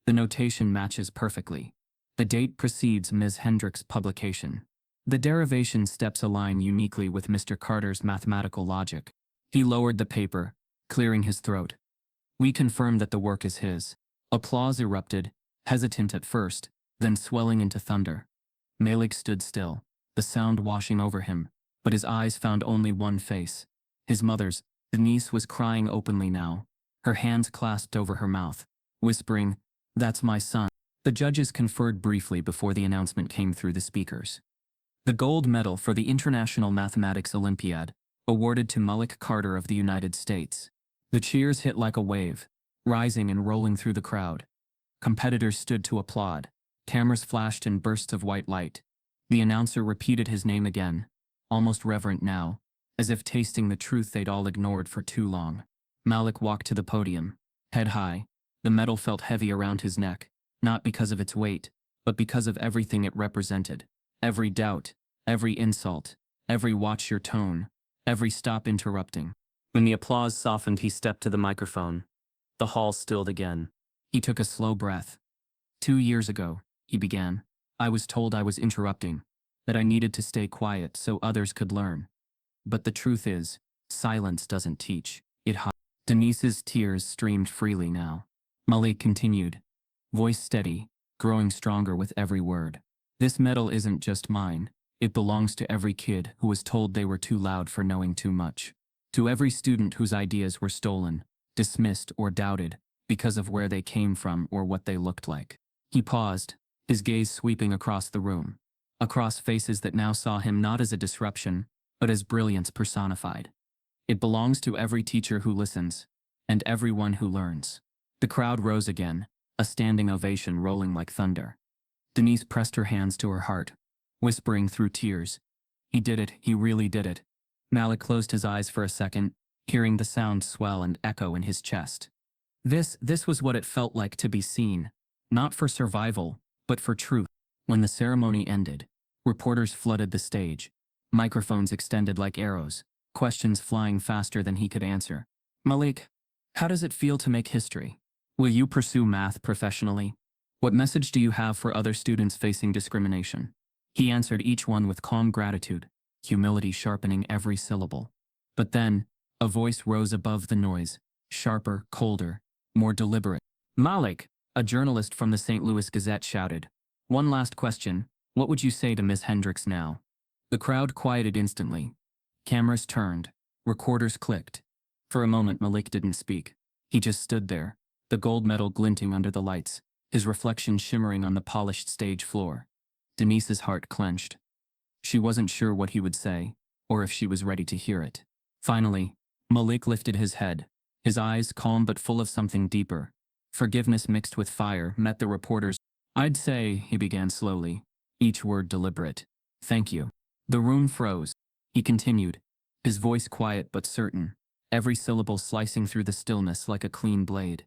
The notation matches perfectly. The date precedes Ms. Hendricks' publication. The derivation steps align uniquely with Mr. Carter's mathematical logic. He lowered the paper, clearing his throat. We confirm that the work is his. Applause erupted, hesitant at first, then swelling into thunder. Malik stood still, the sound washing over him, but his eyes found only one face. His mother's. Denise was crying openly now, her hands clasped over her mouth, whispering, "That's my son." The judges conferred briefly before the announcement came through the speakers. The gold medal for the International Mathematics Olympiad, awarded to Malik Carter of the United States. The cheers hit like a wave, rising and rolling through the crowd. Competitors stood to applaud. Cameras flashed in bursts of white light. The announcer repeated his name again, almost reverent now, as if tasting the truth they'd all ignored for too long. Malik walked to the podium, head high. The medal felt heavy around his neck, not because of its weight, but because of everything it represented. Every doubt, every insult, every watch your tone, every stop interrupting. When the applause softened, he stepped to the microphone. The hall stilled again. He took a slow breath. 2 years ago, he began, I was told I was interrupting, that I needed to stay quiet so others could learn. But the truth is, silence doesn't teach, it hides. Denise's tears streamed freely now. Malik continued, voice steady, growing stronger with every word. This medal isn't just mine. It belongs to every kid who was told they were too loud for knowing too much. To every student whose ideas were stolen, dismissed, or doubted because of where they came from or what they looked like. He paused, his gaze sweeping across the room, across faces that now saw him not as a disruption, but as brilliance personified. It belongs to every teacher who listens, and everyone who learns. The crowd rose again, a standing ovation rolling like thunder. Denise pressed her hands to her heart, whispering through tears. He did it, he really did it. Malik closed his eyes for a second, hearing the sound swell and echo in his chest. This was what it felt like to be seen, not for survival, but for truth. When the ceremony ended, reporters flooded the stage, microphones extended like arrows, questions flying faster than he could answer. Malik, how does it feel to make history? Will you pursue math professionally? What message do you have for other students facing discrimination? He answered each one with calm gratitude, humility sharpening every syllable. But then, a voice rose above the noise, sharper, colder, more deliberate. Malik, a journalist from the St. Louis Gazette shouted. One last question, what would you say to Miss Hendricks now? The crowd quieted instantly. Cameras turned, recorders clicked. For a moment Malik didn't speak. He just stood there, the gold medal glinting under the lights, his reflection shimmering on the polished stage floor. Denise's heart clenched. She wasn't sure what he would say, or if she was ready to hear it. Finally, Malik lifted his head, his eyes calm but full of something deeper. Forgiveness mixed with fire met the reporter's. I'd say, he began slowly, each word deliberate. Thank you. The room froze. He continued, his voice quiet but certain, every syllable slicing through the stillness like a clean blade.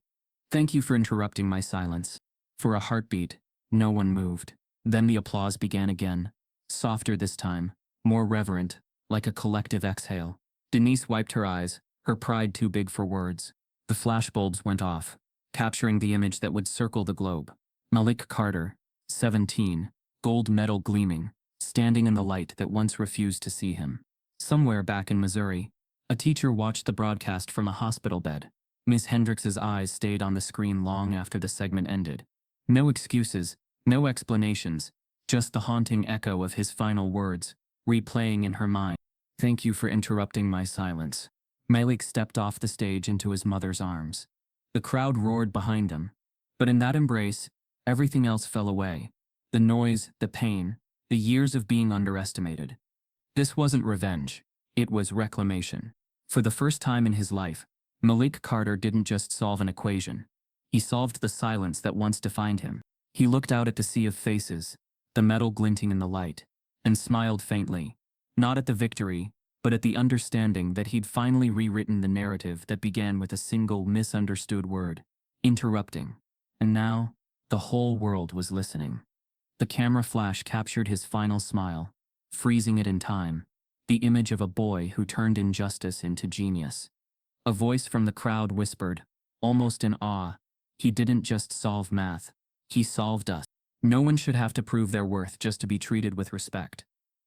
Thank you for interrupting my silence. For a heartbeat, no one moved. Then the applause began again, softer this time, more reverent, like a collective exhale. Denise wiped her eyes, her pride too big for words. The flashbulbs went off, capturing the image that would circle the globe. Malik Carter, 17, gold medal gleaming, standing in the light that once refused to see him. Somewhere back in Missouri, a teacher watched the broadcast from a hospital bed. Miss Hendricks's eyes stayed on the screen long after the segment ended. No excuses, no explanations, just the haunting echo of his final words, replaying in her mind. Thank you for interrupting my silence. Malik stepped off the stage into his mother's arms. The crowd roared behind him. But in that embrace, everything else fell away. The noise, the pain, the years of being underestimated. This wasn't revenge. It was reclamation. For the first time in his life, Malik Carter didn't just solve an equation. He solved the silence that once defined him. He looked out at the sea of faces, the metal glinting in the light, and smiled faintly, not at the victory, but at the understanding that he'd finally rewritten the narrative that began with a single misunderstood word, interrupting. And now, the whole world was listening. The camera flash captured his final smile, freezing it in time, the image of a boy who turned injustice into genius. A voice from the crowd whispered, almost in awe, he didn't just solve math, he solved us. No one should have to prove their worth just to be treated with respect.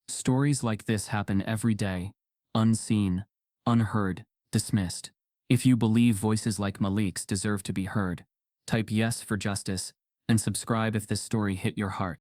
Stories like this happen every day, unseen, unheard, dismissed. If you believe voices like Malik's deserve to be heard, type yes for justice, and subscribe if this story hit your heart.